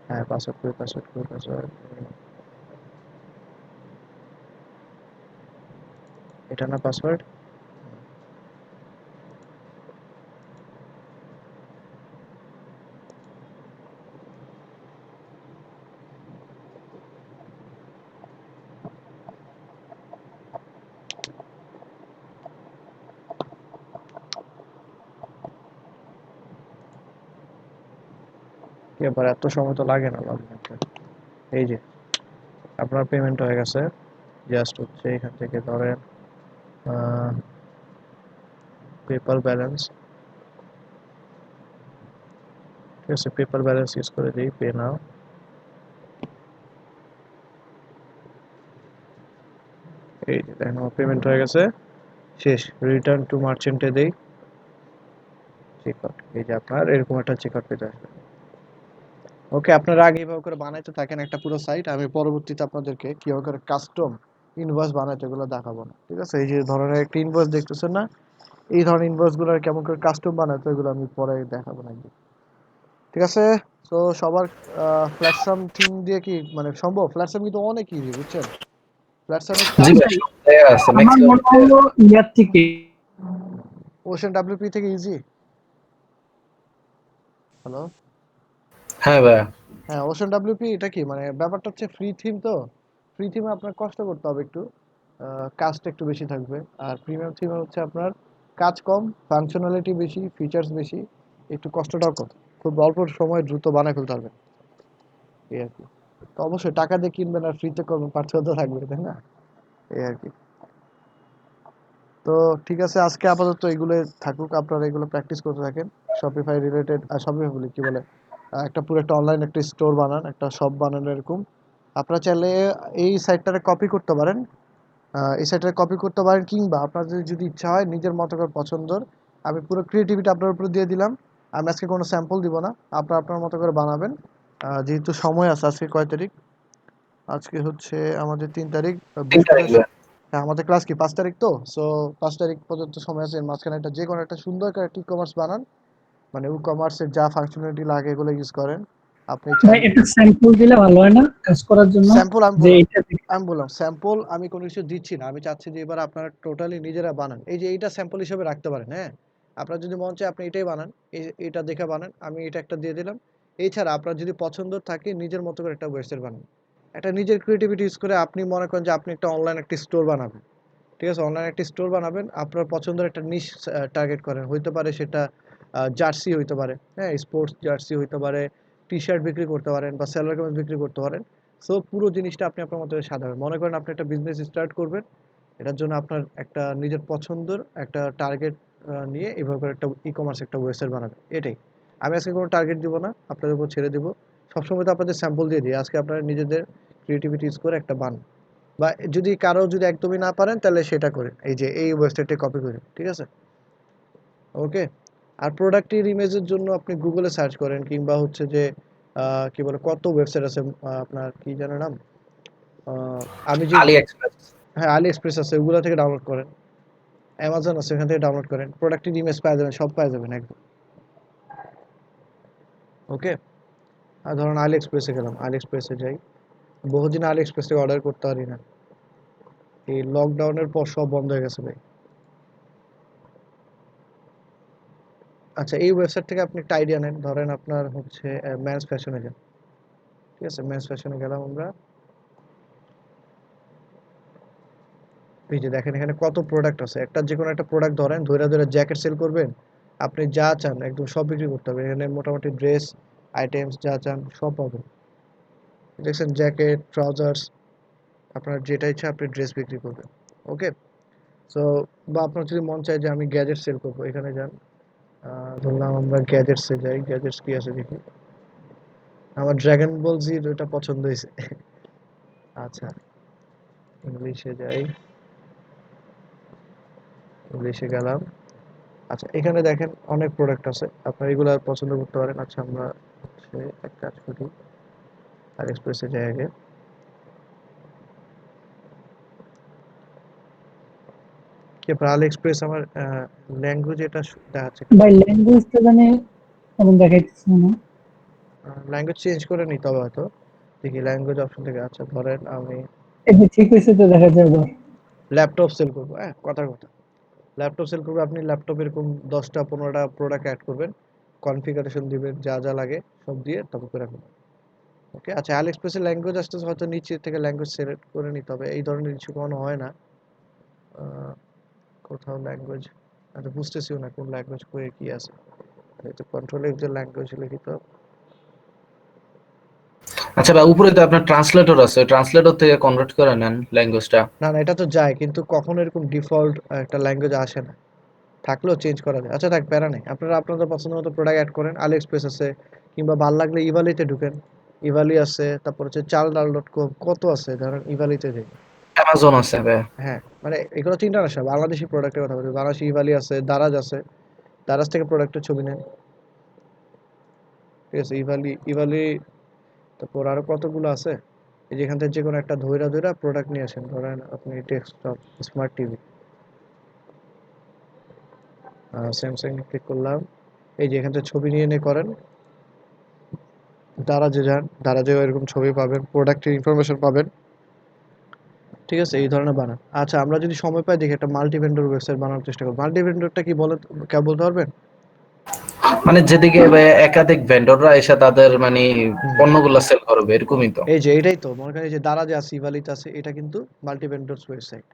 হ্যাঁ পাসওয়ার্ড এটা না পাসওয়ার্ড। কি ব্যাপার, এত সময় তো লাগে না লগ ইন করতে। এই যে আপনার পেমেন্ট হয়ে গেছে, জাস্ট হচ্ছে এখান থেকে ধরেন পেপার ব্যালেন্স, ঠিক আছে, পেপার ব্যালেন্স ইউজ করে দিই, পে নাও। এই যে দেখেন আমার পেমেন্ট হয়ে গেছে, শেষ। রিটার্ন টু মার্চেন্টে দেই, চেকআউট, এই যে আপনার এরকম একটা চেকআউট পেতে আসবে। ওকে, আপনারা আগে এইভাবে করে বানাইতে থাকেন একটা পুরো সাইট, আমি পরবর্তীতে আপনাদেরকে কিভাবে করে কাস্টম ইনভয়েস বানাইতে এগুলো দেখাবো না, ঠিক আছে। এই যে ধরনের একটা ইনভয়েস দেখতেছেন না, এই ধরনের ইনভয়েস গুলো কেমন করে কাস্টম বানাইতে, এগুলো আমি পরে দেখাবো নাকি, ঠিক আছে। তো সবার প্ল্যাটফর্ম থিম দিয়ে কি মানে সম্ভব? প্ল্যাটফর্ম কিন্তু অনেক ইজি, বুঝছেন, প্ল্যাটফর্মে জি কাজ ভাই, সব দেয়া আছে আমার ম্যাক্সিমাম। মনে হলো ইয়ার থেকে ওশান ডাব্লিউপি থেকে ইজি। হ্যালো, হ্যাঁ ভাই, হ্যাঁ ওশান ডাব্লিউপি এটা কি মানে ব্যাপারটা হচ্ছে ফ্রি থিম, তো ফ্রি থিমে আপনার কষ্ট করতে হবে একটু, কাজটা একটু বেশি থাকবে। আর প্রিমিয়াম থিমে হচ্ছে আপনার কাজ কম, ফাংশনালিটি বেশি, ফিচার্স বেশি, একটু কষ্টটাও কম, খুব অল্প সময়ে দ্রুত বানায় ফেলতে পারবেন, এই আর কি। তো অবশ্যই টাকা দিয়ে কিনবেন আর ফ্রিতে করবেন, পার্থক্য তো থাকবে, তাই না, এই আর কি। তো ঠিক আছে, আজকে আপাতত এগুলো থাকুক, আপনারা এগুলো প্র্যাকটিস করতে থাকেন। শপিফাই রিলেটেড, আর শপিফাই বলি কি বলে, একটা পুরো একটা অনলাইন একটা স্টোর বানান, একটা শপ বানান এরকম। আপনারা চাইলে এই সাইটটারে কপি করতে পারেন, এই সাইটটারে কপি করতে পারেন, কিংবা আপনাদের যদি ইচ্ছা হয় নিজের মতো করে পছন্দর, আমি পুরো ক্রিয়েটিভিটি আপনার উপরে দিয়ে দিলাম। আমি আজকে কোনো স্যাম্পল দিব না, আপনারা আপনার মতো করে বানাবেন। যেহেতু সময় আছে, আজকে কয় তারিখ, আজকে হচ্ছে আমাদের 3 তারিখ, 3 তারিখ বৃহস্পতিবার। ভাই। হ্যাঁ আমাদের ক্লাস কি 5 তারিখ, তো সো 5 তারিখ পর্যন্ত সময় আছে, এর মাঝখানে একটা যে কোনো একটা সুন্দর করে ই কমার্স বানান, মানে ই কমার্সের যা ফাংশনালিটি লাগে এগুলো ইউজ করেন। আপনি ভাই চাইলে একটু স্যাম্পল দিলে ভালো হয় না কাজ করার জন্য, স্যাম্পল আমি যে বললাম এটা আমি বললাম স্যাম্পল আমি কোনো কিছু দিচ্ছি না। আমি চাচ্ছি যে এবার আপনারা টোটালি নিজেরা বানান। এই যে এইটা স্যাম্পল হিসেবে রাখতে পারেন, হ্যাঁ? আপনার যদি মন চায় আপনি এটাই বানান। এটা দেখে বানান। আমি এটা একটা দিয়ে দিলাম। এছাড়া আপনার যদি পছন্দ থাকে নিজের মতো করে একটা ওয়েবসাইট বানান। একটা নিজের ক্রিয়েটিভিটি ইউজ করে আপনি মনে করেন যে আপনি একটা অনলাইন একটি স্টোর বানাবেন। ঠিক আছে? অনলাইন একটি স্টোর বানাবেন। আপনার পছন্দের একটা নিশ টার্গেট করেন। হইতে পারে সেটা জার্সি হইতে পারে, হ্যাঁ? স্পোর্টস জার্সি হইতে পারে, টি-শার্ট বিক্রি করতে পারেন বা সেলোয়ার কামিজ বিক্রি করতে পারেন। সো পুরো জিনিসটা আপনি আপনার মতো করে সাজাবেন। মনে করেন আপনি একটা বিজনেস স্টার্ট করবেন। এটার জন্য আপনার একটা নিজের পছন্দের একটা টার্গেট নিয়ে এভাবে করে একটা ই-কমার্স একটা ওয়েবসাইট বানাবেন। এটাই। আমি আজকে কোনো টার্গেট দিব না। আপনাদের উপর ছেড়ে দিব। সবসময় তো আপনাদের স্যাম্পল দিয়ে দিই। আজকে আপনারা নিজেদের ক্রিয়েটিভিটি ইউজ করে একটা বানান। বা যদি কারো যদি একদমই না পারেন তাহলে সেটা করেন। এই যে এই ওয়েবসাইটটা কপি করে। ঠিক আছে? ওকে? আর প্রোডাক্টের ইমেজের জন্য আপনি গুগলে সার্চ করেন কিংবা হচ্ছে যে কি বলে কত ওয়েবসাইট আছে আপনার কি যেন নাম? আ আমি যে আলি এক্সপ্রেস। হ্যাঁ, AliExpress আছে ওগুলা থেকে ডাউনলোড করেন। Amazon আছে ওখান থেকে ডাউনলোড করেন। প্রোডাক্টের ইমেজ পাওয়া যাবেন, সব পাওয়া যাবেন একদম। ওকে? আর ধরুন AliExpress এ গেলাম। AliExpress এ যাই। বহুদিন AliExpress থেকে অর্ডার করতে পারি না। এই লকডাউনের পর সব বন্ধ হয়ে গেছে ভাই। আচ্ছা এই ওয়েবসাইট থেকে আপনি একটা আইডিয়া নেন। ধরেন আপনার হচ্ছে মেন্স ফ্যাশন এ যান। ঠিক আছে? মেন্স ফ্যাশন এ গেলাম আমরা। এই যে দেখেন এখানে কত প্রোডাক্ট আছে। একটা যেকোনো একটা প্রোডাক্ট ধরেন, ধইরা, ধইরা জ্যাকেট সেল করবেন। আপনি যা চান একদম সব বিক্রি করতে পারবেন। এখানে মোটামুটি ড্রেস, আইটেমস যা চান সব পাবেন। দেখছেন জ্যাকেট, ট্রাউজার্স আপনার যেটা ইচ্ছা আপনি ড্রেস বিক্রি করবেন। ওকে? সো বা আপনার যদি মন চায় যে আমি গ্যাজেট সেল করব, এখানে যান। ধরলাম আমরা গ্যাজেটস এ যাই। গ্যাজেটস কি আছে দেখি। আমার ড্রাগন বল জির ওটা পছন্দ হইছে। আচ্ছা, ইংলিশে যাই। ইংলিশে গেলাম। আচ্ছা এখানে দেখেন অনেক প্রোডাক্ট আছে। আপনারা এগুলা পছন্দ করতে পারেন। আচ্ছা আমরা হচ্ছে এক কাজ করি। AliExpress এ যাই আগে। কি আপনার AliExpress আমার ল্যাঙ্গুয়েজ এটা দেখাচ্ছে কেন? ভাই ল্যাঙ্গুয়েজটা জানে এমন দেখাইতেছে না। ল্যাঙ্গুয়েজ চেঞ্জ করে নিতে হবে হয়তো। দেখি ল্যাঙ্গুয়েজ অপশন থেকে আচ্ছা ধরেন আমি এই যে ঠিক হয়েছে তো দেখা যায় এবার। ল্যাপটপ সেল করবো। হ্যাঁ, কথার কথা। ল্যাপটপ সেল করবো আপনি ল্যাপটপ এরকম 10টা 15টা প্রোডাক্ট অ্যাড করবেন। কনফিগারেশন দিবেন যা, যা লাগে সব দিয়ে তারপর করে রাখবেন। ওকে? আচ্ছা AliExpress এর ল্যাঙ্গুয়েজ আসতেছে হয়তো নিচে থেকে ল্যাঙ্গুয়েজ সিলেক্ট করে নিতে হবে। এই ধরনের কিছু কখনো হয় না। আ কোথাও ল্যাঙ্গুয়েজ আচ্ছা বুঝতেছিও না কোন ল্যাঙ্গুয়েজ কই কি আছে। এই তো কন্ট্রোল এফ দিয়ে ল্যাঙ্গুয়েজ লিখিত। আচ্ছা ভাই, উপরে তো আপনার ট্রান্সলেটর আছে, ট্রান্সলেটর থেকে কনভার্ট করে নেন ল্যাঙ্গুয়েজটা। না, না এটা তো যায় কিন্তু কখনো এরকম ডিফল্ট একটা ল্যাঙ্গুয়েজ আসে না। থাকলেও চেঞ্জ করা যায়। আচ্ছা থাক প্যারা নেই। আপনারা আপনাদের পছন্দ মতো প্রোডাক্ট এড করেন। AliExpress আছে কিংবা ভাল লাগলে ইভালিতে ঢুকেন। ইভালি আছে, তারপর হচ্ছে চালডাল.com কত আছে ধরেন ইভালিতে যাই। অ্যামাজন আছে ভাই। হ্যাঁ, মানে এগুলো তো ইন্টারন্যাশনাল বাংলাদেশী প্রোডাক্টের কথা বলছি। বাংলাদেশী ইভালি আছে, দারাজ আছে। দারাজ থেকে প্রোডাক্টের ছবি নেন। ঠিক আছে? ইভালি তারপর আরো কতগুলো আছে। এই যে এখান থেকে যেকোনো একটা ধইরা, ধইরা প্রোডাক্ট নিয়ে আসেন। ধরেন আপনি desktop, smart TV. Samsung click করলাম। এই যে এখান থেকে ছবি নিয়ে এনে করেন। দারাজে যান। দারাজেও এরকম ছবি পাবেন, প্রোডাক্টের ইনফরমেশন পাবেন। ঠিক আছে? এই ধরনের বানান। আচ্ছা আমরা যদি সময় পাই দেখি একটা মাল্টি ভেন্ডর ওয়েবসাইট বানানোর চেষ্টা করব। মাল্টি ভেন্ডরটা কি বলেন কেউ বলতে পারবেন? মানে যেদিকে ভাই একাধিক ভেন্ডররা এসে তাদের মানে হুম। পণ্যগুলো সেল করবে, এরকমই তো। এই যে এটাই তো মনে করেন এই যে দারাজে আছে, ইভালিতে আছে, এটা কিন্তু মাল্টি ভেন্ডরস ওয়েবসাইট।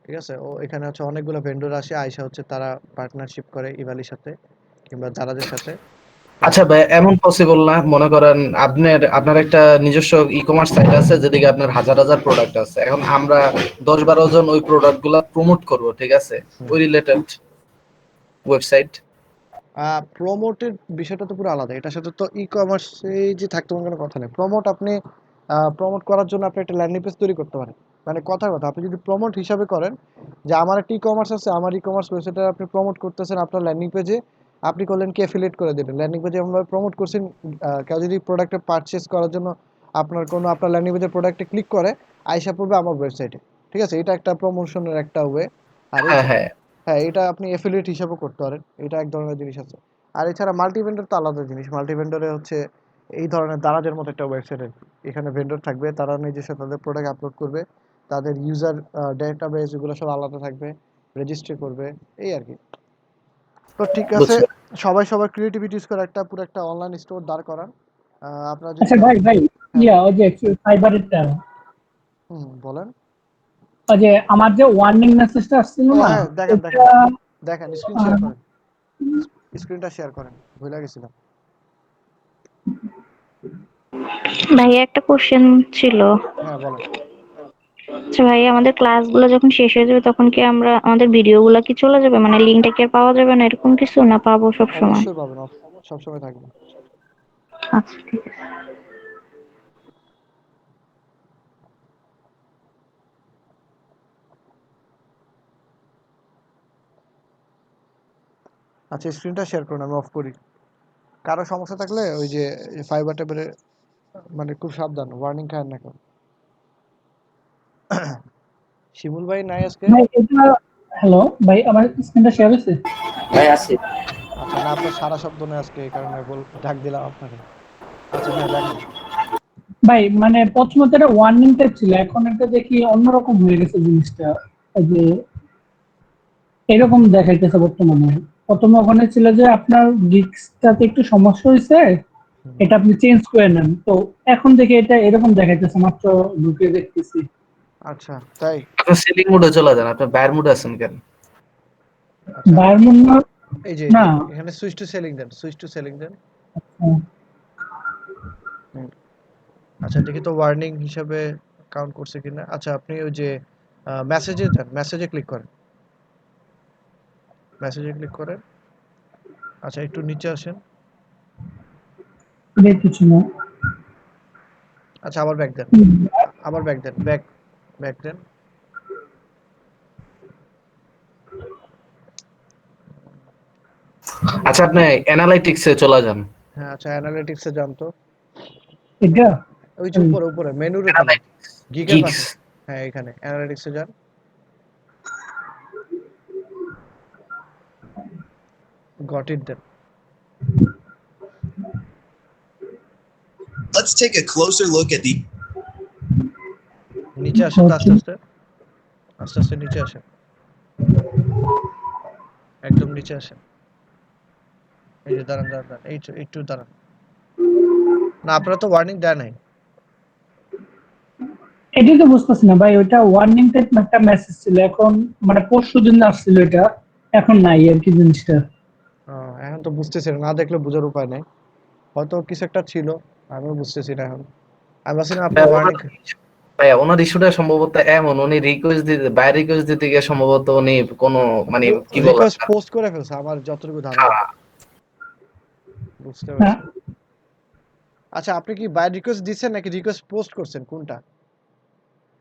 ঠিক আছে? ও এখানে হচ্ছে অনেকগুলো ভেন্ডর আসে, আইসা হচ্ছে তারা পার্টনারশিপ করে ইভালির সাথে কিংবা দারাজের সাথে। আচ্ছা ভাই, এমন পসিবল না মনে করেন আপনার একটা নিজস্ব ই কমার্স সাইট আছে যেদিকে আপনার হাজার হাজার প্রোডাক্ট আছে, এখন আমরা 10-12 জন ওই প্রোডাক্ট গুলা প্রমোট করব, ঠিক আছে, হুম। ওই রিলেটেড ওয়েবসাইট। প্রমোটের বিষয়টা তো পুরো আলাদা। এটার সাথে তো ই-কমার্সে যে থাকতে কোনো কথা নেই। প্রমোট আপনি প্রমোট করার জন্য আপনি একটা ল্যান্ডিং পেজ তৈরি করতে পারেন। মানে কথার কথা আপনি যদি প্রমোট হিসাবে করেন যে আমার একটা ই-কমার্স আছে, আমার ই-কমার্স ওয়েবসাইটে আপনি প্রমোট করতেছেন আপনার ল্যান্ডিং পেজে, আপনি করলেন কি অ্যাফিলিয়েট করে দিলেন। ল্যান্ডিং পেজে এমনভাবে প্রমোট করছেন কেউ যদি প্রোডাক্টটা পারচেজ করার জন্য আপনার ল্যান্ডিং পেজের প্রোডাক্টে ক্লিক করে আইসা পড়বে আমার ওয়েবসাইটে। ঠিক আছে? এটা একটা প্রমোশনের একটা ওয়ে। আর হ্যাঁ হ্যাঁ। হ্যাঁ, এটা আপনি এফিলিয়েট হিসাবেও করতে পারেন। এটা এক ধরনের জিনিস আছে। আর এছাড়া মাল্টি ভেন্ডর তো আলাদা জিনিস। মাল্টি ভেন্ডরে হচ্ছে এই ধরনের দারাজের মতো একটা ওয়েবসাইট আর কি। এখানে ভেন্ডর থাকবে, তারা নিজস্ব তাদের প্রোডাক্ট আপলোড করবে, তাদের ইউজার ডেটাবেস এগুলো সব আলাদা থাকবে, রেজিস্ট্রি করবে, এই আর কি। তো ঠিক আছে, বুঝছো? সবাই সবার ক্রিয়েটিভিটি ইউজ করে একটা পুরো একটা অনলাইন স্টোর দাঁড় করান। আপনারা যদি আচ্ছা ভাই ভাই, হ্যাঁ ইয়া বলেন। ওই যে ফাইবারেরটা, বলেন। ওই যে আমার যে ওয়ার্নিং মেসেজটা আসছিল ও না, হ্যাঁ, দেখেন এটা দেখেন স্ক্রিন শেয়ার আহ, করেন, স্ক্রিনটা শেয়ার করেন, ভুলে গেছিলাম। ভাইয়া একটা কোশ্চেন ছিল। হ্যাঁ বলেন। আচ্ছা ভাইয়া, আমাদের ক্লাসগুলো যখন শেষ হয়ে যাবে তখন কি আমরা আমাদের ভিডিওগুলো কি চলে যাবে, মানে লিঙ্কটা কি আর পাওয়া যাবে না এরকম কিছু, না পাবো সব সময়? অবশ্যই পাবেন, সবসময় থাকবে। আচ্ছা ঠিক আছে। আচ্ছা স্ক্রিনটা শেয়ার করুন, আমি অফ করি। কারো সমস্যা থাকলে ওই যে ফাইবার ট্যাবের মানে খুব সাবধান, ওয়ার্নিং খায় না কেউ। শিমুল ভাই নাই আজকে? ভাই এটা, হ্যালো ভাই, আমার স্ক্রিনটা শেয়ার হয়েছে? ভাই আছি। আচ্ছা না, আপনার সারা শব্দ নেই আজকে, এই কারণে ডাক দিলাম আপনাকে। আচ্ছা হ্যাঁ দেখান। ভাই মানে প্রথমত এটা ওয়ার্নিং টাইপ ছিল, এখন এটা দেখি অন্যরকম হয়ে গেছে জিনিসটা। এই যে এরকম দেখাইতেছে বর্তমানে। প্রথমে ওখানে ছিল যে আপনার ডিস্কটাতে একটু সমস্যা হয়েছে, হুম। এটা আপনি চেঞ্জ করে নেন। তো এখন দেখে এটা এরকম দেখাইতেছে, মাত্র ঢুকে দেখতেছি। আচ্ছা তাই? আপনি সিলিং মোডে চলে যান, আপনি বাইরের মোডে আছেন কেন? আচ্ছা বায়ারমুন না, এই যে না, এখানে switch to selling then, switch to selling দেন। হুম। আচ্ছা দেখি তো ওয়ার্নিং হিসাবে কাউন্ট করছে কিনা। আচ্ছা আপনি ওই যে মেসেজে যান, মেসেজে ক্লিক করেন, মেসেজে ক্লিক করেন। আচ্ছা একটু নিচে আসেন। কিছু না। আচ্ছা আবার ব্যাক দেন, আবার ব্যাক দেন, ব্যাক দেন। আচ্ছা আপনি অ্যানালাইটিক্সে চলে যান। হ্যাঁ আচ্ছা অ্যানালিটিক্সে যান তো। এটা ওই যে উপরে উপরে মেনুর ওখানে, গিগের গিগস। পাশে। হ্যাঁ এখানে অ্যানালিটিক্সে যান, গট ইট দেন। Let's take a closer look at the নিচে আসেন তো আস্তে আস্তে, আস্তে আস্তে নিচে আসেন, একদম নিচে আসেন। এই যে দাঁড়ান দাঁড়ান দাঁড়ান, একটু দাঁড়ান। না আপনারা তো ওয়ার্নিং দেয় নাই। এটাই তো বুঝতেছি না ভাই, ওইটা ওয়ার্নিং টাইপ একটা মেসেজ ছিল, এখন মানে পরশু দিন আসছিল এটা, এখন নাই আর কি জিনিসটা। এখন তো বুঝতেছি না, না দেখলে বোঝার উপায় নেই। হয়তো কিছু একটা ছিল, আমিও বুঝতেছি না এখন। আমি ভাবছি না আপনি ওয়ার্নিং। ভাইয়া ওনার ইস্যুটা সম্ভবত এমন, উনি রিকোয়েস্ট দিতে বাইরে রিকোয়েস্ট দিতে গিয়ে সম্ভবত উনি কোনো মানে কি বলবো রিকোয়েস্ট পোস্ট করে ফেলছে আমার যতটুকু ধারণা। বুঝতে হ্যাঁ, পারছি। আচ্ছা আপনি কি বাই রিকোয়েস্ট দিচ্ছেন নাকি রিকোয়েস্ট পোস্ট করছেন, কোনটা?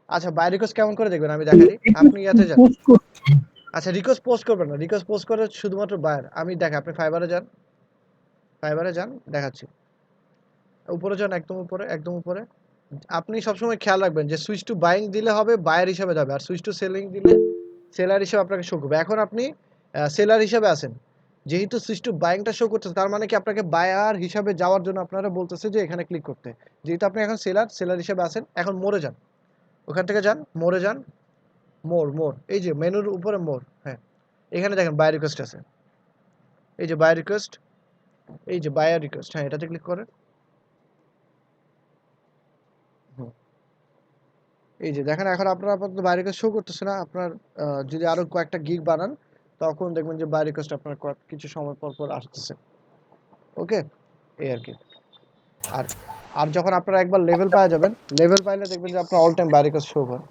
আচ্ছা বাই রিকোয়েস্ট কেমন করে দেখবেন আমি দেখাই, আপনি ইয়াতে যান। পোস্ট করছি। আচ্ছা রিকোয়েস্ট পোস্ট করবেন না, রিকোয়েস্ট পোস্ট করে শুধুমাত্র বায়ার। আমি দেখ, আপনি ফাইবারে যান, ফাইবারে যান দেখাচ্ছি। উপরে যান, একদম উপরে, একদম উপরে। আপনি সবসময় খেয়াল রাখবেন যে সুইচ টু বাইং দিলে হবে বায়ার হিসাবে যাবে, আর সুইচ টু সেলিং দিলে সেলার হিসেবে আপনাকে শো করবে। এখন আপনি সেলার হিসাবে আছেন, যেহেতু সুইচ টু বাইংটা শো করতেছে তার মানে কি আপনাকে বায়ার হিসাবে যাওয়ার জন্য আপনারা বলতেছে যে এখানে ক্লিক করতে। যেহেতু আপনি এখন সেলার হিসাবে আছেন, এখন মোড়ে যান, ওখান থেকে যান মোড়ে যান। মোর এই যে মেনুর উপরে মোর, হ্যাঁ এখানে দেখেন বাই রিকোয়েস্ট আছে, এই যে বাই রিকোয়েস্ট, এই যে বায়ার রিকোয়েস্ট, হ্যাঁ এটাতে ক্লিক করেন। হুম। এই যে দেখেন এখন আপনার আপাতত বাই রিকোয়েস্ট শো করতেছে না। আপনার যদি আরো কয়েকটা গিগ বানান তখন দেখবেন যে বাই রিকোয়েস্ট আপনার কিছু সময় পর পর আসতেছে। ওকে, এই আর কি। আর আর যখন আপনারা একবার লেভেল পাওয়া যাবেন, লেভেল পাইলে দেখবেন যে আপনার all time by request show করে।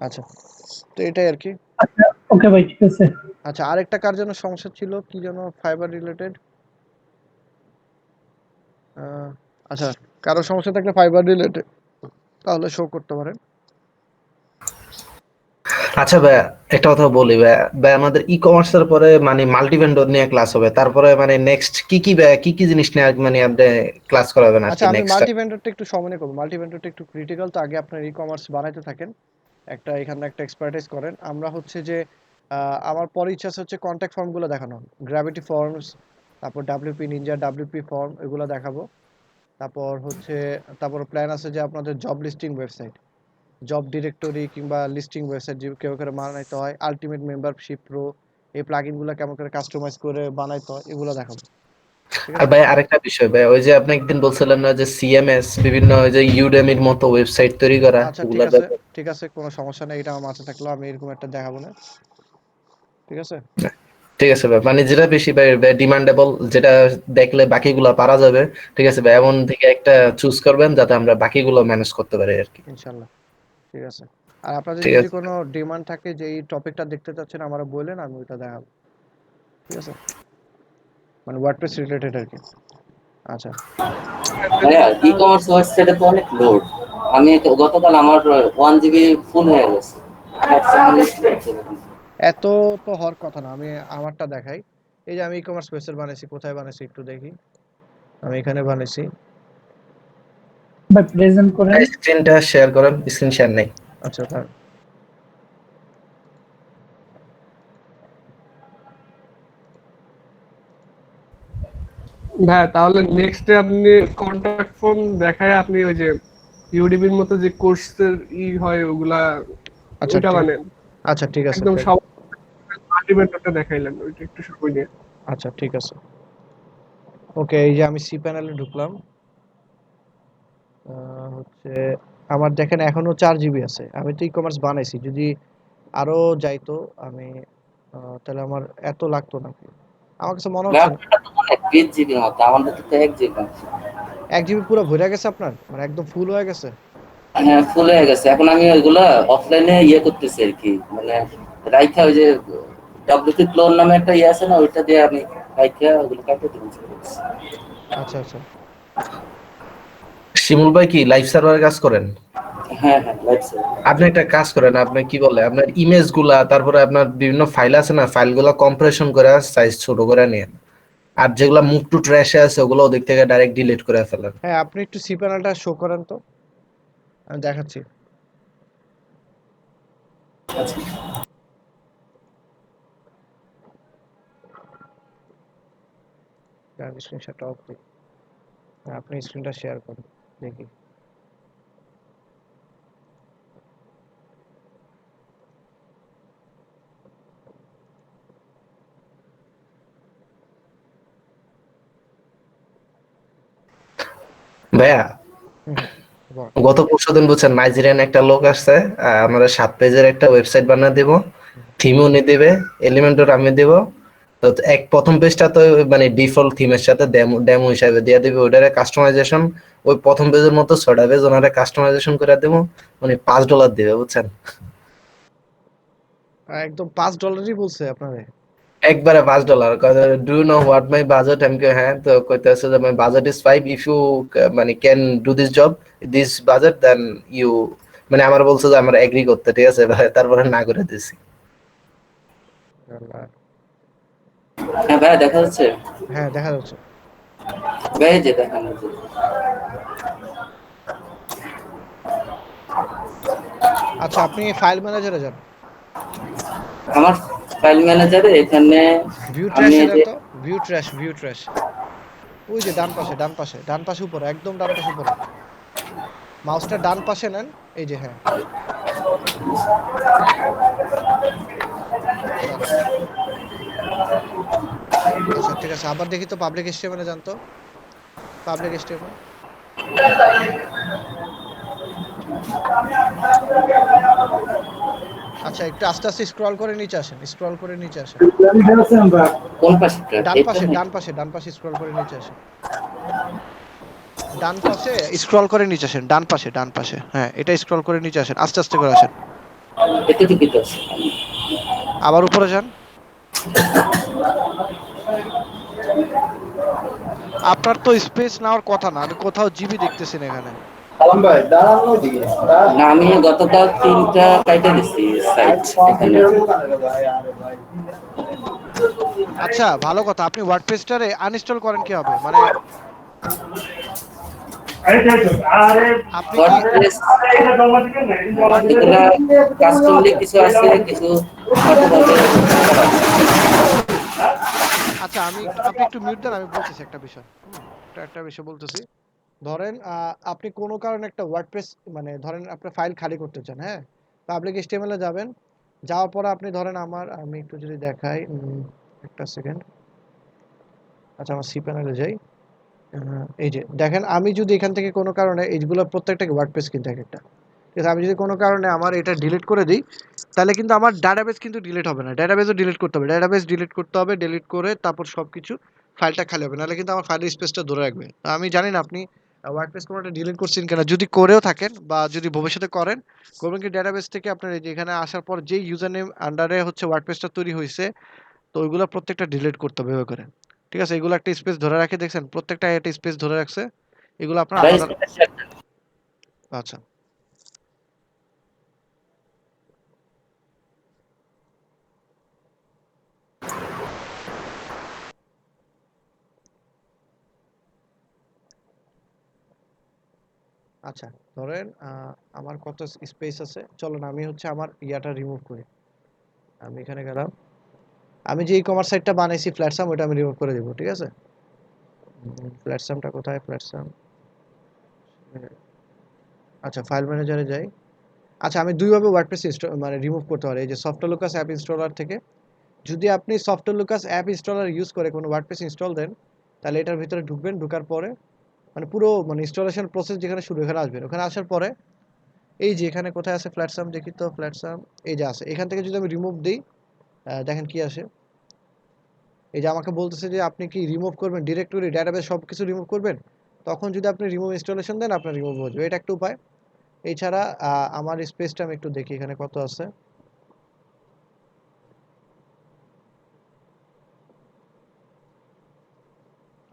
আচ্ছা তো এটাই আর কি। আচ্ছা ওকে ভাই, ঠিক আছে। আচ্ছা আরেকটা কার জন্য সমস্যা ছিল, কি যেন ফাইবার রিলেটেড। আচ্ছা কারো সমস্যা থাকলে ফাইবার রিলেটেড তাহলে শো করতে পারেন। আচ্ছা ভাইয়া একটা কথা বলি ভাইয়া, ভাই আমাদের ই কমার্সের পরে মানে মাল্টি ভেন্ডর নিয়ে ক্লাস হবে, তারপরে মানে নেক্সট কি কি ভাইয়া কি কি জিনিস নিয়ে মানে আপনি ক্লাস করাবেন আচ্ছা আজকে আমি নেক্সট? মাল্টি ভেন্ডরটা একটু সময় করবো, মাল্টি ভেন্ডরটা একটু ক্রিটিক্যাল, তো আগে আপনার ই কমার্স বানাইতে থাকেন, একটা এখানে একটা এক্সপার্টাইজ করেন। আমরা হচ্ছে যে আমার পরে ইচ্ছা হচ্ছে কন্ট্যাক্ট ফর্মগুলো দেখানো, গ্র্যাভিটি ফর্মস, তারপর ডাব্লিউপি নিনজা ডাব্লিউপি ফর্ম এগুলো দেখাবো। তারপর হচ্ছে তারপর প্ল্যান আছে যে আপনাদের job listing website, job directory কিংবা লিস্টিং ওয়েবসাইট যে কেউ করে বানাইতে হয়, আলটিমেট মেম্বারশিপ প্রো এই প্লাগইনগুলো কেমন করে কাস্টমাইজ করে বানাইতে হয় এগুলো দেখাবো। ঠিক আর আছে? ভাই আরেকটা বিষয় ভাই, ওই যে আপনি একদিন বলছিলেন না যে সিএমএস বিভিন্ন ওই যে ইউডেমির মতো ওয়েবসাইট তৈরি করা, আচ্ছা ঠিক ওগুলা আছে, ঠিক আছে, কোনো সমস্যা নেই, এটা আমার মাথায় থাকলো, আমি এরকম একটা দেখাবো না। ঠিক আছে? ঠিক আছে ভাই, মানে যেটা বেশি ভাই ডিমান্ডেবল, যেটা দেখলে বাকিগুলা পারা যাবে, ঠিক আছে ভাই, এমন থেকে একটা চুজ করবেন যাতে আমরা বাকিগুলো ম্যানেজ করতে পারি আর কি। ইনশাল্লাহ। ঠিক আছে। আর আপনাদের ঠিক যদি আছে কোনো ডিমান্ড থাকে যে এই টপিকটা দেখতে চাচ্ছেন আমারা বললেন, আমি ওইটা দেখাবো। ঠিক আছে? মানে ওয়ার্ডপ্রেস রিলেটেড আর কি। আচ্ছা। ভাইয়া ই কমার্স ওয়েবসাইটে তো অনেক লোড। আমি গতকাল আমার 1 GB ফুল হয়ে গেছে। এত তো হওয়ার কথা না, আমি আমারটা দেখাই। এই যে আমি ই কমার্স ওয়েবসাইট বানাইছি, কোথায় বানাইছি একটু দেখি। আমি এখানে বানাইছি। বা প্রেজেন্ট করেন। স্ক্রিনটা শেয়ার করেন, স্ক্রিন শেয়ার নেই। আচ্ছা তার ভাই তাহলে নেক্সটে আপনি কন্টাক্ট ফর্ম দেখায় আপনি ওই যে ইউডিবির মতো যে কোর্সের হয় ওগুলা আচ্ছা ওইটা বানেন আচ্ছা ঠিক আছে, একদম সব আলটিমেটটা দেখাইলেন ওইটা একটু সময় নিয়ে। আচ্ছা ঠিক আছে। ওকে, এই যে আমি সি প্যানেলে ঢুকলাম। হচ্ছে আমার দেখেন এখনো 4 GB আছে। আমি তো ই কমার্স বানাইছি, যদি আরো যাইতো আমি তাহলে আমার এত লাগতো নাকি? আমার কাছে মনে হচ্ছে না। ল্যাপটপটা তো অনেক 20 GB মতো, আমাদের তো 1 GB আছে। 1 GB পুরো ভরে গেছে আপনার, মানে একদম ফুল হয়ে গেছে। হ্যাঁ ফুল হয়ে গেছে। এখন আমি ওইগুলা অফলাইনে করতেছি আর কি, মানে রাইখা ওই যে ডব্লিউপি ক্লোন নামে একটা আছে না, ওইটা দিয়ে আমি রাইখা ওগুলো কাটে দিচ্ছি। আচ্ছা আচ্ছা। শিমুল ভাই কি লাইভ সার্ভারে কাজ করেন? হ্যাঁ হ্যাঁ লাগছে। আপনি একটা কাজ করেন, আপনি কি বলে আপনার ইমেজ গুলা, তারপরে আপনার বিভিন্ন ফাইল আছে না, ফাইলগুলো কম্প্রেশন করে সাইজ ছোট করে নিয়ে, আর যেগুলা মুভ টু ট্র্যাশে আছে ওগুলো ওদিক থেকে ডাইরেক্ট ডিলিট করে ফেলেন। হ্যাঁ, আপনি একটু সি প্যানেলটা শো করেন তো, আমি দেখাচ্ছি। স্ক্রিনশটটা অফ দিই। হ্যাঁ, আপনি স্ক্রিনটা শেয়ার করুন দেখি। ভাইয়া হুম, বল। গত পরশুদিন বুঝছেন নাইজেরিয়ান একটা লোক আসছে, আমরা 7 পেজের একটা ওয়েবসাইট বানিয়ে দিব, থিম উনি দিবে, এলিমেন্টর আমি দিব। তো প্রথম পেজটা তো মানে ডিফল্ট থিমের সাথে ডেমো হিসাবে দিয়ে দিবে, ওইটারে কাস্টমাইজেশন ওই প্রথম পেজের মতো 6টা পেজ ওনারে কাস্টমাইজেশন করে দেবো, মানে $5 দিবে বুঝছেন। একদম $5 বলছে আপনারে? একবারে $5। Do you know what my budget? আমি কই হ্যাঁ, তো কইতেছে যে my budget is 5, if you মানে can do this job this budget then you, মানে আমার বলছে যে আমার এগ্রি করতে, ঠিক আছে ভাই, তারপরে না করে দিছি। হ্যাঁ ভাইয়া দেখা যাচ্ছে। হ্যাঁ দেখা যাচ্ছে। ভাই এই যে দেখেন এই যে। আচ্ছা, আপনি ফাইল ম্যানেজারে যান। আমার ফাইল ম্যানেজারে এখানে ভিউ আমি ট্র্যাশে এই যান যে তো, ভিউ ট্র্যাশ, ভিউ ট্র্যাশ। ওই যে ডান পাশে, ডান পাশে, ডান পাশে উপরে, একদম ডান পাশে উপরে। মাউসটা ডান পাশে নেন, এই যে হ্যাঁ। চলো। আচ্ছা ঠিক আছে, আবার দেখি তো পাবলিক HTML যান তো, পাবলিক HTML। আচ্ছা, একটু আস্তে আস্তে স্ক্রল করে নিচে আসেন, স্ক্রল করে নিচে আসেন। কোন পাশেটা? ডান এটা পাশে, নাকি? ডান পাশে, ডান পাশে স্ক্রল করে নিচে আসেন। ডান পাশে স্ক্রল করে নিচে আসেন, ডান পাশে, ডান পাশে, হ্যাঁ এটা স্ক্রল করে নিচে আসেন, আস্তে আস্তে করে আসেন। এটা ঠিকই তো আছে। আবার উপরে যান। আপনার তো স্পেস নেওয়ার কথা না, আমি কোথাও জিবি দেখতেছি না এখানে। না আমি গতকাল 3টা কাইটে দিছি সাইট এখানে। আচ্ছা ভালো কথা, আপনি ওয়ার্ডপ্রেসটারে আনইনস্টল করেন কি হবে, মানে আপনি কি ওয়ার্ডপ্রেস এগুলা কাস্টমলি কিছু আছে, কিছু অটোভাবে। আচ্ছা আপনি একটু মিউট দেন, আমি বলতেছি একটা বিষয়। একটা বিষয় বলতেছি। ধরেন আপনি কোনো কারণে একটা ওয়ার্ডপ্রেস মানে ধরেন আপনার ফাইল খালি করতে চান, হ্যাঁ? পাবলিক HTML এ যাবেন। যাওয়ার পরে আপনি ধরেন আমি একটু যদি দেখাই, একটা সেকেন্ড। আচ্ছা, আমার cPanel এ যাই। এই যে দেখেন, আমি যদি এখান থেকে কোনো কারণে এইগুলো প্রত্যেকটা ওয়ার্ডপ্রেস কিন্তু একেকটা। ঠিক আছে? আমি যদি কোনো কারণে আমার এটা ডিলিট করে দিই, তাহলে কিন্তু আমার ডাটাবেস কিন্তু ডিলিট হবে না। ডাটাবেসও ডিলিট করতে হবে। ডাটাবেস ডিলিট করতে হবে, ডিলিট করে তারপর সবকিছু ফাইলটা খালি হবে। নাহলে কিন্তু আমার ফাইলের স্পেসটা ধরে রাখবে। তো আমি জানি না আপনি ওয়ার্ডপ্রেস কোনোটা ডিলিট করছেন কিনা। যদি করেও থাকেন বা যদি ভবিষ্যতে করেন, করবেন কি ডাটাবেস থেকে আপনার এই যে এখানে আসার পর যেই ইউজার নেম আন্ডারে হচ্ছে ওয়ার্ডপ্রেসটা তৈরি হইছে, তো ওইগুলা প্রত্যেকটা ডিলিট করতে হবে এভাবে করে। ঠিক আছে? এগুলো একটা স্পেস ধরে রাখে, দেখছেন? প্রত্যেকটা একটা স্পেস ধরে রাখছে। এগুলো আপনার ভাই আলাদা। স্ক্রিনটা শেয়ার দেন। আচ্ছা। আচ্ছা, ধরেন আমার কত স্পেস আছে, চলুন আমি হচ্ছে আমার ইয়াটা রিমুভ করি। আমি এখানে গেলাম, আমি যে ই-কমার্স সাইটটা বানাইছি ফ্ল্যাটসাম, ওইটা আমি রিমুভ করে দেবো। ঠিক আছে? ফ্ল্যাটসামটা কোথায়? ফ্ল্যাটসাম, আচ্ছা ফাইল ম্যানেজারে যাই। আচ্ছা, আমি দুইভাবে ওয়ার্ডপ্রেস মানে রিমুভ করতে পারি। এই যে সফটলুকাস অ্যাপ ইনস্টলার থেকে যদি আপনি সফটলুকাস অ্যাপ ইনস্টলার ইউজ করে কোনো ওয়ার্ডপ্রেস ইনস্টল দেন, তাহলে এটার ভিতরে ঢুকবেন। ঢোকার পরে মানে পুরো মানে ইনস্টলেশন প্রসেস যেখানে শুরু, এখানে আসবেন। ওখানে আসার পরে এই যে এখানে কোথায় আছে ফ্ল্যাটসাম, দেখি তো ফ্ল্যাটসাম, এই যে আছে। এখান থেকে যদি আমি রিমুভ দিই, দেখেন কি আসে। এই যে আমাকে বলতেছে যে আপনি কি রিমুভ করবেন ডিরেক্টরি, ডাটাবেস সবকিছু রিমুভ করবেন। তখন যদি আপনি রিমুভ ইনস্টলেশন দেন, আপনার রিমুভ হয়ে যাবে। এটা একটা উপায়। এছাড়া আমার স্পেসটা আমি একটু দেখি এখানে কত আছে।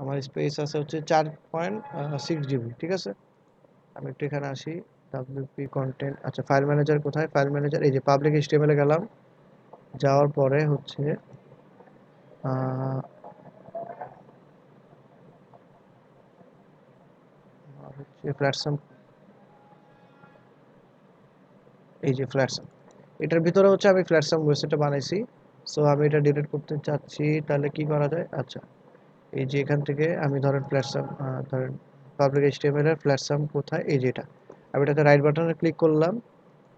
আমার স্পেস আছে হচ্ছে 4.6 GB। ঠিক আছে? আমি একটু এখানে আসি। WP কন্টেন্ট, আচ্ছা ফাইল ম্যানেজার কোথায়? ফাইল ম্যানেজার, এই যে পাবলিক HTML এ গেলাম। যাওয়ার পরে হচ্ছে আহ, হচ্ছে প্ল্যাটফর্ম, এই যে ফ্ল্যাটসাম, এটার ভিতরে হচ্ছে আমি ফ্ল্যাটসাম ওয়েবসাইটটা বানাইছি। সো আমি এটা ডিলিট করতে চাচ্ছি, তাহলে কি করা যায়? আচ্ছা, এই যে এখান থেকে আমি ধরেন ফ্ল্যাটসাম, ধরেন পাবলিক HTML এর ফ্ল্যাটসাম কোথায়? এই যে এটা। আমি এটাতে রাইট বাটনে ক্লিক করলাম,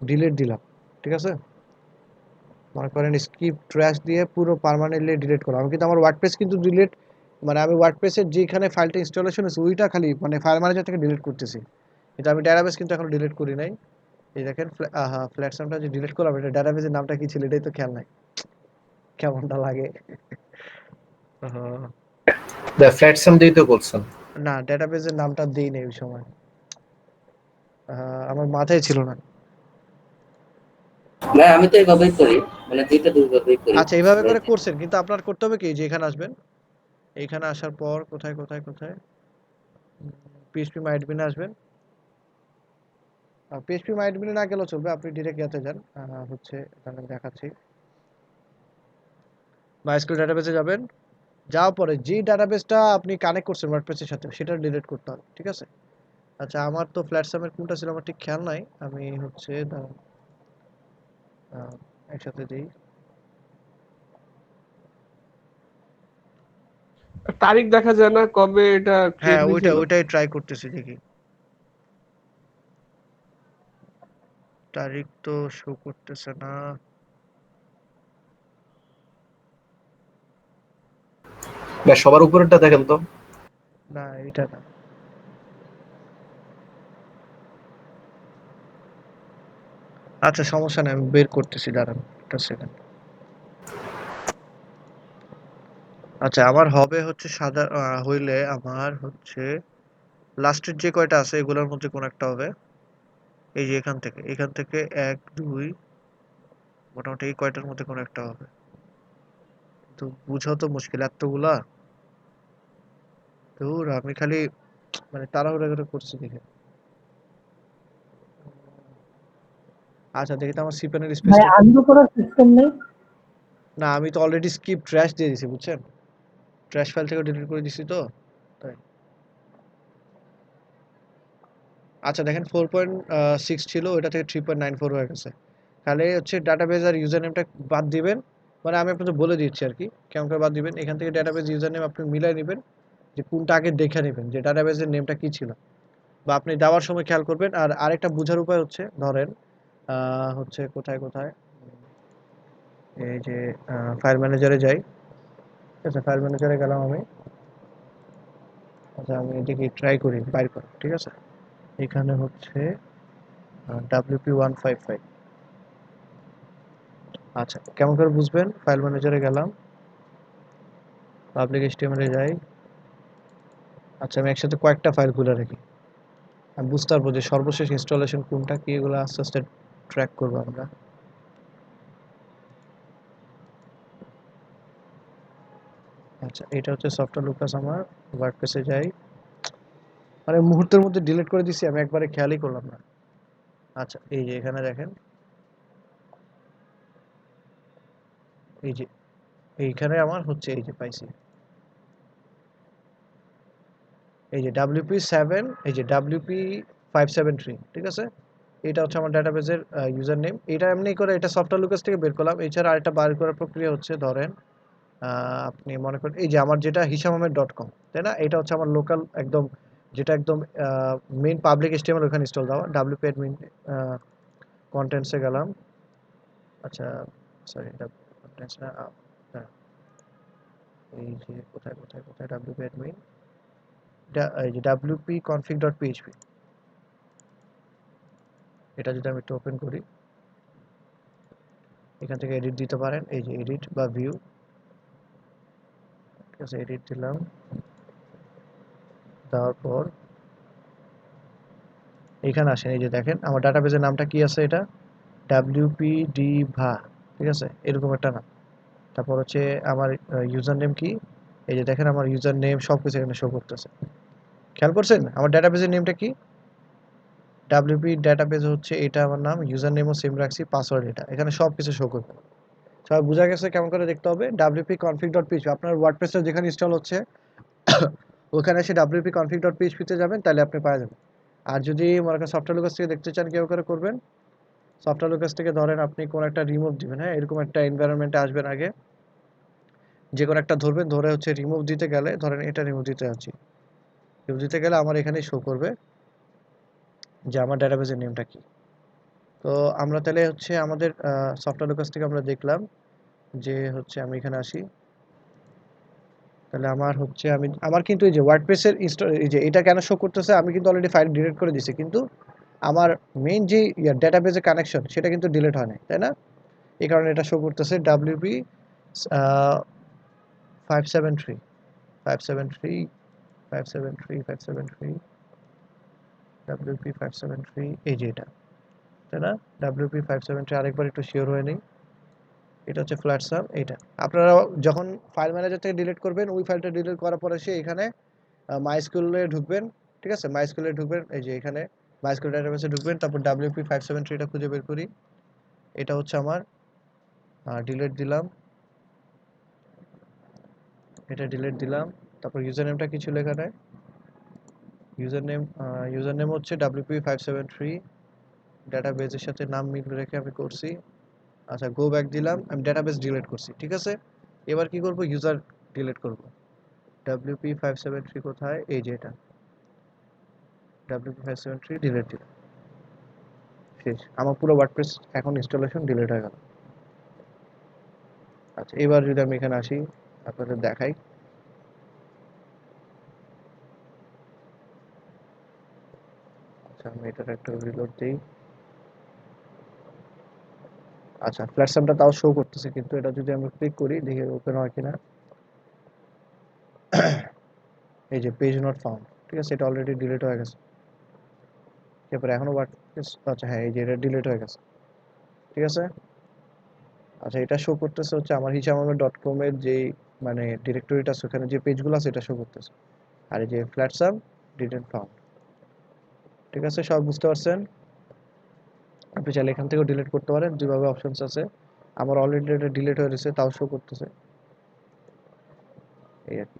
ডিলিট দিলাম। ঠিক আছে? মনে করেন স্কিপ ট্র্যাশ দিয়ে পুরো পার্মানেন্টলি ডিলিট করলাম। আমি কিন্তু আমার ওয়ার্ডপ্রেস কিন্তু ডিলিট, মানে আমি ওয়ার্ডপ্রেসের যেখানে ফাইলটা ইনস্টলেশন হয়েছে ওইটা খালি মানে ফাইল ম্যানেজার থেকে ডিলিট করতেছি। কিন্তু আমি ডাটাবেস কিন্তু এখনো ডিলিট করি নাই। এই দেখেন ফ্ল্যাটসামটা যে ডিলিট করলাম, এটা ডাটাবেসের নামটা কি ছিল এটাই তো খেয়াল নাই। কেমনটা লাগে? ফ্ল্যাটসাম দিয়ে তো করছেন। না, ডেটাবেসের নামটা দেই নাই ওই সময়। আমার মাথায় ছিল না। ভাই আমি তো এইভাবেই করি, মানে দুইটা দুইভাবেই করি। আচ্ছা, এইভাবে করে করছেন, কিন্তু আপনার করতে হবে কি, যে এখানে আসবেন। এইখানে আসার পর কোথায় কোথায় কোথায় পিএইচপি মাই অ্যাডমিনে আসবেন। পিএইচপি মাই অ্যাডমিনে না গেলেও চলবে, আপনি ডিরেক্ট ইয়াতে যান। হচ্ছে এখানে আমি দেখাচ্ছি, মাইস্কুল ডাটাবেসে যাবেন। যাওয়ার পরে যেই ডাটাবেসটা আপনি কানেক্ট করছেন ওয়ার্ডপ্রেসের সাথে, সেটা ডিলিট করতে হবে। ঠিক আছে? আচ্ছা, আমার তো ফ্ল্যাটসামের কোনটা ছিল আমার ঠিক খেয়াল নাই। আমি হচ্ছে দাঁড়ান, একসাথে দিই। তারিখ দেখা যায় না কবে এটা ক্রিয়েট হ্যাঁ, হয়েছিল? ওইটাই ট্রাই করতেছি, দেখি। তারিখ তো শো করতেছে না। বা সবার উপরেরটা দেখেন তো। না, এটা না। আচ্ছা, সমস্যা নেই, আমি বের করতেছি, দাঁড়ান একটা সেকেন্ড। আচ্ছা, আমার হবে হচ্ছে সাদা, হইলে আমার হচ্ছে লাস্টের যে কয়টা আছে এগুলোর মধ্যে কোন একটা হবে। এই যে এখান থেকে 1 2, মোটামুটি এই কয়টার মধ্যে কোন একটা হবে। তো বুঝাও তো মুশকিল এতগুলা। ধুর, আমি খালি মানে তাড়াহুড়া করে করছি দেখে। আচ্ছা, দেখি তো আমার সিপেনের ভাই স্পেসটা। আনডু করার সিস্টেম নেই? না, আমি তো অলরেডি স্কিপ ট্র্যাশ দিয়ে দিছি, বুঝছেন? ট্র্যাশ ফাইল থেকে ডিলিট করে দিছি তো, তাই। আচ্ছা দেখেন, 4.6 ছিল, ওইটা থেকে 3.94 হয়ে গেছে। তাহলে হচ্ছে ডাটাবেজ আর ইউজার নেমটা বাদ দিবেন। মানে আমি আপনাদের বলে দিচ্ছি আর কি কেমন করে বাদ দিবেন। এখান থেকে ডাটাবেজ ইউজার নেম আপনি মিলাই নেবেন, যে কোনটা আগে দেখে নেবেন যে ডাটাবেজের নেমটা কি ছিল। বা আপনি দেওয়ার সময় খেয়াল করবেন। আর আরেকটা বোঝার উপায় হচ্ছে ধরেন হচ্ছে কোথায় এই যে ফাইল ম্যানেজারে যাই। ঠিক আছে, ফাইল ম্যানেজারে গেলাম আমি। আচ্ছা, আমি এদিকে ট্রাই করি বাইর করা। ঠিক আছে, এখানে হচ্ছে WP155। আচ্ছা, কেমন করে বুঝবেন? ফাইল ম্যানেজারে গেলাম, পাবলিক HTML এ যাই। আচ্ছা, আমি একসাথে কয়েকটা ফাইল খুলে রাখি। আমি বুঝতে পারবো যে সর্বশেষ ইনস্টলেশন কোনটা কি, এগুলো আস্তে আস্তে ট্র্যাক করবো আমরা। আচ্ছা, এটা হচ্ছে সফটওয়্যার লুকাস। আমার ওয়ার্ডপ্রেসে যাই। মানে মুহূর্তের মধ্যে ডিলিট করে দিছি, আমি একবারে খেয়ালই করলাম না। আচ্ছা, এই যে এখানে দেখেন, এই যে এইখানে আমার হচ্ছে এই যে পাইছি, এই যে WP7, এই যে WP573। ঠিক আছে, এটা হচ্ছে আমার ডাটাবেজের ইউজার নেম। এটা এমনি করে এটা সফটওয়্যার লুকাস থেকে বের করলাম। এছাড়া আরেকটা বার করার প্রক্রিয়া হচ্ছে ধরেন আপনি মনে করেন এই যে আমার যেটা hishamomed.com, তাই না? এটা হচ্ছে আমার লোকাল একদম, যেটা একদম মেইন পাবলিক HTML ওখানে ইনস্টল দেওয়া। WP অ্যাডমিন কন্টেন্টসে গেলাম। আচ্ছা, সরি, এটা কন্টেন্টস না, হ্যাঁ, এই যে কোথায় WP অ্যাডমিন, এই যে WP config.php। এটা যদি আমি একটু ওপেন করি, এখান থেকে এডিট দিতে পারেন, এই যে এডিট বা ভিউ। ঠিক আছে, এডিট দিলাম। দেওয়ার পর এখানে আসেন, এই যে দেখেন আমার ডাটাবেজের নামটা কি আছে, এটা WPDVA। ঠিক আছে, এরকম একটা নাম। তারপর হচ্ছে আমার ইউজার নেম কি, এই যে দেখেন আমার ইউজার নেম সবকিছু এখানে শো করতেছে। খেয়াল করছেন আমার ডাটাবেজের নেমটা কি? WP ডাটাবেজ হচ্ছে এটা আমার নাম, ইউজার নেমও সেম রাখছি, পাসওয়ার্ড এটা, এখানে সবকিছু শো করবে। সবাই বোঝা গেছে কেমন করে দেখতে হবে? WP config.php আপনার ওয়ার্ডপ্রেসে যেখানে ইনস্টল হচ্ছে ওখানে এসে WP config.php তে যাবেন, তাহলে আপনি পাওয়া যাবেন। আর যদি মনে করেন সফটওয়্যার লুকাস থেকে দেখতে চান কিভাবে করে করবেন, সফটওয়্যার লুকাস থেকে ধরেন আপনি কোন একটা রিমুভ দিবেন, হ্যাঁ, এরকম একটা এনভায়রনমেন্টে আসবেন। আগে যে কোনো একটা ধরবেন, ধরে হচ্ছে রিমুভ দিতে গেলে, ধরেন এটা রিমুভ দিতে যাচ্ছি, রিমুভ দিতে গেলে আমার এখানে শো করবে যে আমার ডাটাবেজের নেমটা কি। তো আমরা তাহলে হচ্ছে আমাদের সফটওয়্যার লুকাস থেকে আমরা দেখলাম যে হচ্ছে আমি এখানে আসি, তাহলে আমার হচ্ছে আমার কিন্তু এই যে ওয়ার্ডপ্রেসের এই যে এটা কেন শো করতেছে, আমি কিন্তু অলরেডি ফাইল ডিলিট করে দিয়েছি, কিন্তু আমার মেইন যে ডাটাবেজের কানেকশন সেটা কিন্তু ডিলিট হয় নাই, তাই না? এই কারণে এটা শো করতেছে WP 573 573 573 573 WP573, এই যে এটা, তাই না? WP573 আরেকবার একটু শিওর হয়ে নেই। এটা হচ্ছে ফ্ল্যাট সাম। এটা আপনারা যখন ফাইল ম্যানেজার থেকে ডিলিট করবেন, ওই ফাইলটা ডিলিট করার পরে সে এখানে মাইস্কুলে ঢুকবেন। ঠিক আছে, মাইস্কুলে ঢুকবেন, এই যে এখানে মাইস্কুল ডাটাবেসে ঢুকবেন, তারপর WP573 এটা খুঁজে বের করি। এটা হচ্ছে আমার ডিলিট দিলাম, এটা ডিলিট দিলাম। তারপর ইউজার নেমটা কি ছিল এখানে? ইউজার নেম হচ্ছে WP573, ডাটাবেজের সাথে নাম মিল রেখে আমি করছি। আচ্ছা, গো ব্যাক দিলাম, আমি ডাটাবেস ডিলিট করছি। ঠিক আছে, এবার কি করব? ইউজার ডিলিট করব। WP573 কোথায়? এই যে এটা, WP573 ডিলিট দিলাম। শেষ, আমার পুরো ওয়ার্ডপ্রেস এখন ইনস্টলেশন ডিলিট হয়ে গেল। আচ্ছা, এবার যদি আমি এখানে আসি, আপনাদের দেখাই। আচ্ছা, আমি এটার একটা রিলোড দিই। আচ্ছা, প্ল্যাটফর্মটা তাও শো করতেছে, কিন্তু এটা যদি আমি ক্লিক করি, দেখি ওপেন হয় কিনা। এই যে পেজ নট ফাউন্ড। ঠিক আছে, এটা অলরেডি ডিলিট হয়ে গেছে। এরপরে এখনো ওয়ার্ডপ্রেস, আচ্ছা হ্যাঁ, এই যে এটা ডিলিট হয়ে গেছে। ঠিক আছে, আচ্ছা, এটা শো করতেছে হচ্ছে আমার hishamomed.com এর যে মানে ডিরেক্টরিটা আছে, ওখানে যে পেজগুলো আছে এটা শো করতেছে। আর এই যে ফ্ল্যাটসাম ডিডন্ট ফাউন্ড। ঠিক আছে, সব বুঝতে পারছেন? আপনি চাইলে এখান থেকেও ডিলিট করতে পারেন, দুইভাবে অপশনস আছে। আমার অলরেডি এটা ডিলিট হয়ে গেছে, তাও শো করতেছে, এই আর কি।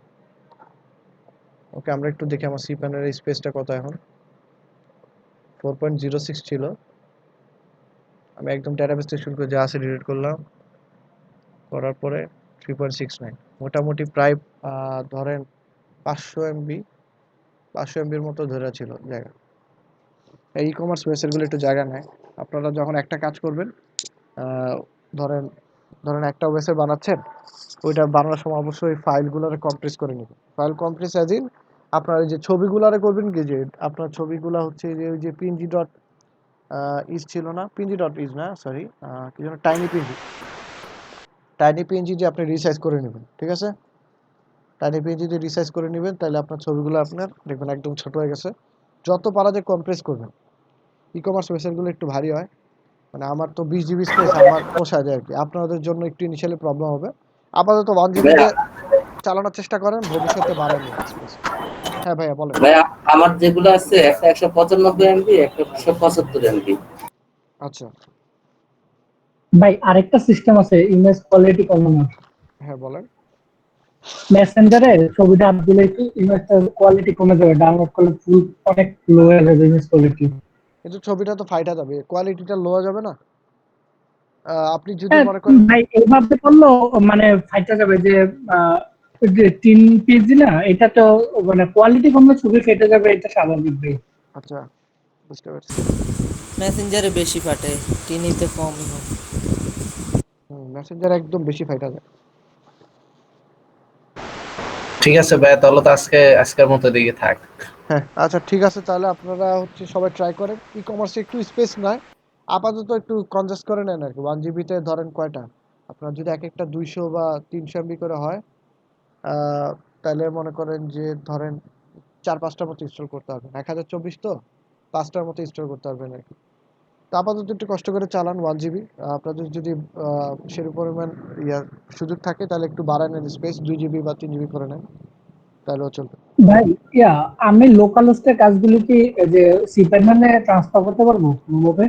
ওকে, আমরা একটু দেখি আমার সি প্যানেলের স্পেসটা কত এখন। 4.06 ছিল, আমি একদম ডাটাবেস থেকে শুরু করে যা আছে ডিলিট করলাম, করার পরে 3.69, মোটামুটি প্রায় ধরেন 500 MB, 500 MBর মতো ধরে ছিল জায়গা। এই ই-কমার্স ওয়েবসাইটগুলো একটু জায়গা নেয়। আপনারা যখন একটা কাজ করবেন, আহ, ধরেন ধরেন একটা ওয়েবসাইট বানাচ্ছেন, ওইটা বানানোর সময় অবশ্যই ফাইলগুলোরে কম্প্রেস করে নেবেন। ফাইল কম্প্রেস অ্যাজ ইন আপনার এই যে ছবিগুলারে করবেন কি, যে আপনার ছবিগুলা হচ্ছে যে ওই যে পিএনজি ডট ইজ ছিল না, পিএনজি ডট ইজ না, সরি, কি যেন, টাইনি পিএনজি যে আপনি রিসাইজ করে নেবেন, ঠিক আছে? টাইনি পিএনজি দিয়ে রিসাইজ করে নেবেন, তাহলে আপনার ছবিগুলো আপনার দেখবেন একদম ছোট হয়ে গেছে। যত পারা যায় কম্প্রেস করবেন। ই কমার্স ওয়েবসাইটগুলো একটু ভারী হয়, মানে আমার তো 20 GB স্পেস আমার পোষায় যায় আর কি। আপনাদের জন্য একটু ইনিশিয়ালি প্রবলেম হবে। আপাতত 1 GB ভাইয়া, তে চালানোর চেষ্টা করেন, ভবিষ্যতে বাড়ায় নেবেন স্পেস। হ্যাঁ ভাইয়া বলেন। ভাইয়া আমার যেগুলো আছে একটা 195 MB, একটা 275 MB। আচ্ছা, ভাই আরেকটা সিস্টেম আছে ইমেজ কোয়ালিটি কমানোর। হ্যাঁ বলেন। মেসেঞ্জারে ছবিটা আপ দিলে কি ইমেজটার কোয়ালিটি কমে যাবে, ডাউনলোড করলে ফুল অনেক লো হয়ে যাবে ইমেজ কোয়ালিটি। কিন্তু ছবিটা তো ফাইটা যাবে, কোয়ালিটিটা লো যাবে না? আপনি যদি হ্যাঁ মনে করেন, ভাই, এইভাবে করলেও মানে ফাইটা যাবে যে আহ, ওই যে 3 পেজি না, এটা তো মানে কোয়ালিটি কমলে ছবি ফেটে যাবে, এটা স্বাভাবিক ভাই। আচ্ছা বুঝতে পারছি। মেসেঞ্জারে বেশি ফাটে, টিনিতে কমই হয়। মেসেঞ্জার একদম বেশি ফাইটা যায়। ঠিক আছে ভাই, তাহলে তো আজকের মতো দিকে থাক। হ্যাঁ আচ্ছা ঠিক আছে, তাহলে আপনারা হচ্ছে সবাই ট্রাই করেন। ই কমার্সে একটু স্পেস নয়, আপাতত একটু কনজাস্ট করে নেন আর কি। 1 GB ধরেন কয়টা, আপনার যদি এক একটা 200 বা 300 MB করে হয়, তাহলে মনে করেন যে ধরেন 4-5টার মতো ইনস্টল করতে পারবেন। 1024 তো 5টার মতো ইনস্টল করতে পারবেন আর কি। তো আপাতত একটু কষ্ট করে চালান 1 GB। আপনাদের যদি সেরকম পরিমাণ ইয়া সুযোগ থাকে, তাহলে একটু বাড়ায় নেন স্পেস, 2 GB বা 3 GB করে নেন, তাহলেও চলবে। ভাই আমি লোকাল হোস্টের কাজগুলো কি এই যে সিপ্যাডম্যানে ট্রান্সফার করতে পারবো কোনোভাবে?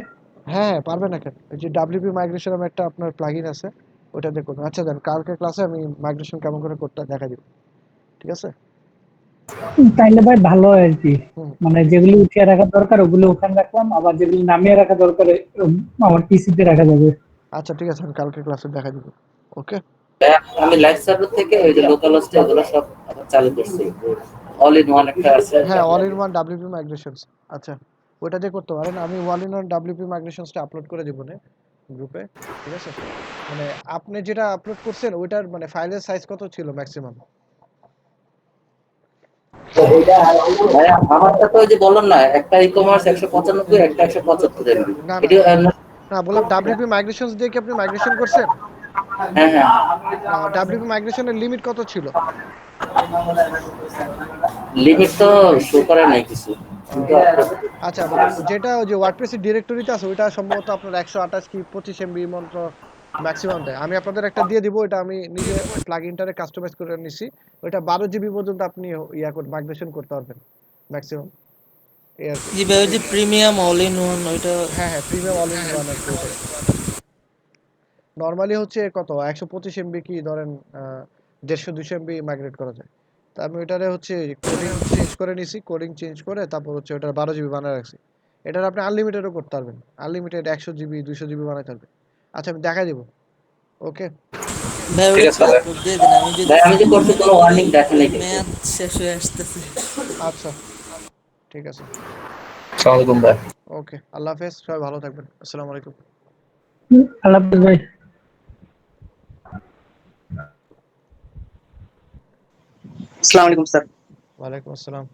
হ্যাঁ পারবেন না কেন? এই যে ডাব্লিউপি মাইগ্রেশন নামে একটা আপনার প্লাগইন আছে, ওটা দিয়ে করবেন। আচ্ছা দেন, কালকে ক্লাসে আমি মাইগ্রেশন কেমন করে করতে হয় দেখা দিব, ঠিক আছে? তাইলে ভাই ভালো হয় আর কি। হুম, মানে যেগুলো উঠিয়ে রাখা দরকার ওগুলো ওখানে রাখলাম, আবার যেগুলো নামিয়ে রাখা দরকার আমার পিসিতে রাখা যাবে। আচ্ছা ঠিক আছে, আমি কালকে ক্লাসে দেখা দিব। ওকে। ভাইয়া, আমি লাইভ সার্ভার থেকে ওই যে লোকাল হোস্টে ওগুলো সব আবার চালু করছি। অল ইন ওয়ান একটা আছে। হ্যাঁ, all in one WP migrations. আচ্ছা, ওটা দিয়ে করতে পারেন। আমি অল ইন ওয়ান ডাব্লিউপি মাইগ্রেশনসটা আপলোড করে দিব না গ্রুপে, ঠিক আছে? মানে আপনি যেটা আপলোড করছেন ওইটার মানে ফাইলের সাইজ কত ছিল ম্যাক্সিমাম? ভাইয়া আমারটা তো ওই যে বললাম না, একটা ই কমার্স 195, একটা 175 MB। না না এটা না, বললাম ডাব্লিউপি মাইগ্রেশনস দিয়ে কি আপনি মাইগ্রেশন করছেন? হ্যাঁ হ্যাঁ, ডাব্লিউপি মাইগ্রেশনের লিমিট কত ছিল? লিমিট তো শো করে নাই কিছু। কিন্তু আহ, আচ্ছা মানে যেটা ওই যে ওয়ার্ডপ্রেসের ডিরেক্টরিতে আছে, ওইটা সম্ভবত আপনার 128 কি 25 MB মন্ত্র ম্যাক্সিমাম দেয়। আমি আপনাদের একটা দিয়ে দিব, এটা আমি নিজে প্লাগইনটারে কাস্টমাইজ করে নিছি। ওইটা 12 GB পর্যন্ত আপনি ইয়া করে মাইগ্রেশন করতে পারবেন ম্যাক্সিমাম, এই আর কি। জি ভাই, ওই যে প্রিমিয়াম অল ইন ওয়ান ওইটা। হ্যাঁ হ্যাঁ, প্রিমিয়াম অল ইন ওয়ান আর কি ওটাই। নরমালি হচ্ছে কত 125 MB কি ধরেন 150-200 MB মাইগ্রেট করা যায়। তা আমি ওইটারে হচ্ছে কোডিং চেঞ্জ করে নিছি, কোডিং চেঞ্জ করে তারপর হচ্ছে ওটা 12 GB বানায় রাখছি। এটার আপনি আনলিমিটেডও করতে পারবেন, আনলিমিটেড 100 GB 200 GB বানাইতে পারবেন। আচ্ছা আমি দেখা দিব। ওকে। ভাই ঠিক ওটা আছে ভাই। পাসপোর্ট দিয়ে দেন, আমি যদি ভাই আমি যে করছি কোনো ওয়ার্নিং দেখে নাই কিন্তু। মেয়াদ শেষ হয়ে আসতেছে। আচ্ছা ঠিক আছে। আসসালামু আলাইকুম ভাই। ওকে, আল্লাহ হাফেজ, সবাই ভালো থাকবেন। আসসালামু আলাইকুম। আল্লাহ হাফেজ ভাই। আসসালামু আলাইকুম স্যার। ওয়ালাইকুম আসসালাম।